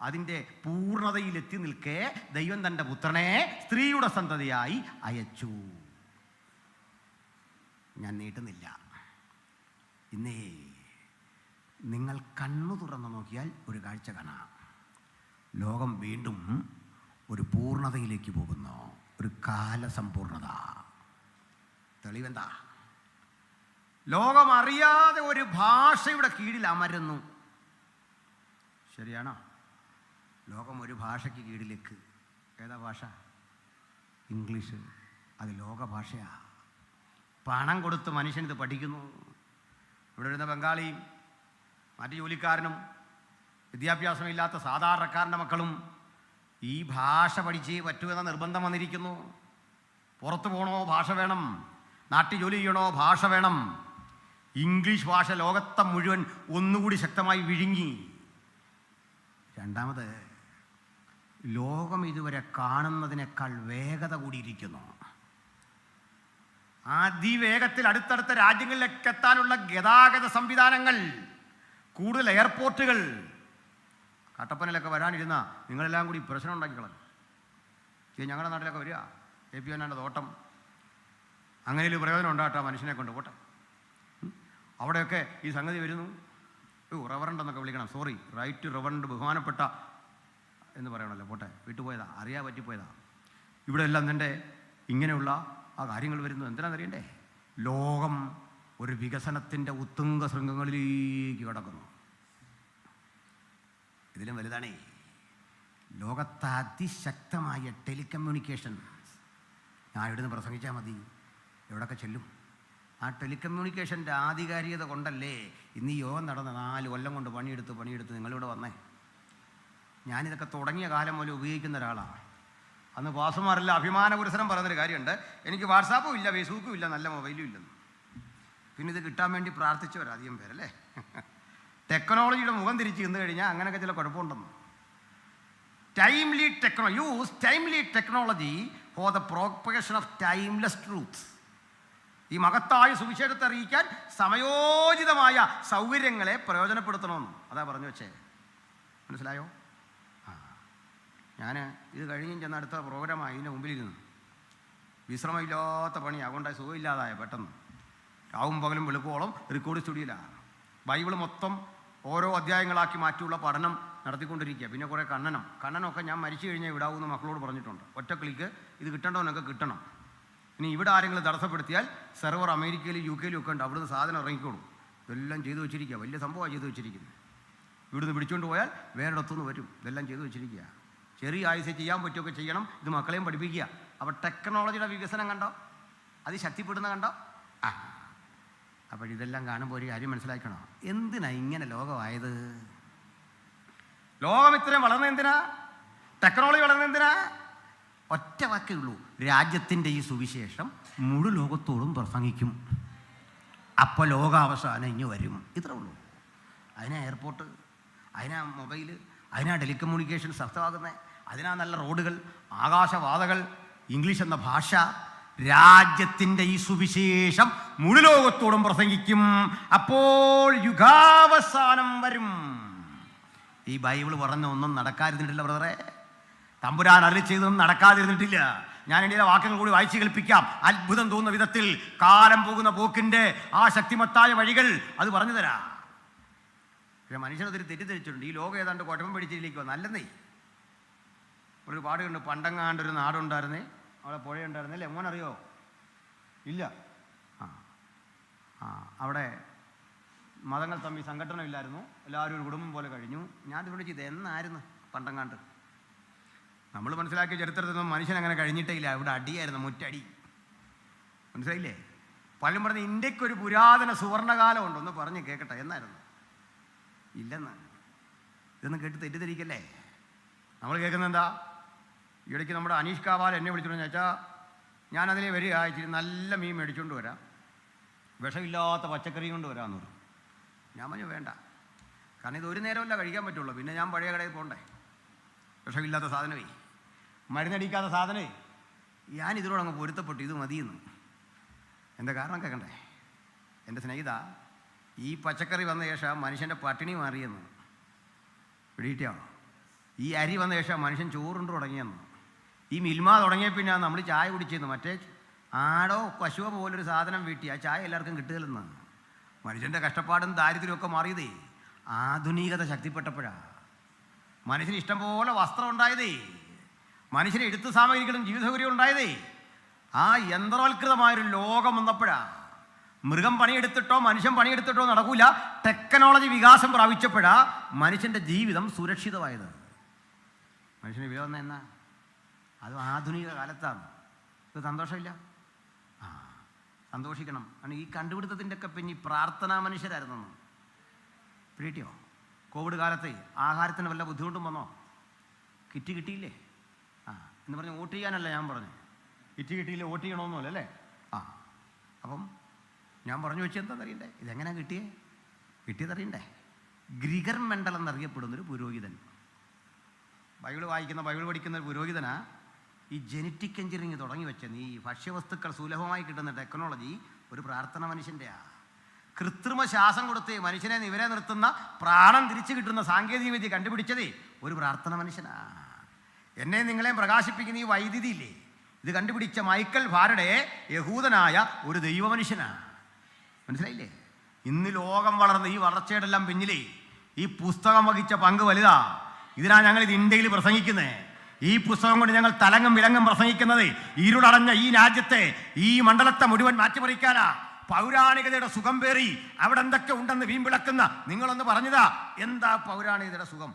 അതിൻ്റെ പൂർണ്ണതയിലെത്തി നിൽക്കെ ദൈവം തൻ്റെ പുത്രനെ സ്ത്രീയുടെ സന്തതിയായി അയച്ചു. ഞാൻ നീട്ടുന്നില്ല. ഇന്നേ നിങ്ങൾ കണ്ണു തുറന്നു നോക്കിയാൽ ഒരു കാഴ്ച കാണാം. ലോകം വീണ്ടും ഒരു പൂർണ്ണതയിലേക്ക് പോകുന്നു, ഒരു കാലസമ്പൂർണത. തെളിവെന്താ? ലോകം അറിയാതെ ഒരു ഭാഷയുടെ കീഴിൽ അമരുന്നു. ശരിയാണോ? ലോകം ഒരു ഭാഷയ്ക്ക് കീഴിലേക്ക്. ഏതാ ഭാഷ? ഇംഗ്ലീഷ്. അത് ലോക ഭാഷയാ. പണം കൊടുത്ത് മനുഷ്യൻ ഇത് പഠിക്കുന്നു. ഇവിടെ വരുന്ന ബംഗാളിയും മറ്റു ജോലിക്കാരനും വിദ്യാഭ്യാസമില്ലാത്ത സാധാരണക്കാരൻ്റെ മക്കളും ഈ ഭാഷ പഠിച്ചേ പറ്റൂ എന്ന നിർബന്ധം വന്നിരിക്കുന്നു. പുറത്തു പോകണോ ഭാഷ വേണം, നാട്ടിൽ ജോലി ചെയ്യണോ ഭാഷ വേണം. ഇംഗ്ലീഷ് ഭാഷ ലോകത്തെ മുഴുവൻ ഒന്നുകൂടി ശക്തമായി വിഴുങ്ങി. രണ്ടാമത്, ലോകം ഇതുവരെ കാണുന്നതിനേക്കാൾ വേഗത കൂടിയിരിക്കുന്നു. അതിവേഗത്തിൽ അടുത്തടുത്ത രാജ്യങ്ങളിലേക്ക് എത്താനുള്ള ഗതാഗത സംവിധാനങ്ങൾ, കൂടുതൽ എയർപോർട്ടുകൾ. കട്ടപ്പനയിലൊക്കെ വരാനിരുന്ന നിങ്ങളെല്ലാം കൂടി പ്രശ്നം ഉണ്ടാക്കിക്കളഞ്ഞു. ഞങ്ങളുടെ നാട്ടിലൊക്കെ വരിക, AP അണ്ണൻ്റെ തോട്ടം, അങ്ങനെ പ്രയോജനം ഉണ്ടാകട്ടെ മനുഷ്യനെ കൊണ്ട്. പോട്ടെ, അവിടെയൊക്കെ ഈ സംഗതി വരുന്നു. റവറണ്ട് എന്നൊക്കെ വിളിക്കണം, സോറി, റൈറ്റ് റവറണ്ട്, ബഹുമാനപ്പെട്ട എന്ന് പറയണമല്ലോ. പോട്ടെ, വിട്ടുപോയതാ, അറിയാൻ പറ്റിപ്പോയതാ. ഇവിടെ എല്ലാം നിൻ്റെ ഇങ്ങനെയുള്ള ആ കാര്യങ്ങൾ വരുന്നു. എന്തിനാണെന്നറിയണ്ടേ? ലോകം ഒരു വികസനത്തിൻ്റെ ഉത്തുംഗ ശൃംഗങ്ങളിലേക്ക് കടക്കുന്നു. ഇതിലും വലുതാണേ ലോകത്തെ അതിശക്തമായ ടെലികമ്മ്യൂണിക്കേഷൻ. ഞാൻ ഇവിടുന്ന് പ്രസംഗിച്ചാൽ മതി, എവിടെയൊക്കെ ചെല്ലും. ആ ടെലികമ്മ്യൂണിക്കേഷൻ്റെ ആധികാരികത കൊണ്ടല്ലേ ഇന്ന് ഈ യോഗം നടന്ന 4 കൊല്ലം കൊണ്ട് പണിയെടുത്ത് നിങ്ങളിവിടെ വന്നേ. ഞാനിതൊക്കെ തുടങ്ങിയ കാലം മുതൽ ഉപയോഗിക്കുന്ന ഒരാളാണ്. അന്ന് പാസുമാരെല്ലാം അഭിമാനപുരസരം പറയുന്നൊരു കാര്യമുണ്ട്, എനിക്ക് വാട്സാപ്പും ഇല്ല, ഫേസ്ബുക്കും ഇല്ല, നല്ല മൊബൈലും ഇല്ലെന്ന്. പിന്നെ ഇത് കിട്ടാൻ വേണ്ടി പ്രാർത്ഥിച്ചവരധികം പേരല്ലേ. ടെക്നോളജിയുടെ മുഖം തിരിച്ച് നിന്ന് കഴിഞ്ഞാൽ അങ്ങനെയൊക്കെ ചില കുഴപ്പമുണ്ടെന്ന്. Use timely technology for the propagation of timeless truth. ഈ മഹത്തായ സുവിശേഷത്തെ അറിയിക്കാൻ സമയോചിതമായ സൗകര്യങ്ങളെ പ്രയോജനപ്പെടുത്തണമെന്ന് അതാ പറഞ്ഞു വെച്ചേ. മനസ്സിലായോ? ഞാൻ ഇത് കഴിഞ്ഞും ചെന്ന് അടുത്ത പ്രോഗ്രാമായി ഇതിൻ്റെ മുമ്പിലിരുന്നു. വിശ്രമമില്ലാത്ത പണി, അതുകൊണ്ടായി സുഖമില്ലാതായ പെട്ടെന്ന്. രാവും പകലും വെളുക്കോളം റെക്കോർഡ് സ്റ്റുഡിയോയിലാണ്. ബൈബിൾ മൊത്തം ഓരോ അധ്യായങ്ങളാക്കി മാറ്റിയുള്ള പഠനം നടത്തിക്കൊണ്ടിരിക്കുക. പിന്നെ കുറേ കണ്ണനൊക്കെ ഞാൻ മരിച്ചു കഴിഞ്ഞാൽ വിടാവൂന്ന് മക്കളോട് പറഞ്ഞിട്ടുണ്ട്. ഒറ്റ ക്ലിക്ക് ഇത് കിട്ടേണ്ടവനൊക്കെ കിട്ടണം. ഇനി ഇവിടെ ആരെങ്കിലും തടസ്സപ്പെടുത്തിയാൽ സെർവർ അമേരിക്കയിലും UK ഒക്കെ ഉണ്ട്, അവിടുന്ന് സാധനം ഇറങ്ങിക്കോളും. ഇതെല്ലാം ചെയ്തു വെച്ചിരിക്കുക, വലിയ സംഭവമാണ് ചെയ്തു വെച്ചിരിക്കുന്നത്. ഇവിടുന്ന് പിടിച്ചുകൊണ്ട് പോയാൽ വേറെടുത്തുനിന്ന് വരും. ഇതെല്ലാം ചെയ്തു വെച്ചിരിക്കുക. ചെറിയ ആയുസ് ചെയ്യാൻ പറ്റുമൊക്കെ ചെയ്യണം. ഇത് മക്കളെയും പഠിപ്പിക്കുക. അപ്പോൾ ടെക്നോളജിയുടെ വികസനം കണ്ടോ, അത് ശക്തിപ്പെടുന്ന കണ്ടോ. അപ്പോൾ ഇതെല്ലാം കാണുമ്പോൾ ഒരു കാര്യം മനസ്സിലാക്കണം, എന്തിനാ ഇങ്ങനെ ലോകമായത്? ലോകം ഇത്രയും വളർന്നെന്തിനാ? ടെക്നോളജി വളർന്നെന്തിനാ? ഒറ്റ വാക്കേ ഉള്ളൂ, രാജ്യത്തിൻ്റെ ഈ സുവിശേഷം മുഴുവൻ ലോകത്തോടും പ്രസംഗിക്കും. അപ്പോൾ ലോകാവസാനം ഇങ്ങ് വരും. ഇത്രേ ഉള്ളൂ. അതിനാ എയർപോർട്ട്, അതിനാ മൊബൈല്, അതിനാ ടെലികമ്മ്യൂണിക്കേഷൻ ശക്തമാകുന്നത്, അതിനാ നല്ല റോഡുകൾ, ആകാശപാതകൾ, ഇംഗ്ലീഷ് എന്ന ഭാഷ. രാജ്യത്തിൻ്റെ ഈ സുവിശേഷം മുഴുവൻ ലോകത്തോടും പ്രസംഗിക്കും. അപ്പോൾ യുഗാവസാനം വരും. ഈ ബൈബിൾ പറഞ്ഞ ഒന്നും നടക്കാതിരുന്നിട്ടില്ല ബ്രദറെ. തമ്പുരാൻ അരുളി ചെയ്തൊന്നും നടക്കാതിരുന്നിട്ടില്ല. ഞാൻ എൻ്റെ വാക്യങ്ങൾ കൂടി വായിച്ചു കേൾപ്പിക്കാം. അത്ഭുതം തോന്നുന്ന വിധത്തിൽ കാലം പോകുന്ന പോക്കിൻ്റെ ആ ശക്തിമത്തായ വഴികൾ അത് പറഞ്ഞു തരാം. പക്ഷേ മനുഷ്യനൊത്തിരി തെറ്റിദ്ധരിച്ചിട്ടുണ്ട്. ഈ ലോകം ഏതാണ്ട് കുഴപ്പം പിടിച്ചിലേക്ക് വന്നല്ലെന്നേ. ഒരു പാടുണ്ട്, പണ്ടങ്ങാണ്ടൊരു നാടുണ്ടായിരുന്നേ, അവിടെ പുഴയുണ്ടായിരുന്നല്ലേ, എങ്ങോനറിയോ? ഇല്ല. അവിടെ മതങ്ങൾ തമ്മിൽ സംഘടനയില്ലായിരുന്നു, എല്ലാവരും ഒരു കുടുംബം പോലെ കഴിഞ്ഞു. ഞാൻ ഇവിടെ ചെയ്ത് എന്നായിരുന്നു പണ്ടങ്ങാണ്ട്. നമ്മൾ മനസ്സിലാക്കിയ ചരിത്രത്തിൽ നിന്നും മനുഷ്യൻ അങ്ങനെ കഴിഞ്ഞിട്ടേ ഇല്ല. ഇവിടെ അടിയായിരുന്നു, മുറ്റടി. മനസ്സിലായില്ലേ? പലരും പറഞ്ഞ് ഇന്ത്യക്കൊരു പുരാതന സുവർണകാലം ഉണ്ടെന്ന് പറഞ്ഞ് കേൾക്കട്ടെ. എന്നായിരുന്നു? ഇല്ലെന്ന്. ഇതൊന്നും കേട്ട് തെറ്റിദ്ധരിക്കല്ലേ. നമ്മൾ കേൾക്കുന്നത് എന്താ? ഇടയ്ക്ക് നമ്മുടെ അനീഷ് കാവാൽ എന്നെ വിളിച്ചിട്ടുണ്ടെന്ന് വെച്ചാൽ ഞാനതിലെ വരിക, ഇച്ചിരി നല്ല മീൻ മേടിച്ചുകൊണ്ട് വരാം, വിഷമില്ലാത്ത പച്ചക്കറി കൊണ്ട് വരാമെന്ന് പറഞ്ഞു. ഞാൻ പറഞ്ഞു വേണ്ട, കാരണം ഇത് ഒരു നേരമല്ല കഴിക്കാൻ പറ്റുള്ളൂ, പിന്നെ ഞാൻ പഴയ കടയിൽ പോകണ്ടേ. വിഷമില്ലാത്ത സാധനമേ, മരുന്നടിക്കാത്ത സാധനമേ, ഞാൻ ഇതിനോടങ്ങ് പൊരുത്തപ്പെട്ടു, ഇത് മതിയെന്ന്. എന്താ കാരണം കേൾക്കണ്ടേ? എൻ്റെ സ്നേഹിത, ഈ പച്ചക്കറി വന്ന ശേഷം മനുഷ്യൻ്റെ പട്ടിണി മാറിയെന്ന് പിടിയിട്ടോ. ഈ അരി വന്ന ശേഷം മനുഷ്യൻ ചോറുണ്ട് തുടങ്ങിയെന്ന്. ഈ മിൽമ തുടങ്ങിയ പിന്നെ നമ്മൾ ചായ കുടിച്ചെന്ന്. മറ്റേ ആടോ പശുവോ പോലൊരു സാധനം വീട്ടി ആ ചായ എല്ലാവർക്കും കിട്ടുകയില്ലെന്ന്. മനുഷ്യൻ്റെ കഷ്ടപ്പാടും ദാരിദ്ര്യമൊക്കെ മാറിയതേ ആധുനികത ശക്തിപ്പെട്ടപ്പോഴാണ്. മനുഷ്യന് ഇഷ്ടം പോലെ വസ്ത്രം ഉണ്ടായതേ, മനുഷ്യന് എഴുത്ത് സാമഗ്രികളും ജീവിത സൗകര്യവും ഉണ്ടായതേ ആ യന്ത്രവൽകൃതമായൊരു ലോകം വന്നപ്പോഴാണ്. മൃഗം പണിയെടുത്തിട്ടോ മനുഷ്യൻ പണിയെടുത്തിട്ടോ നടക്കൂല. ടെക്നോളജി വികാസം പ്രാപിച്ചപ്പോഴാ മനുഷ്യൻ്റെ ജീവിതം സുരക്ഷിതമായത്. മനുഷ്യന് വില വന്ന എന്നാ? അത് ആധുനിക കാലത്താണ്. ഇത് സന്തോഷമില്ല? സന്തോഷിക്കണം. കാരണം ഈ കണ്ടുപിടുത്തത്തിൻ്റെ ഒക്കെ പിന്നെ പ്രാർത്ഥനാ മനുഷ്യരായിരുന്നു. പിടിയോ? കോവിഡ് കാലത്ത് ആഹാരത്തിന് വല്ല ബുദ്ധിമുട്ടും വന്നോ? കിറ്റ് കിട്ടിയില്ലേ? എന്ന് പറഞ്ഞ് വോട്ട് ചെയ്യാനല്ല ഞാൻ പറഞ്ഞു. കിറ്റ് കിട്ടിയില്ലേ വോട്ട് ചെയ്യണമെന്നല്ല അല്ലേ? അപ്പം ഞാൻ പറഞ്ഞു വെച്ചാൽ എന്താണെന്നറിയണ്ടേ? ഇതെങ്ങനെയാണ് കിട്ടിയതറിയണ്ടേ? ഗ്രിഗർ മെൻഡൽ എന്നറിയപ്പെടുന്നൊരു പുരോഹിതൻ, ബൈബിൾ വായിക്കുന്ന ബൈബിൾ പഠിക്കുന്ന ഒരു പുരോഹിതനാ ഈ ജനറ്റിക് എഞ്ചിനീയറിങ് തുടങ്ങി വെച്ചത്. ഈ ഭക്ഷ്യവസ്തുക്കൾ സുലഭമായി കിട്ടുന്ന ടെക്നോളജി ഒരു പ്രാർത്ഥന മനുഷ്യൻ്റെയാ. കൃത്രിമ ശ്വാസം കൊടുത്ത് മനുഷ്യനെ നിവരെ നിർത്തുന്ന പ്രാണൻ തിരിച്ചു കിട്ടുന്ന സാങ്കേതിക വിദ്യ കണ്ടുപിടിച്ചതേ ഒരു പ്രാർത്ഥന മനുഷ്യനാ. എന്നെ നിങ്ങളെയും പ്രകാശിപ്പിക്കുന്ന ഈ വൈദ്യുതി ഇല്ലേ, ഇത് കണ്ടുപിടിച്ച മൈക്കൽ ഫാരഡേ യഹൂദനായ ഒരു ദൈവ മനുഷ്യനാണ്. മനസ്സിലായില്ലേ? ഇന്ന് ലോകം വളർന്ന് ഈ വളർച്ചയുടെ എല്ലാം പിന്നിലേ ഈ പുസ്തകം വഹിച്ച പങ്ക് വലുതാ. ഇതിനാ ഞങ്ങൾ ഇത് ഇന്ത്യയിൽ പ്രസംഗിക്കുന്നത്. ഈ പുസ്തകം കൊണ്ട് ഞങ്ങൾ തലങ്ങും വിലങ്ങും പ്രസംഗിക്കുന്നത് ഇരുളടഞ്ഞ ഈ രാജ്യത്തെ ഈ മണ്ഡലത്തെ മുഴുവൻ മാറ്റിമറിക്കാനാ. പൗരാണികതയുടെ സുഖം പേറി അവിടെ എന്തൊക്കെ ഉണ്ടെന്ന് വീമ്പിളക്കുന്ന നിങ്ങളൊന്ന് പറഞ്ഞതാ. എന്താ പൗരാണികതയുടെ സുഖം?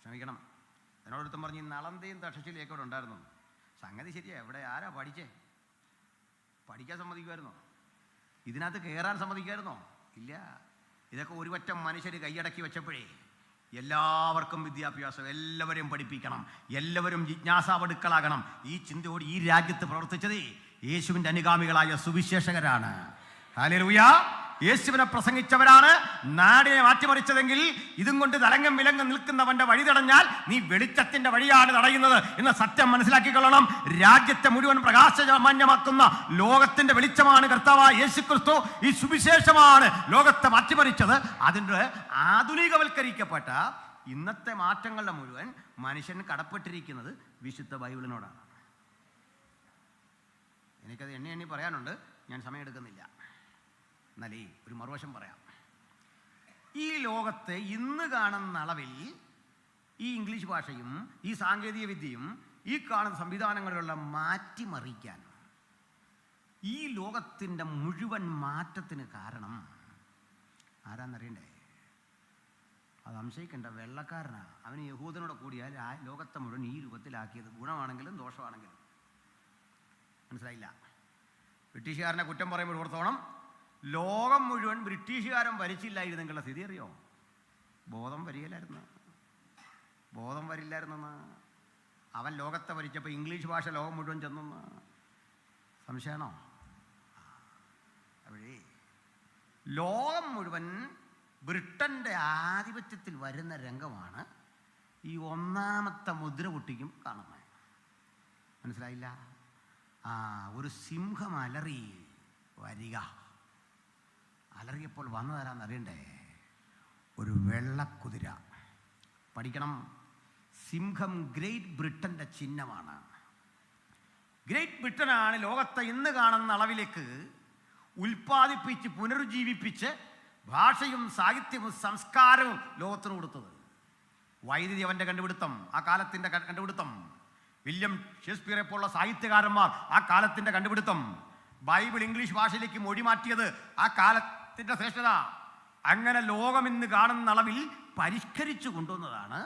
ക്ഷമിക്കണം, എന്നോടൊരുത്തം പറഞ്ഞ് നളന്തയും തക്ഷശിലയൊക്കെ ഇവിടെ ഉണ്ടായിരുന്നു. സംഗതി ശരിയാ. എവിടെ ആരാ പഠിക്കാൻ സമ്മതിക്കുമായിരുന്നോ? ഇതിനകത്ത് കയറാൻ സമ്മതിക്കുമായിരുന്നോ? ഇല്ല. ഇതൊക്കെ ഒരു പറ്റം മനുഷ്യർ കൈയടക്കി വെച്ചപ്പോഴേ എല്ലാവർക്കും വിദ്യാഭ്യാസം, എല്ലാവരെയും പഠിപ്പിക്കണം, എല്ലാവരും ജിജ്ഞാസാവടുക്കളാകണം. ഈ ചിന്തയോട് ഈ രാജ്യത്ത് പ്രവർത്തിച്ചത് യേശുവിൻ്റെ അനുഗാമികളായ സുവിശേഷകരാണ്. ഹല്ലേലൂയ! യേശുവിനെ പ്രസംഗിച്ചവരാണ് നാടിനെ മാറ്റിമറിച്ചതെങ്കിൽ ഇതും കൊണ്ട് തലങ്ങും വിലങ്ങും നിൽക്കുന്നവന്റെ വഴി തടഞ്ഞാൽ നീ വെളിച്ചത്തിന്റെ വഴിയാണ് തടയുന്നത് എന്ന സത്യം മനസ്സിലാക്കിക്കൊള്ളണം. രാജ്യത്തെ മുഴുവൻ പ്രകാശമാന്യമാക്കുന്ന ലോകത്തിന്റെ വെളിച്ചമാണ് കർത്താവായ യേശുക്രിസ്തു. ഈ സുവിശേഷമാണ് ലോകത്തെ മാറ്റിമറിച്ചത്. അതിൻ്റെ ആധുനികവൽക്കരിക്കപ്പെട്ട ഇന്നത്തെ മാറ്റങ്ങളുടെ മുഴുവൻ മനുഷ്യൻ കടപ്പെട്ടിരിക്കുന്നത് വിശുദ്ധ ബൈബിളിനോടാണ്. എനിക്കത് എണ്ണി പറയാനുണ്ട്, ഞാൻ സമയമെടുക്കുന്നില്ല. എന്നാലേ ഒരു മറുവശം പറയാം. ഈ ലോകത്തെ ഇന്ന് കാണുന്ന അളവിൽ ഈ ഇംഗ്ലീഷ് ഭാഷയും ഈ സാങ്കേതിക വിദ്യയും ഈ കാണുന്ന സംവിധാനങ്ങളിലുള്ള മാറ്റിമറിക്കാൻ, ഈ ലോകത്തിൻ്റെ മുഴുവൻ മാറ്റത്തിന് കാരണം ആരാന്നറിയണ്ടേ? അത് സംശയിക്കേണ്ട, വെള്ളക്കാരനാ. അവന് യഹൂദനോട് കൂടിയാൽ ആ ലോകത്തെ മുഴുവൻ ഈ രൂപത്തിലാക്കിയത്, ഗുണമാണെങ്കിലും ദോഷമാണെങ്കിലും. മനസ്സിലായില്ല? ബ്രിട്ടീഷുകാരനെ കുറ്റം പറയുമ്പോൾ ഓർത്തോണം, ലോകം മുഴുവൻ ബ്രിട്ടീഷുകാരൻ ഭരിച്ചില്ലായിരുന്നെങ്കിലുള്ള സ്ഥിതി അറിയോ? ബോധം വരില്ലായിരുന്നെന്ന്. അവൻ ലോകത്തെ ഭരിച്ചപ്പോൾ ഇംഗ്ലീഷ് ഭാഷ ലോകം മുഴുവൻ ചെന്നെന്ന് സംശയമാണോ? അപ്പോഴേ ലോകം മുഴുവൻ ബ്രിട്ടൻ്റെ ആധിപത്യത്തിൽ വരുന്ന രംഗമാണ് ഈ ഒന്നാമത്തെ മുദ്ര പൊട്ടിക്കും കാണുന്നത്. മനസ്സിലായില്ല? ഒരു സിംഹം അലറി വരിക. അലറിയപ്പോൾ വന്നതാരാന്ന് അറിയണ്ടേ? ഒരു വെള്ളക്കുതിര. പഠിക്കണം. സിംഹം ഗ്രേറ്റ് ബ്രിട്ടൻ്റെ ചിഹ്നമാണ്. ഗ്രേറ്റ് ബ്രിട്ടനാണ് ലോകത്തെ ഇന്ന് കാണുന്ന അളവിലേക്ക് ഉൽപ്പാദിപ്പിച്ച് പുനരുജ്ജീവിപ്പിച്ച് ഭാഷയും സാഹിത്യവും സംസ്കാരവും ലോകത്തിന് കൊടുത്തത്. വൈദ്യുതി അവൻ്റെ കണ്ടുപിടുത്തം, ആ കാലത്തിൻ്റെ കണ്ടുപിടുത്തം. വില്യം ഷേക്സ്പിയറെ പോലുള്ള സാഹിത്യകാരന്മാർ ആ കാലത്തിൻ്റെ കണ്ടുപിടുത്തം. ബൈബിൾ ഇംഗ്ലീഷ് ഭാഷയിലേക്ക് മൊഴി മാറ്റിയത് ആ കാലത്തിൻ്റെ ശ്രേഷ്ഠത. അങ്ങനെ ലോകം ഇന്ന് കാണുന്ന അളവിൽ പരിഷ്കരിച്ചു കൊണ്ടുവന്നതാണ്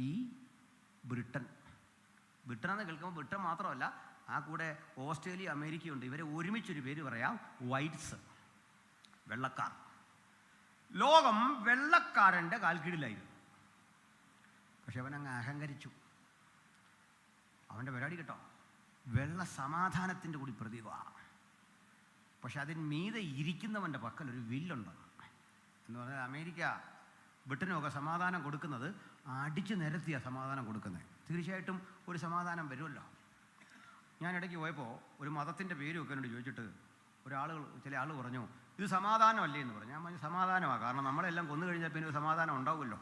ഈ ബ്രിട്ടൻ. ബ്രിട്ടൻ എന്ന് കേൾക്കുമ്പോൾ ബ്രിട്ടൻ മാത്രമല്ല, ആ കൂടെ ഓസ്ട്രേലിയ, അമേരിക്കയുണ്ട്. ഇവരെ ഒരുമിച്ചൊരു പേര് പറയാം, വൈറ്റ്സ്, വെള്ളക്കാർ. ലോകം വെള്ളക്കാരൻ്റെ കാൽക്കീഴിലായിരുന്നു. പക്ഷെ അവനങ്ങ് അഹങ്കരിച്ചു. അവൻ്റെ പരിപാടി കേട്ടോ, വെള്ള സമാധാനത്തിൻ്റെ കൂടി പ്രതീകമാണ്. പക്ഷെ അതിന് മീതെ ഇരിക്കുന്നവൻ്റെ പക്കൽ ഒരു വില്ലുണ്ട്. എന്ന് പറഞ്ഞാൽ അമേരിക്ക ബ്രിട്ടനുമൊക്കെ സമാധാനം കൊടുക്കുന്നത് അടിച്ചു നിരത്തിയ സമാധാനം കൊടുക്കുന്നത്. തീർച്ചയായിട്ടും ഒരു സമാധാനം വരുമല്ലോ. ഞാൻ ഇടയ്ക്ക് പോയപ്പോൾ ഒരു മതത്തിൻ്റെ പേരുമൊക്കെ എന്നോട് ചോദിച്ചിട്ട് ചില ആൾ പറഞ്ഞു, ഇത് സമാധാനമല്ലേ എന്ന് പറഞ്ഞു. ഞാൻ പറഞ്ഞു സമാധാനമാണ്, കാരണം നമ്മളെല്ലാം കൊന്നു കഴിഞ്ഞാൽ പിന്നെ ഒരു സമാധാനം ഉണ്ടാവുമല്ലോ.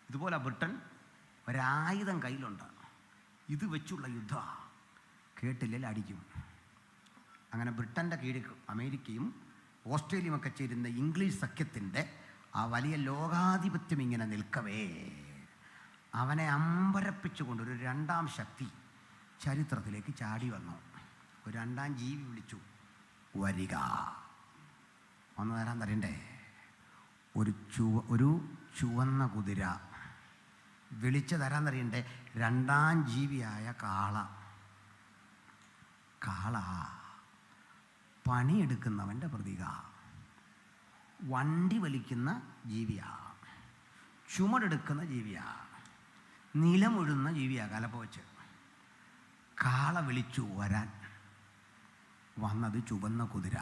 ഇതുപോലെ ബ്രിട്ടൻ ഒരായുധം കയ്യിലുണ്ട്, ഇത് വെച്ചുള്ള യുദ്ധമാണ്, കേട്ടില്ലെങ്കിൽ അടിക്കും. അങ്ങനെ ബ്രിട്ടൻ്റെ കീഴിൽ അമേരിക്കയും ഓസ്ട്രേലിയയും ഒക്കെ ചേരുന്ന ഇംഗ്ലീഷ് സഖ്യത്തിൻ്റെ ആ വലിയ ലോകാധിപത്യം ഇങ്ങനെ നിൽക്കവേ അവനെ അമ്പരപ്പിച്ചുകൊണ്ട് ഒരു രണ്ടാം ശക്തി ചരിത്രത്തിലേക്ക് ചാടി വന്നു. ഒരു രണ്ടാം ജീവി വിളിച്ചു, വരിക, വന്നു തരാൻ തരണ്ടേ. ഒരു ചുവന്ന കുതിര വിളിച്ചു തരാൻ തരണ്ടേ. രണ്ടാം ജീവിയായ കാള പണിയെടുക്കുന്നവൻ്റെ പ്രതീക, വണ്ടി വലിക്കുന്ന ജീവിയാ, ചുമടെടുക്കുന്ന ജീവിയാ, നിലമുഴുന്ന ജീവിയാ. കലപ്പ വെച്ച് കാള വിളിച്ചു വരാൻ വന്നത് ചുവന്ന കുതിര.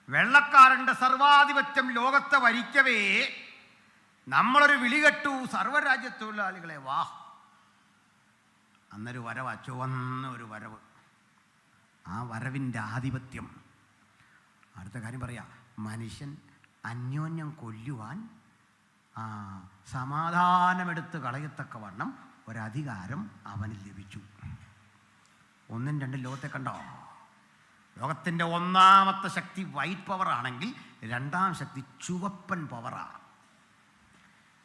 വെള്ളക്കാരൻ്റെ സർവാധിപത്യം ലോകത്തെ വരിക്കവേ നമ്മളൊരു വിളി കേട്ടു, സർവ്വരാജ്യത്തൊഴിലാളികളെ വാ. അന്നൊരു വരവാ, ചുവന്ന ഒരു വരവ്. ആ വരവിൻ്റെ ആധിപത്യം. അടുത്ത കാര്യം പറയാം, മനുഷ്യൻ അന്യോന്യം കൊല്ലുവാൻ സമാധാനമെടുത്ത് കളയത്തക്കവണ്ണം ഒരധികാരം അവന് ലഭിച്ചു. 1, 2 ലോകത്തെ കണ്ടോ? ലോകത്തിൻ്റെ ഒന്നാമത്തെ ശക്തി വൈറ്റ് പവർ ആണെങ്കിൽ രണ്ടാം ശക്തി ചുവപ്പൻ പവറാണ്.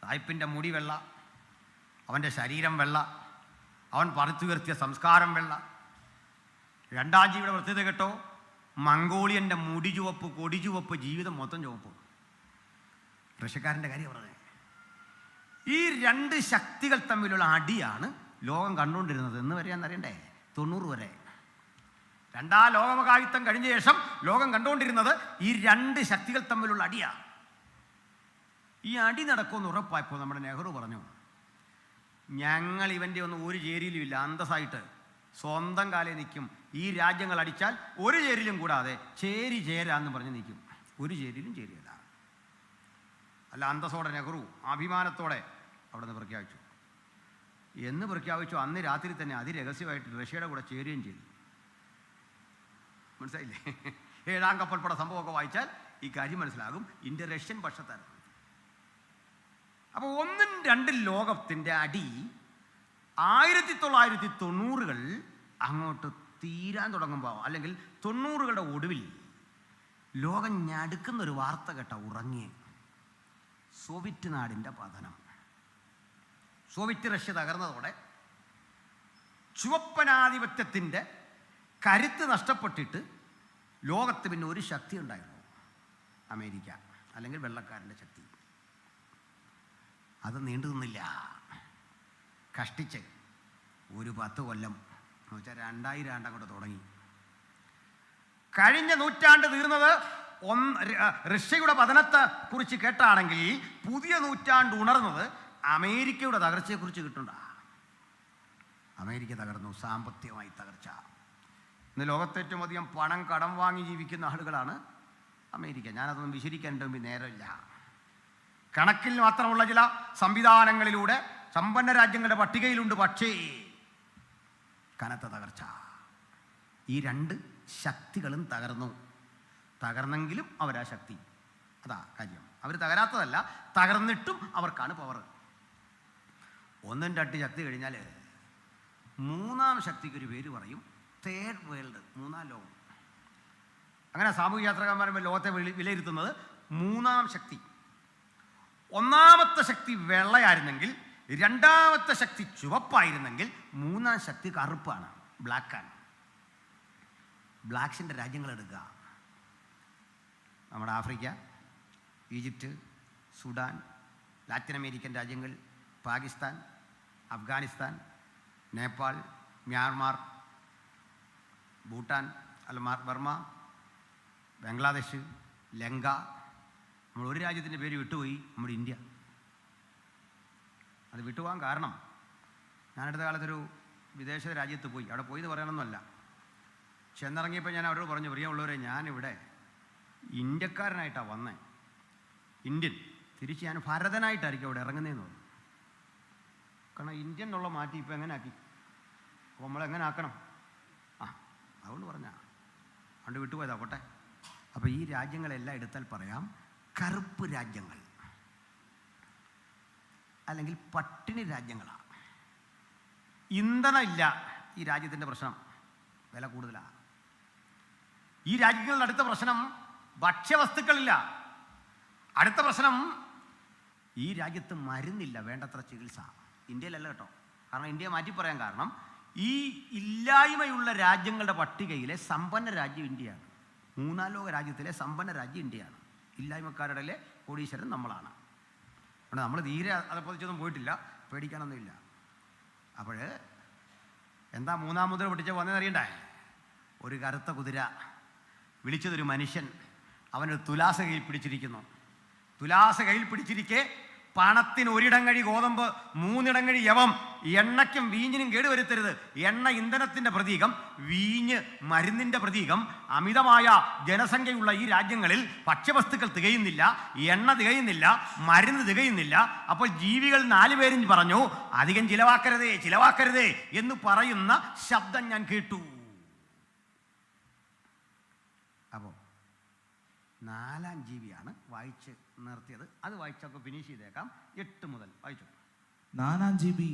സായിപ്പിൻ്റെ മുടി വെള്ള, അവൻ്റെ ശരീരം വെള്ള, അവൻ പറിച്ചുയർത്തിയ സംസ്കാരം വെള്ള. രണ്ടാം ജീവിയുടെ പ്രത്യേകത കേട്ടോ, മംഗോളിയൻ്റെ മുടി ചുവപ്പ്, കൊടി ചുവപ്പ്, ജീവിതം മൊത്തം ചുവപ്പ്. റഷ്യക്കാരൻ്റെ കാര്യം പറഞ്ഞത്. ഈ 2 ശക്തികൾ തമ്മിലുള്ള അടിയാണ് ലോകം കണ്ടുകൊണ്ടിരുന്നത്. എന്ന് വരെയാന്ന് അറിയണ്ടേ, 90 വരെ. രണ്ടാം ലോകമഹായുദ്ധം കഴിഞ്ഞ ശേഷം ലോകം കണ്ടുകൊണ്ടിരുന്നത് ഈ 2 ശക്തികൾ തമ്മിലുള്ള അടിയാണ്. ഈ അടി നടക്കുമെന്ന് ഉറപ്പായപ്പോൾ നമ്മുടെ നെഹ്റു പറഞ്ഞു, ഞങ്ങൾ ഇവൻ്റെ ഒന്നും ഒരു ചേരിയിലും ഇല്ല, അന്തസ്സായിട്ട് സ്വന്തം കാലേ നിൽക്കും. ഈ രാജ്യങ്ങൾ അടിച്ചാൽ ഒരു ചേരിയിലും കൂടാതെ ചേരാന്ന് പറഞ്ഞ് നിൽക്കും. ഒരു ചേരിയിലും ചേരിയല്ല. അല്ല, അന്തസ്സോടെ നെഹ്റു അഭിമാനത്തോടെ അവിടെ നിന്ന് പ്രഖ്യാപിച്ചു. അന്ന് രാത്രി തന്നെ അതിരഹസ്യമായിട്ട് റഷ്യയുടെ കൂടെ ചേരുകയും ചെയ്തു. മനസ്സിലായില്ലേ? 7ാം കപ്പൽപ്പട സംഭവമൊക്കെ വായിച്ചാൽ ഈ കാര്യം മനസ്സിലാകും. ഇന്ത്യ റഷ്യൻ പക്ഷത്തായിരുന്നു. അപ്പോൾ 1, 2 ലോകത്തിൻ്റെ അടി 1990കൾ അങ്ങോട്ട് തീരാൻ തുടങ്ങുമ്പോൾ, അല്ലെങ്കിൽ 90കളുടെ ഒടുവിൽ ലോകം ഞടുക്കുന്നൊരു വാർത്ത കേട്ട ഉറങ്ങി. സോവിയറ്റ് നാടിൻ്റെ പതനം. സോവിയറ്റ് റഷ്യ തകർന്നതോടെ ചുവപ്പനാധിപത്യത്തിൻ്റെ കരുത്ത് നഷ്ടപ്പെട്ടിട്ട് ലോകത്ത് പിന്നെ ഒരു ശക്തി ഉണ്ടായിരുന്നു, അമേരിക്ക, അല്ലെങ്കിൽ വെള്ളക്കാരൻ്റെ ശക്തി. അത് നീണ്ടു നിന്നില്ല. കഷ്ടിച്ച് ഒരു 10 കൊല്ലം എന്ന് വെച്ചാൽ 2000 ആണ്ട് അങ്ങോട്ട് തുടങ്ങി. കഴിഞ്ഞ നൂറ്റാണ്ട് തീർന്നത് റഷ്യയുടെ പതനത്തെ കുറിച്ച് കേട്ടാണെങ്കിൽ പുതിയ നൂറ്റാണ്ട് ഉണർന്നത് അമേരിക്കയുടെ തകർച്ചയെക്കുറിച്ച് കിട്ടണ്ട. അമേരിക്ക തകർന്നു, സാമ്പത്തികമായി തകർച്ച. ഇന്ന് ലോകത്തെ ഏറ്റവും അധികം പണം കടം വാങ്ങി ജീവിക്കുന്ന ആളുകളാണ് അമേരിക്ക. ഞാനതൊന്നും വിശദീകരിക്കാൻ എൻ്റെ മുമ്പിൽ നേരമില്ല. കണക്കിൽ മാത്രമുള്ള ചില സംവിധാനങ്ങളിലൂടെ സമ്പന്ന രാജ്യങ്ങളുടെ പട്ടികയിലുണ്ട്. പക്ഷേ കനത്ത തകർച്ച. ഈ 2 ശക്തികളും തകർന്നെങ്കിലും അവരാ ശക്തി. അതാ കാര്യം. അവർ തകരാത്തതല്ല, തകർന്നിട്ടും അവർക്കാണ് പവർ. 1, 2 ശക്തി കഴിഞ്ഞാൽ 3ാം ശക്തിക്കൊരു പേര് പറയും, തേർഡ് വേൾഡ്, 3ാം ലോകം. അങ്ങനെ സാമൂഹ്യ യാത്രക്കാരന്മാർ ലോകത്തെ വിലയിരുത്തുന്നത് 3ാം ശക്തി. 1ാമത്തെ ശക്തി വെള്ളയായിരുന്നെങ്കിൽ, 2ാമത്തെ ശക്തി ചുവപ്പായിരുന്നെങ്കിൽ, 3ാം ശക്തി കറുപ്പാണ്, ബ്ലാക്കാണ്. ബ്ലാക്സിൻ്റെ രാജ്യങ്ങൾ എടുക്കുക. നമ്മുടെ Africa, Egypt, Sudan, Latin American രാജ്യങ്ങൾ, പാകിസ്ഥാൻ, അഫ്ഗാനിസ്ഥാൻ, നേപ്പാൾ, മ്യാൻമാർ, ഭൂട്ടാൻ, ബർമ്മ, ബംഗ്ലാദേശ്, ലങ്ക. നമ്മൾ ഒരു രാജ്യത്തിൻ്റെ പേര് വിട്ടുപോയി, നമ്മുടെ ഇന്ത്യ. അത് വിട്ടുപോകാൻ കാരണം, ഞാനടുത്ത കാലത്തൊരു വിദേശ രാജ്യത്ത് പോയി. അവിടെ പോയി എന്ന് പറയണമെന്നല്ല, ചെന്നിറങ്ങിയപ്പോൾ ഞാൻ അവരോട് പറഞ്ഞു, പ്രിയമുള്ളവരെ, ഞാനിവിടെ ഇന്ത്യക്കാരനായിട്ടാണ് വന്നേ, ഇന്ത്യൻ. തിരിച്ച് ഞാൻ ഭരതനായിട്ടായിരിക്കും അവിടെ ഇറങ്ങുന്നതെന്ന് പറഞ്ഞു. കാരണം ഇന്ത്യൻ എന്നുള്ള മാറ്റി ഇപ്പോൾ എങ്ങനെ ആക്കി, അപ്പോൾ നമ്മളെങ്ങനെ ആക്കണം? അതുകൊണ്ട് പറഞ്ഞാൽ അതുകൊണ്ട് വിട്ടുപോയതാ, പോട്ടെ. അപ്പോൾ ഈ രാജ്യങ്ങളെല്ലാം എടുത്താൽ പറയാം കറുപ്പ് രാജ്യങ്ങൾ, അല്ലെങ്കിൽ പട്ടിണി രാജ്യങ്ങളാണ്. ഇന്ധനമില്ല ഈ രാജ്യത്തിൻ്റെ പ്രശ്നം, വില കൂടുതലാണ്. ഈ രാജ്യങ്ങളുടെ അടുത്ത പ്രശ്നം ഭക്ഷ്യവസ്തുക്കളില്ല. അടുത്ത പ്രശ്നം ഈ രാജ്യത്ത് മരുന്നില്ല, വേണ്ടത്ര ചികിത്സ. ഇന്ത്യയിലല്ല കേട്ടോ, കാരണം ഇന്ത്യയെ മാറ്റി പറയാൻ കാരണം ഈ ഇല്ലായ്മയുള്ള രാജ്യങ്ങളുടെ പട്ടികയിലെ സമ്പന്ന രാജ്യം ഇന്ത്യയാണ്. മൂന്നാം ലോക രാജ്യത്തിലെ സമ്പന്ന രാജ്യം ഇന്ത്യയാണ്. ഇല്ലായ്മക്കാരുടെ കോടീശ്വരൻ നമ്മളാണ്. അതുകൊണ്ട് നമ്മൾ തീരെ അതപ്പൊതിച്ചൊന്നും പോയിട്ടില്ല, പേടിക്കാനൊന്നുമില്ല. അപ്പോൾ എന്താ മൂന്നാം മുദ്ര പൊട്ടിച്ച് വന്നതെന്നറിയണ്ടേ? ഒരു കറുത്ത കുതിര, വിളിച്ചതൊരു മനുഷ്യൻ, അവനൊരു തുലാസ കയ്യിൽ പിടിച്ചിരിക്കുന്നു. തുലാസ കയ്യിൽ പിടിച്ചിരിക്കെ പണത്തിന് ഒരിടങ്ങഴി ഗോതമ്പ്, മൂന്നിടങ്ങഴി യവം. എണ്ണയ്ക്കും വീഞ്ഞിനും കേടുവരുത്തരുത്. എണ്ണ ഇന്ധനത്തിൻ്റെ പ്രതീകം, വീഞ്ഞ് മരുന്നിൻ്റെ പ്രതീകം. അമിതമായ ജനസംഖ്യയുള്ള ഈ രാജ്യങ്ങളിൽ ഭക്ഷ്യവസ്തുക്കൾ തികയുന്നില്ല, എണ്ണ തികയുന്നില്ല, മരുന്ന് തികയുന്നില്ല. അപ്പോൾ ജീവികൾ 4 പേരും പറഞ്ഞു, അധികം ചിലവാക്കരുതേ, ചിലവാക്കരുതേ എന്ന് പറയുന്ന ശബ്ദം ഞാൻ കേട്ടു. അപ്പോൾ 4-ാം ജീവിയാണ് വായിച്ച് നിർത്തിയത്. അത് വായിച്ചൊക്കെ ഫിനിഷ് ചെയ്തേക്കാം. 8 മുതൽ വായിച്ചു. 4-ാം ജീവി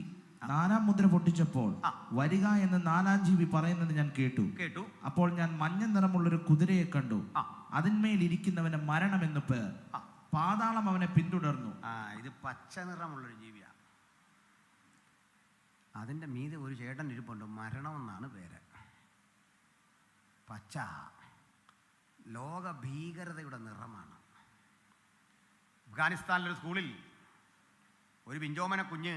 4-ാം മുദ്ര പൊട്ടിച്ചപ്പോൾ വരിക എന്ന് 4-ാം ജീവി പറയുന്നത് ഞാൻ കേട്ടു. അപ്പോൾ ഞാൻ മഞ്ഞ നിറമുള്ളൊരു കുതിരയെ കണ്ടു. അതിന്മേൽ ഇരിക്കുന്നവന് മരണം എന്ന് പേർ. പാതാളം അവനെ പിന്തുടർന്നു. ഇത് പച്ച നിറമുള്ളൊരു ജീവിയാണ്. അതിൻ്റെ മീതെ ഒരു ചേട്ടൻ ഇരിപ്പുണ്ട്, മരണമെന്നാണ് പേര്. പച്ച ലോക ഭീകരതയുടെ നിറമാണ്. അഫ്ഗാനിസ്ഥാനിലൊരു സ്കൂളിൽ ഒരു പിഞ്ചോമന കുഞ്ഞ്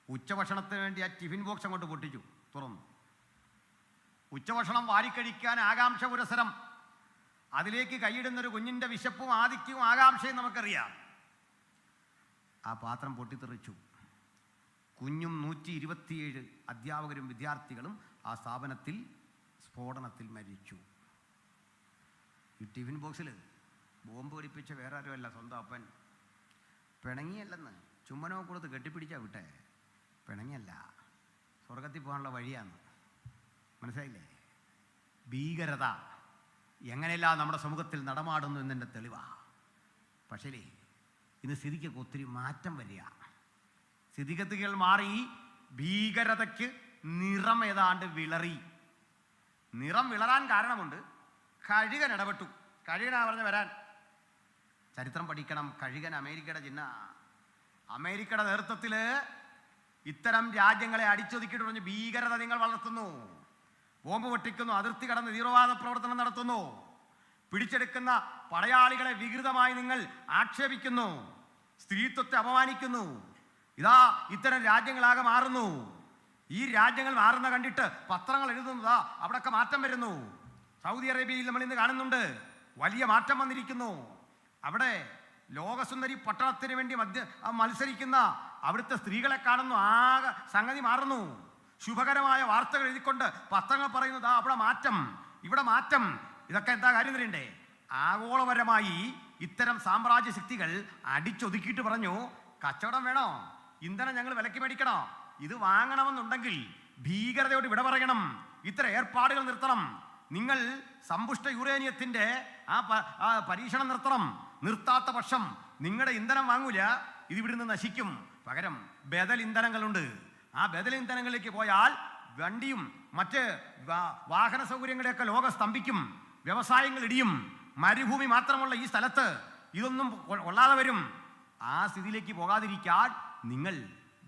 ഉച്ചഭക്ഷണത്തിന് വേണ്ടി ആ ടിഫിൻ ബോക്സ് അങ്ങോട്ട് പൊട്ടിച്ചു, തുറന്നു. ഉച്ചഭക്ഷണം വാരിക്കഴിക്കാൻ ആകാംക്ഷ പുരസരം. അതിലേക്ക് കൈയിടുന്നൊരു കുഞ്ഞിൻ്റെ വിശപ്പും ആദിത്യവും ആകാംക്ഷയും നമുക്കറിയാം. ആ പാത്രം പൊട്ടിത്തെറിച്ചു. കുഞ്ഞും 127 അധ്യാപകരും വിദ്യാർത്ഥികളും ആ സ്ഥാപനത്തിൽ സ്ഫോടനത്തിൽ മരിച്ചു. ഈ ടിഫിൻ ബോക്സിൽ ബോംബ് പിടിപ്പിച്ച വേറെ ആരുമല്ല, സ്വന്തം അപ്പൻ. പിണങ്ങിയല്ലെന്ന്, ചുമ്മനോ കൊടുത്ത് കെട്ടിപ്പിടിച്ചാ വിട്ടെ, പിണങ്ങിയല്ല, സ്വർഗത്തിൽ പോകാനുള്ള വഴിയാണ്. മനസ്സിലായില്ലേ? ഭീകരത എങ്ങനെയെല്ലാം നമ്മുടെ സമൂഹത്തിൽ നടമാടുന്നു എന്നതിൻ്റെ തെളിവാണ്. പക്ഷേ ഇന്ന് സ്ഥിതിക്കൊക്കെ ഒത്തിരി മാറ്റം വരിക. സ്ഥിതിഗതികൾ മാറി, ഭീകരതയ്ക്ക് നിറം ഏതാണ്ട് വിളറി. നിറം വിളറാൻ കാരണമുണ്ട്. കഴുകൻ ഇടപെട്ടു. കഴുകനാ പറഞ്ഞ് വരാൻ. ചരിത്രം പഠിക്കണം. കഴുകൻ അമേരിക്കയുടെ ചിഹ്ന. അമേരിക്കയുടെ നേതൃത്വത്തിൽ ഇത്തരം രാജ്യങ്ങളെ അടിച്ചൊതുക്കിയിട്ട് പറഞ്ഞ് ഭീകരത നിങ്ങൾ വളർത്തുന്നു, ബോംബ് പൊട്ടിക്കുന്നു, അതിർത്തി കടന്ന് തീവ്രവാദ പ്രവർത്തനം നടത്തുന്നു, പിടിച്ചെടുക്കുന്ന പടയാളികളെ വികൃതമായി നിങ്ങൾ ആക്ഷേപിക്കുന്നു, സ്ത്രീത്വത്തെ അപമാനിക്കുന്നു. ഇതാ ഇത്തരം രാജ്യങ്ങളാകെ മാറുന്നു. ഈ രാജ്യങ്ങൾ മാറുന്ന കണ്ടിട്ട് പത്രങ്ങൾ എഴുതുന്നതാ അവിടെയൊക്കെ മാറ്റം വരുന്നു. സൗദി അറേബ്യയിൽ നമ്മൾ ഇന്ന് കാണുന്നുണ്ട്, വലിയ മാറ്റം വന്നിരിക്കുന്നു. അവിടെ ലോകസുന്ദരി പട്ടണത്തിന് വേണ്ടി മത്സരിക്കുന്ന അവിടുത്തെ സ്ത്രീകളെ കാണുന്നു. ആകെ സംഗതി മാറുന്നു. ശുഭകരമായ വാർത്തകൾ എഴുതിക്കൊണ്ട് പത്രങ്ങൾ പറയുന്നത് അവിടെ മാറ്റം, ഇവിടെ മാറ്റം. ഇതൊക്കെ എന്താ കാര്യം തരണ്ടേ? ആഗോളപരമായി ഇത്തരം സാമ്രാജ്യ ശക്തികൾ അടിച്ചൊതുക്കിയിട്ട് പറഞ്ഞു, കച്ചവടം വേണോ, ഇന്ധനം ഞങ്ങൾ വിലക്ക് മേടിക്കണോ, ഇത് വാങ്ങണമെന്നുണ്ടെങ്കിൽ ഭീകരതയോട് വിട പറയണം, ഇത്തരം ഏർപ്പാടുകൾ നിർത്തണം, നിങ്ങൾ സമ്പുഷ്ട യുറേനിയത്തിൻ്റെ ആ പരീക്ഷണം നിർത്തണം, നിർത്താത്ത പക്ഷം നിങ്ങളുടെ ഇന്ധനം വാങ്ങൂല, ഇത് ഇവിടുന്ന് നശിക്കും. പകരം ബദൽ ഇന്ധനങ്ങളുണ്ട്. ആ ബദൽ ഇന്ധനങ്ങളിലേക്ക് പോയാൽ വണ്ടിയും മറ്റ് വാഹന സൗകര്യങ്ങളെയൊക്കെ ലോകം സ്തംഭിക്കും, വ്യവസായങ്ങൾ ഇടിയും. മരുഭൂമി മാത്രമുള്ള ഈ സ്ഥലത്ത് ഇതൊന്നും കൊള്ളാതെ വരും. ആ സ്ഥിതിയിലേക്ക് പോകാതിരിക്കാൻ നിങ്ങൾ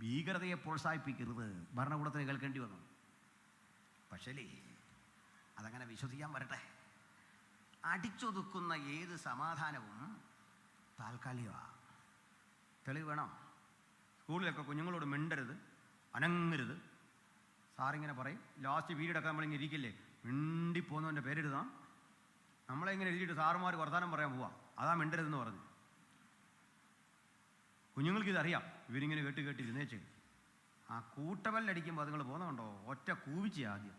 ഭീകരതയെ പ്രോത്സാഹിപ്പിക്കരുത്. ഭരണകൂടത്തിന് കേൾക്കേണ്ടി വന്നു. പക്ഷേ അതങ്ങനെ വിശ്വസിക്കാൻ വരട്ടെ. അടിച്ചൊതുക്കുന്ന ഏത് സമാധാനവും താൽക്കാലികമാണ്. തെളിവ് വേണം. സ്കൂളിലൊക്കെ കുഞ്ഞുങ്ങളോട് മിണ്ടരുത്, അനങ്ങരുത്. സാറിങ്ങനെ പറയും. ലാസ്റ്റ് പീരീഡൊക്കെ നമ്മളിങ്ങനെ ഇരിക്കില്ലേ, മിണ്ടിപ്പോന്നവൻ്റെ പേരെഴുതാം, നമ്മളെങ്ങനെ എഴുതിയിട്ട് സാറുമാർ വർത്തമാനം പറയാൻ പോവാം, അതാ മിണ്ടരുതെന്ന് പറഞ്ഞു. കുഞ്ഞുങ്ങൾക്ക് ഇതറിയാം, ഇവരിങ്ങനെ കേട്ട് ഇരുന്നേച്ച്. ആ കൂട്ടമല്ലടിക്കുമ്പോൾ അതുങ്ങൾ പോകുന്നുണ്ടോ, ഒറ്റ കൂവിച്ച ആദ്യം.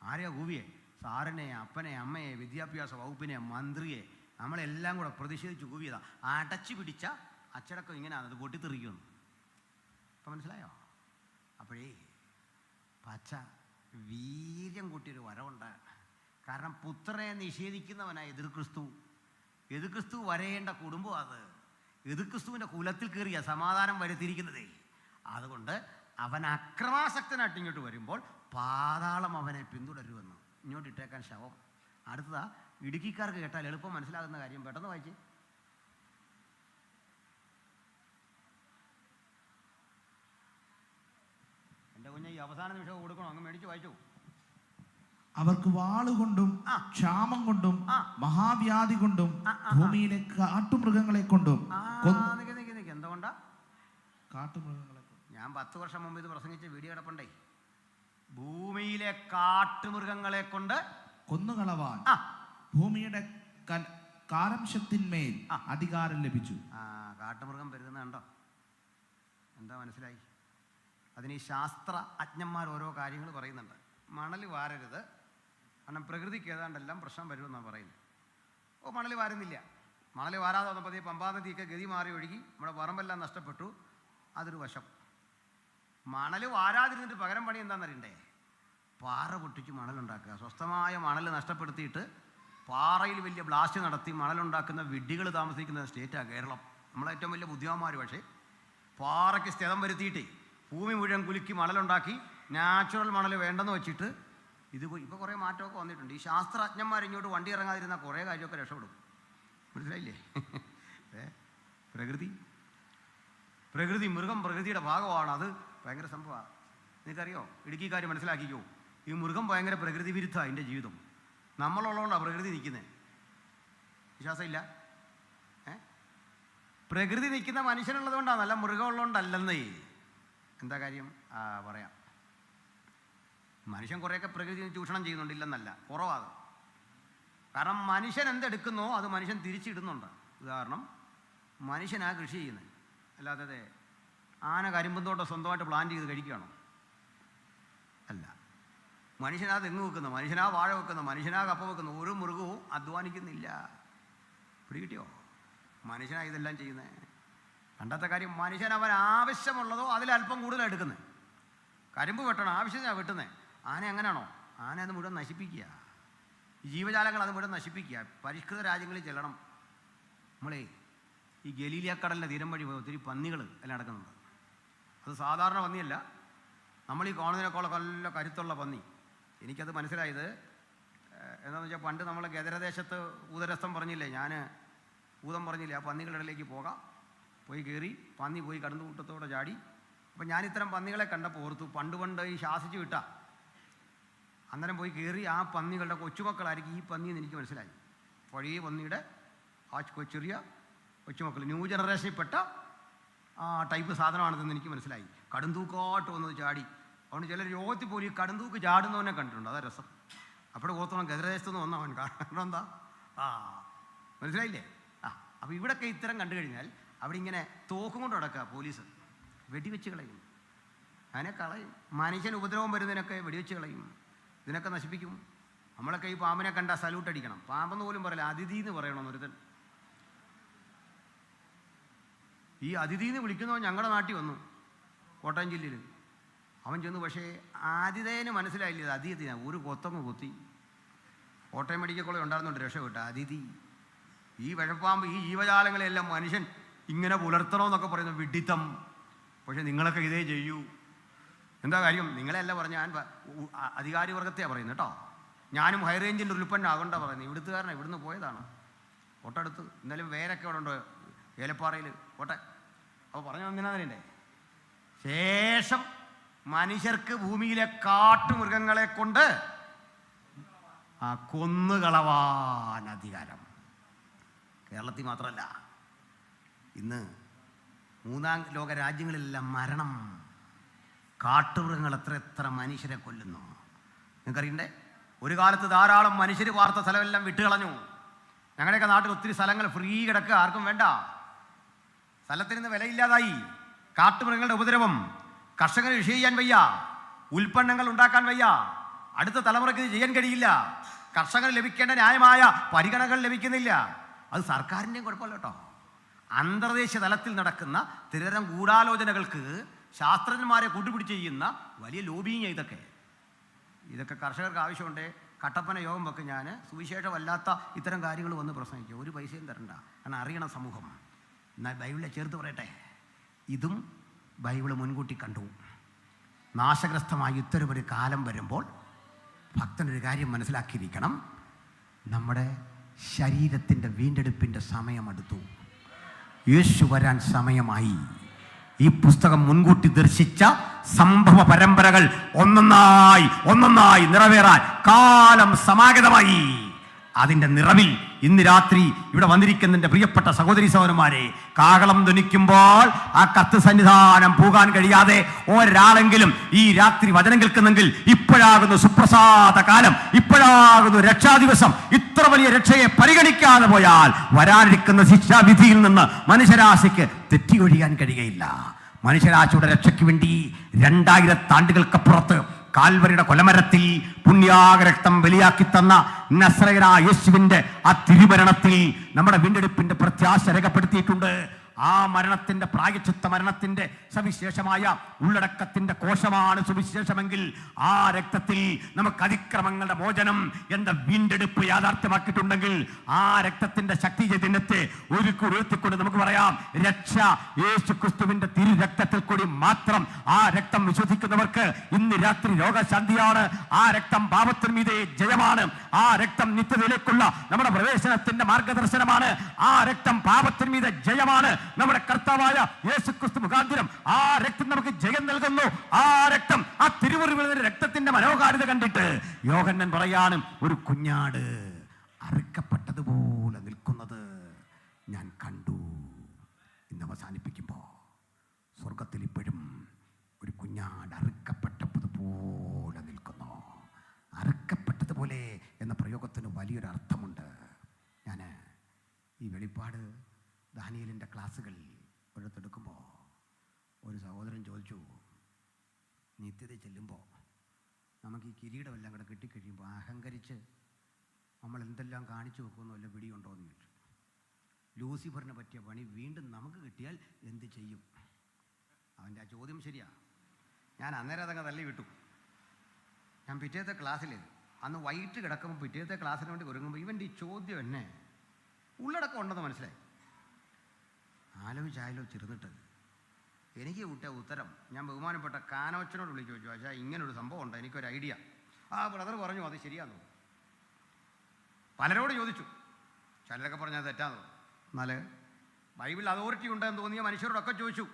ആരെയാ കൂവിയെ? സാറിനെ, അപ്പനെ, അമ്മയെ, വിദ്യാഭ്യാസ വകുപ്പിനെ, മന്ത്രിയെ, നമ്മളെല്ലാം കൂടെ പ്രതിഷേധിച്ച് കൂവിയതാ. അടച്ചു പിടിച്ച അച്ചടക്കം ഇങ്ങനെയാണ്, അത് പൊട്ടിത്തെറിക്കുന്നു. ഇപ്പം മനസ്സിലായോ? അപ്പോഴേ പച്ച വീര്യം കൂട്ടിയൊരു വരവുണ്ട്. കാരണം പുത്രനെ നിഷേധിക്കുന്നവനാ എതിർക്രിസ്തു. എതിർക്രിസ്തു വരേണ്ട കുടുംബം അത്. എതിർക്രിസ്തുവിൻ്റെ കുലത്തിൽ കയറിയ സമാധാനം വരുത്തിയിരിക്കുന്നതേ. അതുകൊണ്ട് അവൻ അക്രമാസക്തനായിട്ട് ഇങ്ങോട്ട് വരുമ്പോൾ പാതാളം അവനെ പിന്തുടരുമെന്ന്. ഇങ്ങോട്ട് ഇട്ടേക്കാൻ ശവം. അടുത്തതാ, ഇടുക്കിക്കാർക്ക് കേട്ടാൽ എളുപ്പം മനസ്സിലാകുന്ന കാര്യം, പെട്ടെന്ന് വായിച്ച്. എൻ്റെ കുഞ്ഞ് ഈ അവസാന നിമിഷം കൊടുക്കണോ? അങ്ങ് മേടിച്ച് വായിച്ചു. അവർക്ക് വാളുകൊണ്ടും ക്ഷാമം കൊണ്ടും മഹാവ്യാധി കൊണ്ടും ഭൂമിയിലെ കാട്ടുമൃഗങ്ങളെ കൊണ്ടും. എന്തുകൊണ്ടാ? കാട്ടുമൃഗങ്ങളെ. ഞാൻ 10 വർഷം മുമ്പ് ഇത് പ്രസംഗിച്ച വീഡിയോ കിടപ്പുണ്ടേ. ഭൂമിയിലെ കാട്ടുമൃഗങ്ങളെ കൊണ്ട് കൊന്നുകളവാൻ ഭൂമിയുടെ കാരംശത്തിന്മേൽ അധികാരം ലഭിച്ചു. കാട്ടുമൃഗം പെരുകുന്നുണ്ടോ? എന്താ മനസ്സിലായി? അതിന് ഈ ശാസ്ത്ര അജ്ഞന്മാർ ഓരോ കാര്യങ്ങൾ പറയുന്നുണ്ട്. മണൽ വാരരുത്, കാരണം പ്രകൃതിക്ക് ഏതാണ്ടെല്ലാം പ്രശ്നം വരുമെന്നാണ് പറയുന്നത്. മണൽ വാരുന്നില്ല. മണൽ വാരാതെ വന്നപ്പോൾ ഈ പമ്പാ നദിയൊക്കെ ഗതി മാറി ഒഴുകി നമ്മുടെ പറമ്പെല്ലാം നഷ്ടപ്പെട്ടു. അതൊരു വശം. മണൽ വാരാതിരുന്നിട്ട് പകരം പണി എന്താണെന്നറിയണ്ടേ? പാറ പൊട്ടിച്ച് മണലുണ്ടാക്കുക. സ്വസ്ഥമായ മണൽ നഷ്ടപ്പെടുത്തിയിട്ട് പാറയിൽ വലിയ ബ്ലാസ്റ്റ് നടത്തി മണലുണ്ടാക്കുന്ന വിഡ്ഢികൾ താമസിക്കുന്ന സ്റ്റേറ്റാണ് കേരളം. നമ്മളെ ഏറ്റവും വലിയ ബുദ്ധിമാന്മാർ. പക്ഷേ പാറയ്ക്ക് സ്ഥിരം വരുത്തിയിട്ടേ ഭൂമി മുഴുവൻ കുലുക്കി മണലുണ്ടാക്കി നാച്ചുറൽ മണൽ വേണ്ടെന്ന് വെച്ചിട്ട് ഇത് ഇപ്പോൾ കുറേ മാറ്റമൊക്കെ വന്നിട്ടുണ്ട്. ഈ ശാസ്ത്രജ്ഞന്മാർ ഇങ്ങോട്ട് വണ്ടി ഇറങ്ങാതിരുന്ന കുറേ കാര്യമൊക്കെ രക്ഷപ്പെടും. മനസ്സിലായില്ലേ? പ്രകൃതി മൃഗം പ്രകൃതിയുടെ ഭാഗമാണ്. അത് ഭയങ്കര സംഭവമാണ്. നിനക്കറിയോ? ഇടുക്കിക്കാർ മനസ്സിലാക്കിക്കോ, ഈ മൃഗം ഭയങ്കര പ്രകൃതി വിരുദ്ധമാണ് അതിൻ്റെ ജീവിതം. നമ്മളുള്ളതുകൊണ്ടാണ് പ്രകൃതി നിൽക്കുന്നത്. വിശ്വാസമില്ല? പ്രകൃതി നിൽക്കുന്ന മനുഷ്യനുള്ളത് കൊണ്ടാണ്, നല്ല മൃഗം ഉള്ളതുകൊണ്ടല്ലെന്നേ. എന്താ കാര്യം? പറയാം. മനുഷ്യൻ കുറേയൊക്കെ പ്രകൃതി ചൂഷണം ചെയ്യുന്നുണ്ടില്ലെന്നല്ല, കുറവാണ്. കാരണം മനുഷ്യൻ എന്തെടുക്കുന്നോ അത് മനുഷ്യൻ തിരിച്ചിടുന്നുണ്ട്. ഉദാഹരണം, മനുഷ്യനാ കൃഷി ചെയ്യുന്നത്, അല്ലാതെ ആന കരിമ്പന്തോട്ടം സ്വന്തമായിട്ട് പ്ലാൻ ചെയ്ത് കഴിക്കുകയാണോ? അല്ല. മനുഷ്യനാ തെങ്ങ് വെക്കുന്നു, മനുഷ്യനാ വാഴ വെക്കുന്നു, മനുഷ്യനാ കപ്പ വെക്കുന്നു. ഒരു മൃഗവും അധ്വാനിക്കുന്നില്ല. പിടികിട്ടിയോ? മനുഷ്യനാ ഇതെല്ലാം ചെയ്യുന്നത്. പണ്ടത്തെ കാര്യം, മനുഷ്യൻ അവൻ ആവശ്യമുള്ളതോ അതിലല്പം കൂടുതൽ എടുക്കുന്നത്. കരിമ്പ് വെട്ടണം, ആവശ്യത്തിനാണ് വെട്ടുന്നത്. ആന എങ്ങനെയാണോ? ആന അത് മുഴുവൻ നശിപ്പിക്കുക. ജീവജാലങ്ങൾ അത് മുഴുവൻ നശിപ്പിക്കുക. പരിഷ്കൃത രാജ്യങ്ങളിൽ ചെല്ലണം. നമ്മളെ ഈ ഗലീലിയക്കടലിൻ്റെ തീരം വഴി ഒത്തിരി പന്നികൾ എല്ലാം നടക്കുന്നുണ്ട്. അത് സാധാരണ പന്നിയല്ല, നമ്മൾ ഈ കാണുന്നതിനേക്കാളൊക്കെ നല്ല കരുത്തുള്ള പന്നി. എനിക്കത് മനസ്സിലായത് എന്താണെന്ന് വെച്ചാൽ, പണ്ട് നമ്മൾ ഗദരദേശത്ത് ഊതരസ്ഥം പറഞ്ഞില്ലേ, ഞാൻ ഊതം പറഞ്ഞില്ലേ, ആ പന്നികളുടെ ഇടയിലേക്ക് പോയി കയറി പന്നി പോയി കടന്നുകൂട്ടത്തോടെ ചാടി. അപ്പം ഞാനിത്തരം പന്നികളെ കണ്ടപ്പോൾ ഓർത്തു, പണ്ട് ഈ ശാസിച്ച് വിട്ട അന്നേരം പോയി കയറി ആ പന്നികളുടെ കൊച്ചുമക്കളായിരിക്കും ഈ പന്നിയെന്ന് എനിക്ക് മനസ്സിലായി. പഴയ പന്നിയുടെ ആ ചെറിയ കൊച്ചുമക്കൾ, ന്യൂ ജനറേഷനിൽപ്പെട്ട ആ ടൈപ്പ് സാധനമാണിതെന്ന് എനിക്ക് മനസ്സിലായി. കടുംതൂക്കോട്ട് വന്നത് ചാടി. അതുകൊണ്ട് ചിലർ യോഗത്തിൽ പോലും ഈ കടുംതൂക്ക് ചാടുന്നവനെ കണ്ടിട്ടുണ്ട്. അതാ രസം. അപ്പോഴും ഓർത്തോണം, ഗദരദേശത്തുനിന്ന് വന്നവൻ. കാരണം എന്താ? മനസ്സിലായില്ലേ? അപ്പോൾ ഇവിടെയൊക്കെ ഇത്തരം കണ്ടു കഴിഞ്ഞാൽ അവിടെ ഇങ്ങനെ തോക്കും കൊണ്ട് നടക്കുക പോലീസ്. വെടിവെച്ച് കളയും, അതിനെ കളയും. മനുഷ്യന് ഉപദ്രവം വരുന്നതിനൊക്കെ വെടിവെച്ച് കളയും, ഇതിനൊക്കെ നശിപ്പിക്കും. നമ്മളൊക്കെ ഈ പാമ്പിനെ കണ്ടാൽ സല്യൂട്ട് അടിക്കണം. പാമ്പെന്ന് പോലും പറയില്ല, അതിഥി എന്ന് പറയണം ഒരുത്തൻ. ഈ അതിഥി എന്ന് വിളിക്കുന്നവൻ ഞങ്ങളുടെ നാട്ടിൽ വന്നു, കോട്ടയം ജില്ലയിൽ. അവൻ ചെന്നു, പക്ഷേ ആതിഥേയന് മനസ്സിലായില്ല ഇത് അതിഥിയാണ്. ഒരു കൊത്തങ്ങ് കൊത്തി. കോട്ടയം മെഡിക്കൽ കോളേജ് ഉണ്ടായിരുന്നുണ്ട്, രക്ഷപ്പെട്ട അതിഥി. ഈ വിഴപ്പാമ്പ്, ഈ ജീവജാലങ്ങളെല്ലാം മനുഷ്യൻ ഇങ്ങനെ പുലർത്തണമെന്നൊക്കെ പറയുന്ന വിഡിത്തം. പക്ഷെ നിങ്ങളൊക്കെ ഇതേ ചെയ്യൂ. എന്താ കാര്യം? നിങ്ങളെയല്ല പറഞ്ഞ, ഞാൻ അധികാരി വർഗത്തെയാണ് പറയുന്നത് കേട്ടോ. ഞാനും ഹൈറേഞ്ചിൻ്റെ ഒരു ഉൽപ്പന്നമാകണ്ട പറയുന്നത്. ഇവിടുത്തുകാരനെ ഇവിടുന്ന് പോയതാണ്. കോട്ടടുത്ത് എന്നാലും വേരൊക്കെ അവിടെ ഉണ്ട്, ഏലപ്പാറയിൽ കോട്ടെ. അപ്പോൾ പറഞ്ഞു തന്നിനാന്നറിയണ്ടേ? ശേഷം മനുഷ്യർക്ക് ഭൂമിയിലെ കാട്ടുമൃഗങ്ങളെ കൊണ്ട് കൊന്നുകളവാൻ അധികാരം. കേരളത്തിൽ മാത്രമല്ല, ഇന്ന് 3ാം ലോക രാജ്യങ്ങളിലെല്ലാം മരണം. കാട്ടുമൃഗങ്ങൾ എത്ര മനുഷ്യരെ കൊല്ലുന്നു നിങ്ങൾക്കറിയണ്ടേ? ഒരു കാലത്ത് ധാരാളം മനുഷ്യർ പാർത്ത സ്ഥലമെല്ലാം വിട്ടുകളഞ്ഞു. ഞങ്ങളുടെയൊക്കെ നാട്ടിൽ ഒത്തിരി സ്ഥലങ്ങൾ ഫ്രീ കിടക്കുക, ആർക്കും വേണ്ട. സ്ഥലത്തിന് വിലയില്ലാതായി. കാട്ടുമൃഗങ്ങളുടെ ഉപദ്രവം, കർഷകന് കൃഷി ചെയ്യാൻ വയ്യ, ഉൽപ്പന്നങ്ങൾ ഉണ്ടാക്കാൻ വയ്യ, അടുത്ത തലമുറയ്ക്ക് ഇത് ചെയ്യാൻ കഴിയില്ല, കർഷകന് ലഭിക്കേണ്ട ന്യായമായ പരിഗണനകൾ ലഭിക്കുന്നില്ല. അത് സർക്കാരിൻ്റെയും കുഴപ്പമില്ല കേട്ടോ. അന്തർദേശീയ തലത്തിൽ നടക്കുന്ന ഇത്തരം ഗൂഢാലോചനകൾക്ക് ശാസ്ത്രജ്ഞന്മാരെ കൂട്ടുപിടിച്ച് ചെയ്യുന്ന വലിയ ലോബിങ് ഇതൊക്കെ കർഷകർക്ക് ആവശ്യമുണ്ട്. കട്ടപ്പന യോഗം വെക്ക് ഞാൻ സുവിശേഷമല്ലാത്ത ഇത്തരം കാര്യങ്ങൾ വന്ന് പ്രസംഗിക്കുക, ഒരു പൈസയും തരണ്ട. കാരണം അറിയണം സമൂഹം. എന്നാൽ ബൈബിളിനെ ചേർത്ത് പറയട്ടെ, ഇതും ബൈബിള് മുൻകൂട്ടി കണ്ടു. നാശഗ്രസ്തമായ ഇത്തരമൊരു കാലം വരുമ്പോൾ ഭക്തനൊരു കാര്യം മനസ്സിലാക്കിയിരിക്കണം, നമ്മുടെ ശരീരത്തിൻ്റെ വീണ്ടെടുപ്പിൻ്റെ സമയമെടുത്തു. യേശു വരാൻ സമയമായി. ഈ പുസ്തകം മുൻകൂട്ടി ദർശിച്ച സംഭവ പരമ്പരകൾ ഒന്നൊന്നായി നിറവേറാൻ കാലം സമാഗതമായി. അതിൻ്റെ നിറവിൽ ഇന്ന് രാത്രി ഇവിടെ വന്നിരിക്കുന്ന എൻ്റെ പ്രിയപ്പെട്ട സഹോദരി സഹോദരന്മാരെ, കാഹളം ധ്വനിക്കുമ്പോൾ ആ കത്ത് സന്നിധാനം പോകാൻ കഴിയാതെ ഒരാളെങ്കിലും ഈ രാത്രി വചനം കേൾക്കുന്നെങ്കിൽ ഇപ്പോഴാകുന്നു സുപ്രസാദ കാലം, ഇപ്പോഴാകുന്നു രക്ഷാദിവസം. ഇത്ര വലിയ രക്ഷയെ പരിഗണിക്കാതെ പോയാൽ വരാനിരിക്കുന്ന ശിക്ഷാവിധിയിൽ നിന്ന് മനുഷ്യരാശിക്ക് തെറ്റിയൊഴിയാൻ കഴിയുകയില്ല. മനുഷ്യരാശിയുടെ രക്ഷയ്ക്ക് വേണ്ടി 2000 ആണ്ടുകൾക്കപ്പുറത്ത് കാൽവരിയുടെ കൊലമരത്തിൽ പുണ്യാഗരക്തം ബലിയാക്കി തന്ന നസ്രയനായ യേശുവിന്റെ ആ തിരുമരണത്തിൽ നമ്മുടെ വീണ്ടെടുപ്പിന്റെ പ്രത്യാശ രേഖപ്പെടുത്തിയിട്ടുണ്ട്. ആ മരണത്തിന്റെ പ്രായശ്ചിത്ത മരണത്തിന്റെ സവിശേഷമായ ഉള്ളടക്കത്തിന്റെ കോശമാണ് സുവിശേഷമെങ്കിൽ ആ രക്തത്തിൽ നമുക്ക് അതിക്രമങ്ങളുടെ മോചനം എന്ന വീണ്ടെടുപ്പ് യാഥാർത്ഥ്യമാക്കിയിട്ടുണ്ടെങ്കിൽ ആ രക്തത്തിന്റെ ശക്തി ചൈതന്യത്തെ ഉയർത്തിക്കൊണ്ട് നമുക്ക് പറയാം, രക്ഷ യേശു ക്രിസ്തുവിന്റെ തിരു രക്തത്തിൽ കൂടി മാത്രം. ആ രക്തം വിശ്വസിക്കുന്നവർക്ക് ഇന്ന് രാത്രി രോഗശാന്തിയാണ്. ആ രക്തം പാപത്തിന് മീതെ ജയമാണ്. ആ രക്തം നിത്യതയിലേക്കുള്ള നമ്മുടെ പ്രവേശനത്തിന്റെ മാർഗദർശനമാണ്. ആ രക്തം പാപത്തിന് മീതെ ജയമാണ്. നമ്മുടെ കർത്താവായ യേശു ക്രിസ്തു മുഖാന്തരം ആ രക്തം നമുക്ക് ജയം നൽകുന്നു. ആ രക്തം, ആ തിരുമുറിവിലെ രക്തത്തിന്റെ മനോഹാരിത കണ്ടിട്ട് യോഹന്നാൻ പറയാണ്, ഒരു കുഞ്ഞാട് അറുക്കപ്പെട്ടതുപോലെ നിൽക്കുന്നത് ഞാൻ കണ്ടു. ഇന്ന് അവസാനിപ്പിക്കുമ്പോൾ സ്വർഗത്തിൽ ഇപ്പോഴും ഒരു കുഞ്ഞാട് അറുക്കപ്പെട്ടതുപോലെ നിൽക്കുന്നു. അറുക്കപ്പെട്ടതുപോലെ എന്ന പ്രയോഗത്തിന് വലിയൊരു അർത്ഥമുണ്ട്. ഞാൻ ഈ വെളിപ്പാട് ദാനിയേലിൻ്റെ ക്ലാസ്സുകൾ ഒരിടത്തെടുക്കുമ്പോൾ ഒരു സഹോദരൻ ചോദിച്ചു, നിത്യത ചെല്ലുമ്പോൾ നമുക്ക് ഈ കിരീടമെല്ലാം കൂടെ കിട്ടിക്കഴിയുമ്പോൾ അഹങ്കരിച്ച് നമ്മൾ എന്തെല്ലാം കാണിച്ചു വെക്കുമെന്ന് വല്ല പിടിയുണ്ടോ എന്ന് ചോദിച്ചു. ലൂസിഫറിനെ പറ്റിയ പണി വീണ്ടും നമുക്ക് കിട്ടിയാൽ എന്ത് ചെയ്യും? അവൻ്റെ ആ ചോദ്യം ശരിയാ. ഞാൻ അന്നേരം അതങ്ങ് തള്ളി വിട്ടു. ഞാൻ പിറ്റേത്തെ ക്ലാസ്സിൽ അന്ന് വൈകിട്ട് കിടക്കുമ്പോൾ പിറ്റേത്തെ ക്ലാസ്സിന് വേണ്ടി ഒരുങ്ങുമ്പോൾ ഇവൻ്റെ ഈ ചോദ്യം എന്നെ ഉള്ളടക്കം ഉണ്ടെന്ന് മനസ്സിലായി. ആലോചിച്ചിരുന്നിട്ട് എനിക്ക് കിട്ടിയ ഉത്തരം ഞാൻ ബഹുമാനപ്പെട്ട കാനോച്ചനോട് വിളിച്ചു ചോദിച്ചു, പക്ഷേ ഇങ്ങനൊരു സംഭവം ഉണ്ട്, എനിക്കൊരു ഐഡിയ. ആ ബ്രദർ പറഞ്ഞു അത് ശരിയാണെന്നു. പലരോട് ചോദിച്ചു, ചിലരൊക്കെ പറഞ്ഞത് തെറ്റാന്ന്. എന്നാൽ ബൈബിളിൽ അതോറിറ്റി ഉണ്ടെന്ന് തോന്നിയ മനുഷ്യരോടൊക്കെ ചോദിച്ചു.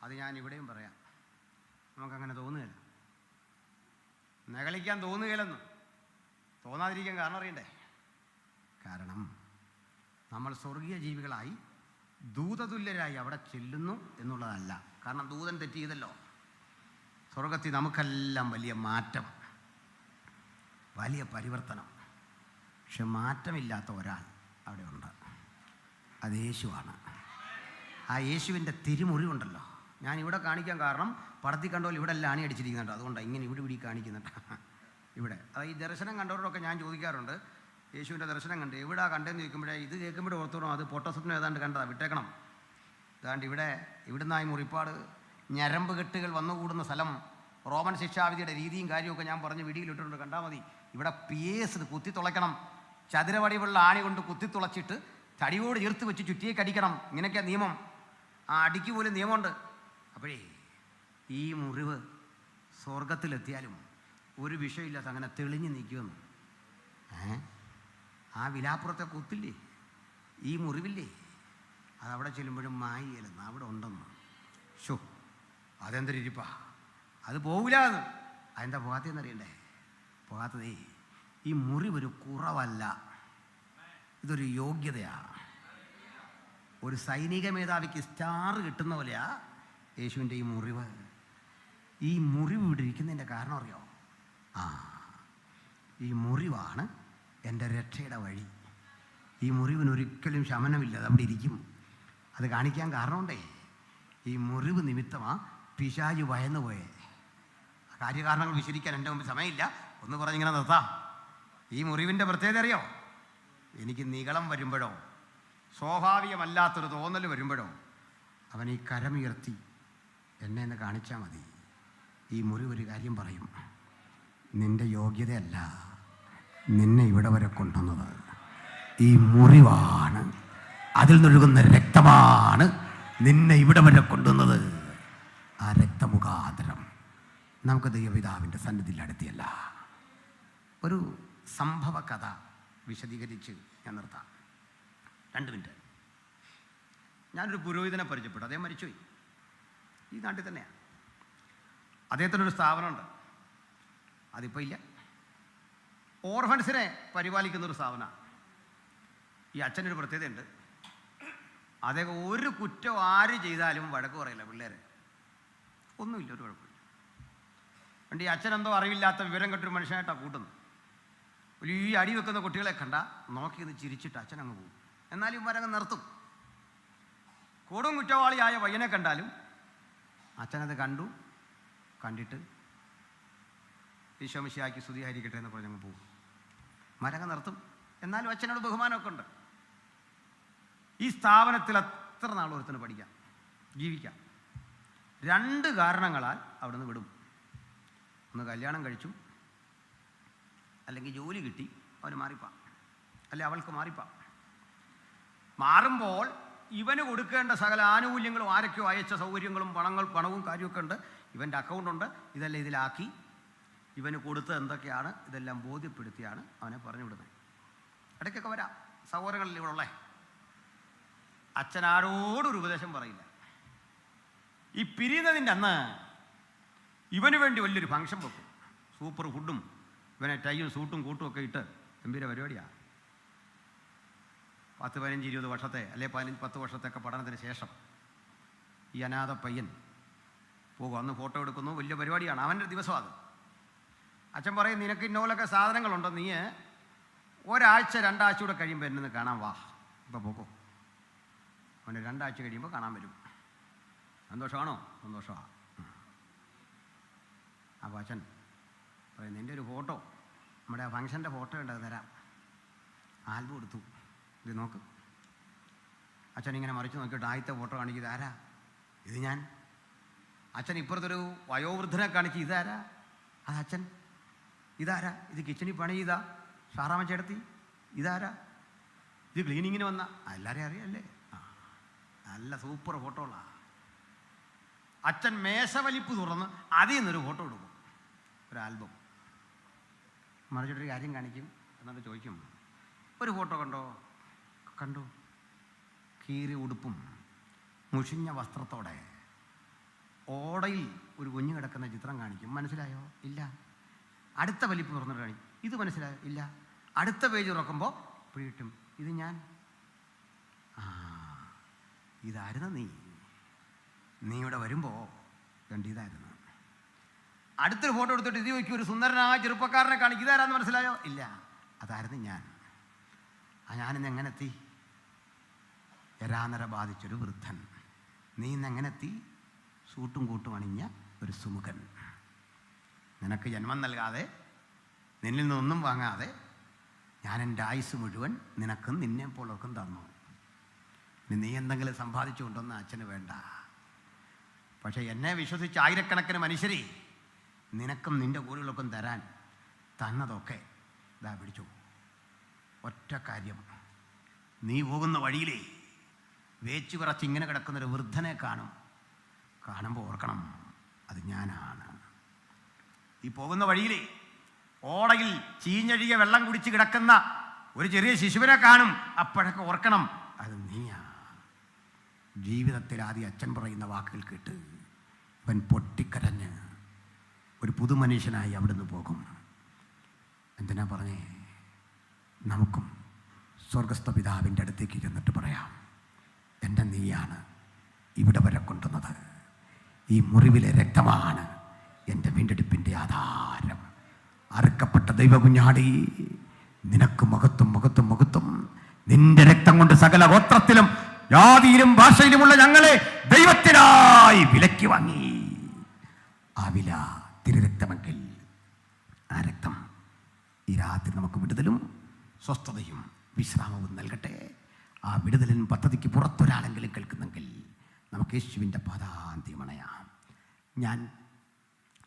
അത് ഞാൻ ഇവിടെയും പറയാം. നമുക്കങ്ങനെ തോന്നുകയില്ല, നകളിക്കാൻ തോന്നുകയില്ലെന്ന്. തോന്നാതിരിക്കാൻ കാരണം അറിയണ്ടേ? കാരണം നമ്മൾ സ്വർഗീയ ജീവികളായി ദൂതതുല്യരായി അവിടെ ചെല്ലുന്നു എന്നുള്ളതല്ല. കാരണം ദൂതൻ തെറ്റ് ചെയ്തല്ലോ. സ്വർഗത്തിൽ നമുക്കെല്ലാം വലിയ മാറ്റം, വലിയ പരിവർത്തനം. പക്ഷെ മാറ്റമില്ലാത്ത ഒരാൾ അവിടെ ഉണ്ട്, അത് യേശുവാണ്. ആ യേശുവിൻ്റെ തിരുമുറിവുണ്ടല്ലോ, ഞാൻ ഇവിടെ കാണിക്കാൻ കാരണം പടത്തിൽ കണ്ടോൽ ഇവിടെ എല്ലാം അണി അടിച്ചിരിക്കുന്നുണ്ട്. അതുകൊണ്ടാണ് ഇങ്ങനെ ഇവിടെ കാണിക്കുന്നുണ്ട്. ഇവിടെ അത് ഈ ദർശനം കണ്ടവരോടൊക്കെ ഞാൻ ചോദിക്കാറുണ്ട്, യേശുവിൻ്റെ ദർശനം കണ്ട് എവിടാ കണ്ടെന്ന് ചോദിക്കുമ്പോഴേ ഇത് കേൾക്കുമ്പോഴേ ഓർത്തോണം അത് പൊട്ടസ്വപ്നം ഏതാണ്ട് കണ്ടതാണ്, വിട്ടേക്കണം. ഏതാണ്ട് ഇവിടുന്നായി മുറിപ്പാട് ഞരമ്പ് കെട്ടുകൾ വന്നുകൂടുന്ന സ്ഥലം, റോമൻ ശിക്ഷാവിധിയുടെ രീതിയും കാര്യമൊക്കെ ഞാൻ പറഞ്ഞ് വീഡിയോയിലിട്ടുണ്ട്, കണ്ടാൽ മതി. ഇവിടെ PS കുത്തിത്തുളയ്ക്കണം, ചതുരവടിവുള്ള ആണി കൊണ്ട് കുത്തിത്തുളച്ചിട്ട് തടിയോട് ചേർത്ത് വെച്ച് ചുറ്റിയേക്ക് അടിക്കണം. ഇങ്ങനെയൊക്കെയാണ് നിയമം. ആ അടിക്ക് പോലും നിയമമുണ്ട്. അപ്പോഴേ ഈ മുറിവ് സ്വർഗത്തിലെത്തിയാലും ഒരു വിഷയമില്ലാത്ത അങ്ങനെ തെളിഞ്ഞ് നിൽക്കുമെന്ന്. ആ വിലാപ്പുറത്തെ കുത്തില്ലേ, ഈ മുറിവില്ലേ, അതവിടെ ചെല്ലുമ്പോഴും മായില്ലെന്ന് അവിടെ ഉണ്ടെന്ന്. ഷോ അതെന്തൊരിപ്പാ, അത് പോകില്ല. അതെന്താ പോകാത്തതെന്നറിയണ്ടേ? പോകാത്തതേ ഈ മുറിവൊരു കുറവല്ല, ഇതൊരു യോഗ്യതയാണ്. ഒരു സൈനിക മേധാവിക്ക് സ്റ്റാർ കിട്ടുന്ന പോലെയാ യേശുവിൻ്റെ ഈ മുറിവ്. ഈ മുറിവ് ഇവിടെ ഇരിക്കുന്നതിൻ്റെ കാരണം അറിയോ? ഈ മുറിവാണ് എൻ്റെ രക്ഷയുടെ വഴി. ഈ മുറിവിനൊരിക്കലും ശമനമില്ല, അത് അവിടെ ഇരിക്കും. അത് കാണിക്കാൻ കാരണമുണ്ടേ, ഈ മുറിവ് നിമിത്തമാണ് പിശാച് ഭയന്നു പോയേ. കാര്യകാരണങ്ങൾ വിശദീകരിക്കാൻ എൻ്റെ മുമ്പ് സമയമില്ല, ഒന്ന് പറഞ്ഞിങ്ങനെ നിർത്താം. ഈ മുറിവിൻ്റെ പ്രത്യേകത അറിയോ? എനിക്ക് നിഗളം വരുമ്പോഴോ, സ്വാഭാവികമല്ലാത്തൊരു തോന്നൽ വരുമ്പോഴോ, അവൻ ഈ കരമുയർത്തി എന്നെ ഒന്ന് കാണിച്ചാൽ മതി. ഈ മുറിവ് ഒരു കാര്യം പറയും, നിൻ്റെ യോഗ്യതയല്ല നിന്നെ ഇവിടെ വരെ കൊണ്ടുവന്നത്. ഈ മുറിവാണ്, അതിൽ നിന്നൊഴുകുന്ന രക്തമാണ് നിന്നെ ഇവിടെ വരെ കൊണ്ടുവന്നത്. ആ രക്തമുഖാന്തരം നമുക്ക് ദൈവപിതാവിൻ്റെ സന്നിധിയിൽ അടുത്തിയല്ല. ഒരു സംഭവ കഥ വിശദീകരിച്ച് ഞാൻ നിർത്താം. 2 മിനിറ്റ്. ഞാനൊരു പുരോഹിതനെ പരിചയപ്പെട്ടു. അദ്ദേഹം മരിച്ചുപോയി. ഈ നാട്ടിൽ തന്നെയാണ്. അദ്ദേഹത്തിനൊരു സ്ഥാപനമുണ്ട്, അതിപ്പോൾ ഇല്ല. ഓർഫൻസിനെ പരിപാലിക്കുന്നൊരു സ്ഥാപനമാണ്. ഈ അച്ഛനൊരു പ്രത്യേകതയുണ്ട്, അദ്ദേഹം ഒരു കുറ്റം ആര് ചെയ്താലും വഴക്ക് പറയില്ല. പിള്ളേരെ ഒന്നുമില്ല, ഒരു കുഴപ്പമില്ല. പണ്ട് ഈ അച്ഛനെന്തോ അറിവില്ലാത്ത വിവരം കെട്ടൊരു മനുഷ്യനായിട്ടാണ് കൂട്ടുന്നത്. ഈ അടി വെക്കുന്ന കുട്ടികളെ കണ്ട നോക്കിയത് ചിരിച്ചിട്ട് അച്ഛൻ അങ്ങ് പോകും. എന്നാലും ഇവരങ്ങ് നിർത്തും. കൊടും കുറ്റവാളിയായ പയ്യനെ കണ്ടാലും അച്ഛനത് കണ്ടിട്ട് ഈശോമിശിഹായ്ക്ക് സ്തുതിയായിരിക്കട്ടെ എന്ന് പറഞ്ഞങ്ങ് പോകും. മരങ്ങ് നിർത്തും. എന്നാലും അച്ഛനോട് ബഹുമാനമൊക്കെ ഉണ്ട്. ഈ സ്ഥാപനത്തിൽ എത്ര നാൾ ഒരുത്തിന് പഠിക്കാം, ജീവിക്കാം. 2 കാരണങ്ങളാൽ അവിടെ നിന്ന് വിടും. ഒന്ന് കല്യാണം കഴിച്ചു, അല്ലെങ്കിൽ ജോലി കിട്ടി, അവന് മാറിപ്പാം, അല്ലെ അവൾക്ക് മാറിപ്പാം. മാറുമ്പോൾ ഇവന് കൊടുക്കേണ്ട സകല ആനുകൂല്യങ്ങളും ആരൊക്കെയോ അയച്ച സൗകര്യങ്ങളും പണവും കാര്യമൊക്കെ ഉണ്ട്, ഇവൻ്റെ അക്കൗണ്ടുണ്ട്, ഇതെല്ലാം ഇതിലാക്കി ഇവന് കൊടുത്ത് എന്തൊക്കെയാണ് ഇതെല്ലാം ബോധ്യപ്പെടുത്തിയാണ് അവനെ പറഞ്ഞു വിടുന്നത്. ഇടയ്ക്കൊക്കെ വരാം, സഹോദരങ്ങളിൽ ഇവിടെ ഉള്ളേ. അച്ഛനാരോടൊരു ഉപദേശം പറയില്ല. ഈ പിരിയുന്നതിൻ്റെ അന്ന് ഇവന് വേണ്ടി വലിയൊരു ഫംഗ്ഷൻ വെക്കും, സൂപ്പർ ഫുഡും, ഇവനെ ടൈയും സൂട്ടും കൂട്ടും ഒക്കെ ഇട്ട് ഗംഭീര പരിപാടിയാണ്. 10, 15, 20 വർഷത്തെ അല്ലെ 10 വർഷത്തെയൊക്കെ പഠനത്തിന് ശേഷം ഈ അനാഥ പയ്യൻ പോകും. അന്ന് ഫോട്ടോ എടുക്കുന്നു, വലിയ പരിപാടിയാണ്, അവൻ്റെ ദിവസം അത്. അച്ഛൻ പറയും, നിനക്ക് ഇന്നോലൊക്കെ സാധനങ്ങളുണ്ടോ, നീ 1 ആഴ്ച 2 ആഴ്ച കൂടെ കഴിയുമ്പോൾ എന്നെ കാണാൻ വാ, ഇപ്പം പോക്കോ. അവന് 2 ആഴ്ച കഴിയുമ്പോൾ കാണാൻ വരും. സന്തോഷമാണോ? സന്തോഷമാണ്. അപ്പോൾ അച്ഛൻ പറയും, നിൻ്റെ ഒരു ഫോട്ടോ, നമ്മുടെ ആ ഫംഗ്ഷൻ്റെ ഫോട്ടോ ഉണ്ട്, അത് തരാം. ആൽബം എടുത്തു, ഇത് നോക്ക്. അച്ഛൻ ഇങ്ങനെ മറിച്ച് നോക്കിയിട്ട് ആദ്യത്തെ ഫോട്ടോ കാണിക്കും, ഇതാരാ? ഇത് ഞാൻ. അച്ഛൻ ഇപ്പുറത്തൊരു വയോവൃദ്ധനെ കാണിക്കും, ഇതാരാ? അത് അച്ഛൻ. ഇതാരാ? ഇത് കിച്ചണിൽ പണി ചെയ്താ ഷാറാമ ചേട്ടത്തി. ഇതാരാ? ഇത് ക്ലീനിങ്ങിന് വന്ന. എല്ലാവരെയും അറിയാമല്ലേ? നല്ല സൂപ്പർ ഫോട്ടോകളാണ്. അച്ഛൻ മേശവലിപ്പ് തുറന്ന് അതിൽ നിന്നൊരു ഫോട്ടോ എടുക്കും, ഒരു ആൽബം. മറിച്ചിട്ടൊരു കാര്യം കാണിക്കും, എന്നിട്ട് ചോദിക്കും, ഒരു ഫോട്ടോ കണ്ടു. കീറി ഉടുപ്പും മുഷിഞ്ഞ വസ്ത്രത്തോടെ ഓടയിൽ ഒരു കുഞ്ഞു കിടക്കുന്ന ചിത്രം കാണിക്കും. മനസ്സിലായോ? ഇല്ല. അടുത്ത വലിപ്പ് തുറന്നിട്ട് കാണിക്കും, ഇത് മനസ്സിലായോ? ഇല്ല. അടുത്ത പേജ് തുറക്കുമ്പോൾ പിടിയിട്ടും, ഇത് ഞാൻ. ഇതായിരുന്നു നീ ഇവിടെ വരുമ്പോൾ ഇതായിരുന്നു. അടുത്തൊരു ഫോട്ടോ എടുത്തിട്ട് ഇത് ചോദിക്കും, ഒരു സുന്ദരനായ ചെറുപ്പക്കാരനെ കാണിക്കും, ഇതാരാന്ന് മനസ്സിലായോ? ഇല്ല. അതായിരുന്നു ഞാൻ. ഞാനിന്ന് എങ്ങനെ എത്തി? എരാനര ബാധിച്ചൊരു വൃദ്ധൻ. നീ ഇന്ന് എങ്ങനെ എത്തി? സൂട്ടും കൂട്ടും അണിഞ്ഞ ഒരു സുമുഖൻ. നിനക്ക് ജന്മം നൽകാതെ, നിന്നിൽ നിന്നൊന്നും വാങ്ങാതെ ഞാൻ എൻ്റെ ആയുസ് മുഴുവൻ നിനക്കും നിന്നെ പോലൊക്കെ തന്നു. നീ എന്തെങ്കിലും സമ്പാദിച്ചു കൊണ്ടൊന്നും അച്ഛന് വേണ്ട. പക്ഷേ എന്നെ വിശ്വസിച്ച് ആയിരക്കണക്കിന് മനുഷ്യരെ നിനക്കും നിൻ്റെ കൂലുകളൊക്കെ തരാൻ തന്നതൊക്കെ ഇതാ പിടിച്ചു. ഒറ്റ കാര്യം, നീ പോകുന്ന വഴിയിലേ വേച്ചു കുറച്ച് ഇങ്ങനെ കിടക്കുന്നൊരു വൃദ്ധനെ കാണുമ്പോൾ ഓർക്കണം, അത് ഞാനാണ്. ഈ പോകുന്ന വഴിയിലേ ഓടയിൽ ചീഞ്ഞഴിയ വെള്ളം കുടിച്ച് കിടക്കുന്ന ഒരു ചെറിയ ശിശുവിനെ കാണും, അപ്പോഴൊക്കെ ഓർക്കണം, അത് നീയാ. ജീവിതത്തിൽ ആദ്യം അച്ഛൻ പറയുന്ന വാക്കുകൾ കേട്ട് അവൻ പൊട്ടിക്കരഞ്ഞ് ഒരു പുതുമനുഷ്യനായി അവിടുന്ന് പോകും. എന്തിനാ പറഞ്ഞേ? നമുക്കും സ്വർഗസ്ഥ പിതാവിൻ്റെ അടുത്തേക്ക് ചെന്നിട്ട് പറയാം, എൻ്റെ നീയാണ് ഇവിടെ വരെ കൊണ്ടുവന്നത്. ഈ മുറിവിലെ രക്തമാണ് എൻ്റെ വീണ്ടെടുപ്പിൻ്റെ ആധാരം. അറുക്കപ്പെട്ട ദൈവകുഞ്ഞാടി, നിനക്ക് മഹത്വം, മഹത്വം, മഹത്വം. നിന്റെ രക്തം കൊണ്ട് സകല ഗോത്രത്തിലും ജാതിയിലും ഭാഷയിലുമുള്ള ഞങ്ങളെ ദൈവത്തിനായി വിലയ്ക്ക് വാങ്ങി. ആ വില തിരുരക്തമെങ്കിൽ ആ രക്തം ഈ രാത്രി നമുക്ക് വിടുതലും സ്വസ്ഥതയും വിശ്രാമവും നൽകട്ടെ. ആ വിടുതലിൻ പദ്ധതിക്ക് പുറത്തൊരാളെങ്കിലും കേൾക്കുന്നെങ്കിൽ നമുക്ക് യേശുവിൻ്റെ പാദാന്ത്യം അണയാം. ഞാൻ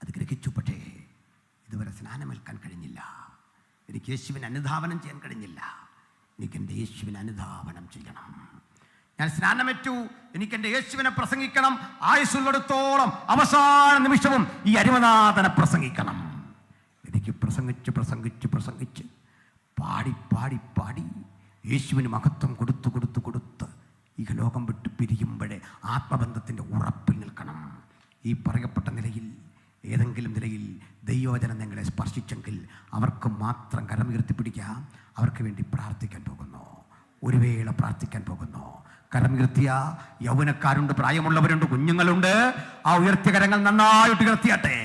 അത് ഗ്രഹിച്ചു, പക്ഷേ ഇതുവരെ സ്നാനമേൽക്കാൻ കഴിഞ്ഞില്ല. എനിക്ക് യേശുവിനെ അനുധാവനം ചെയ്യാൻ കഴിഞ്ഞില്ല. എനിക്കെൻ്റെ യേശുവിനെ അനുധാവനം ചെയ്യണം. ഞാൻ സ്നാനമേറ്റു, എനിക്കെൻ്റെ യേശുവിനെ പ്രസംഗിക്കണം. ആയുസ്സുള്ളിടത്തോളം അവസാന നിമിഷവും ഈ അരിമനാഥനെ പ്രസംഗിക്കണം. എനിക്ക് പ്രസംഗിച്ച് പ്രസംഗിച്ച് പ്രസംഗിച്ച് പാടി പാടി പാടി യേശുവിന് മഹത്വം കൊടുത്ത് കൊടുത്ത് കൊടുത്ത് ഈ ലോകം വിട്ട് പിരിയുമ്പോഴേ ആത്മബന്ധത്തിൻ്റെ ഉറപ്പിൽ നിൽക്കണം. ഈ പറയപ്പെട്ട നിലയിൽ ഏതെങ്കിലും നിലയിൽ ദൈവവചനം നിങ്ങളെ സ്പർശിച്ചെങ്കിൽ അവർക്ക് മാത്രം കരമുയർത്തിപ്പിടിക്കാം. അവർക്ക് വേണ്ടി പ്രാർത്ഥിക്കാൻ പോകുന്നു. ഒരു വേള പ്രാർത്ഥിക്കാൻ പോകുന്നു. കരമുയർത്തിയ യൗവനക്കാരുണ്ട്, പ്രായമുള്ളവരുണ്ട്, കുഞ്ഞുങ്ങളുണ്ട്. ആ ഉയർത്തിയ കരങ്ങൾ നന്നായിട്ട് ഉയർത്തിയാട്ടെ.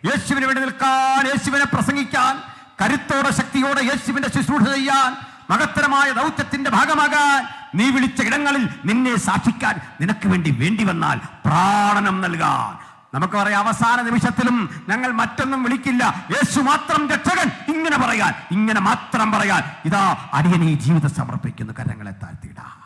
യേശുവിന് വേണ്ടി നിൽക്കാൻ, യേശുവിനെ പ്രസംഗിക്കാൻ, കരുത്തോടെ ശക്തിയോടെ യേശുവിന്റെ ശുശ്രൂഷ ചെയ്യാൻ, മഹത്തരമായ ദൗത്യത്തിന്റെ ഭാഗമാകാൻ, നീ വിളിച്ച ഇടങ്ങളിൽ നിന്നെ സാക്ഷിക്കാൻ നിനക്ക് വേണ്ടി വന്നാൽ പ്രാണനം നൽകാൻ. നമുക്ക് പറയാം, അവസാന നിമിഷത്തിലും ഞങ്ങൾ മറ്റൊന്നും വിളിക്കില്ല, യേശു മാത്രം രക്ഷകൻ, ഇങ്ങനെ പറയാൻ, ഇങ്ങനെ മാത്രം പറയാൻ. ഇതാ അടിയനീ ജീവിതം സമർപ്പിക്കുന്നു. കരങ്ങളെ താഴ്ത്തിയിടാം.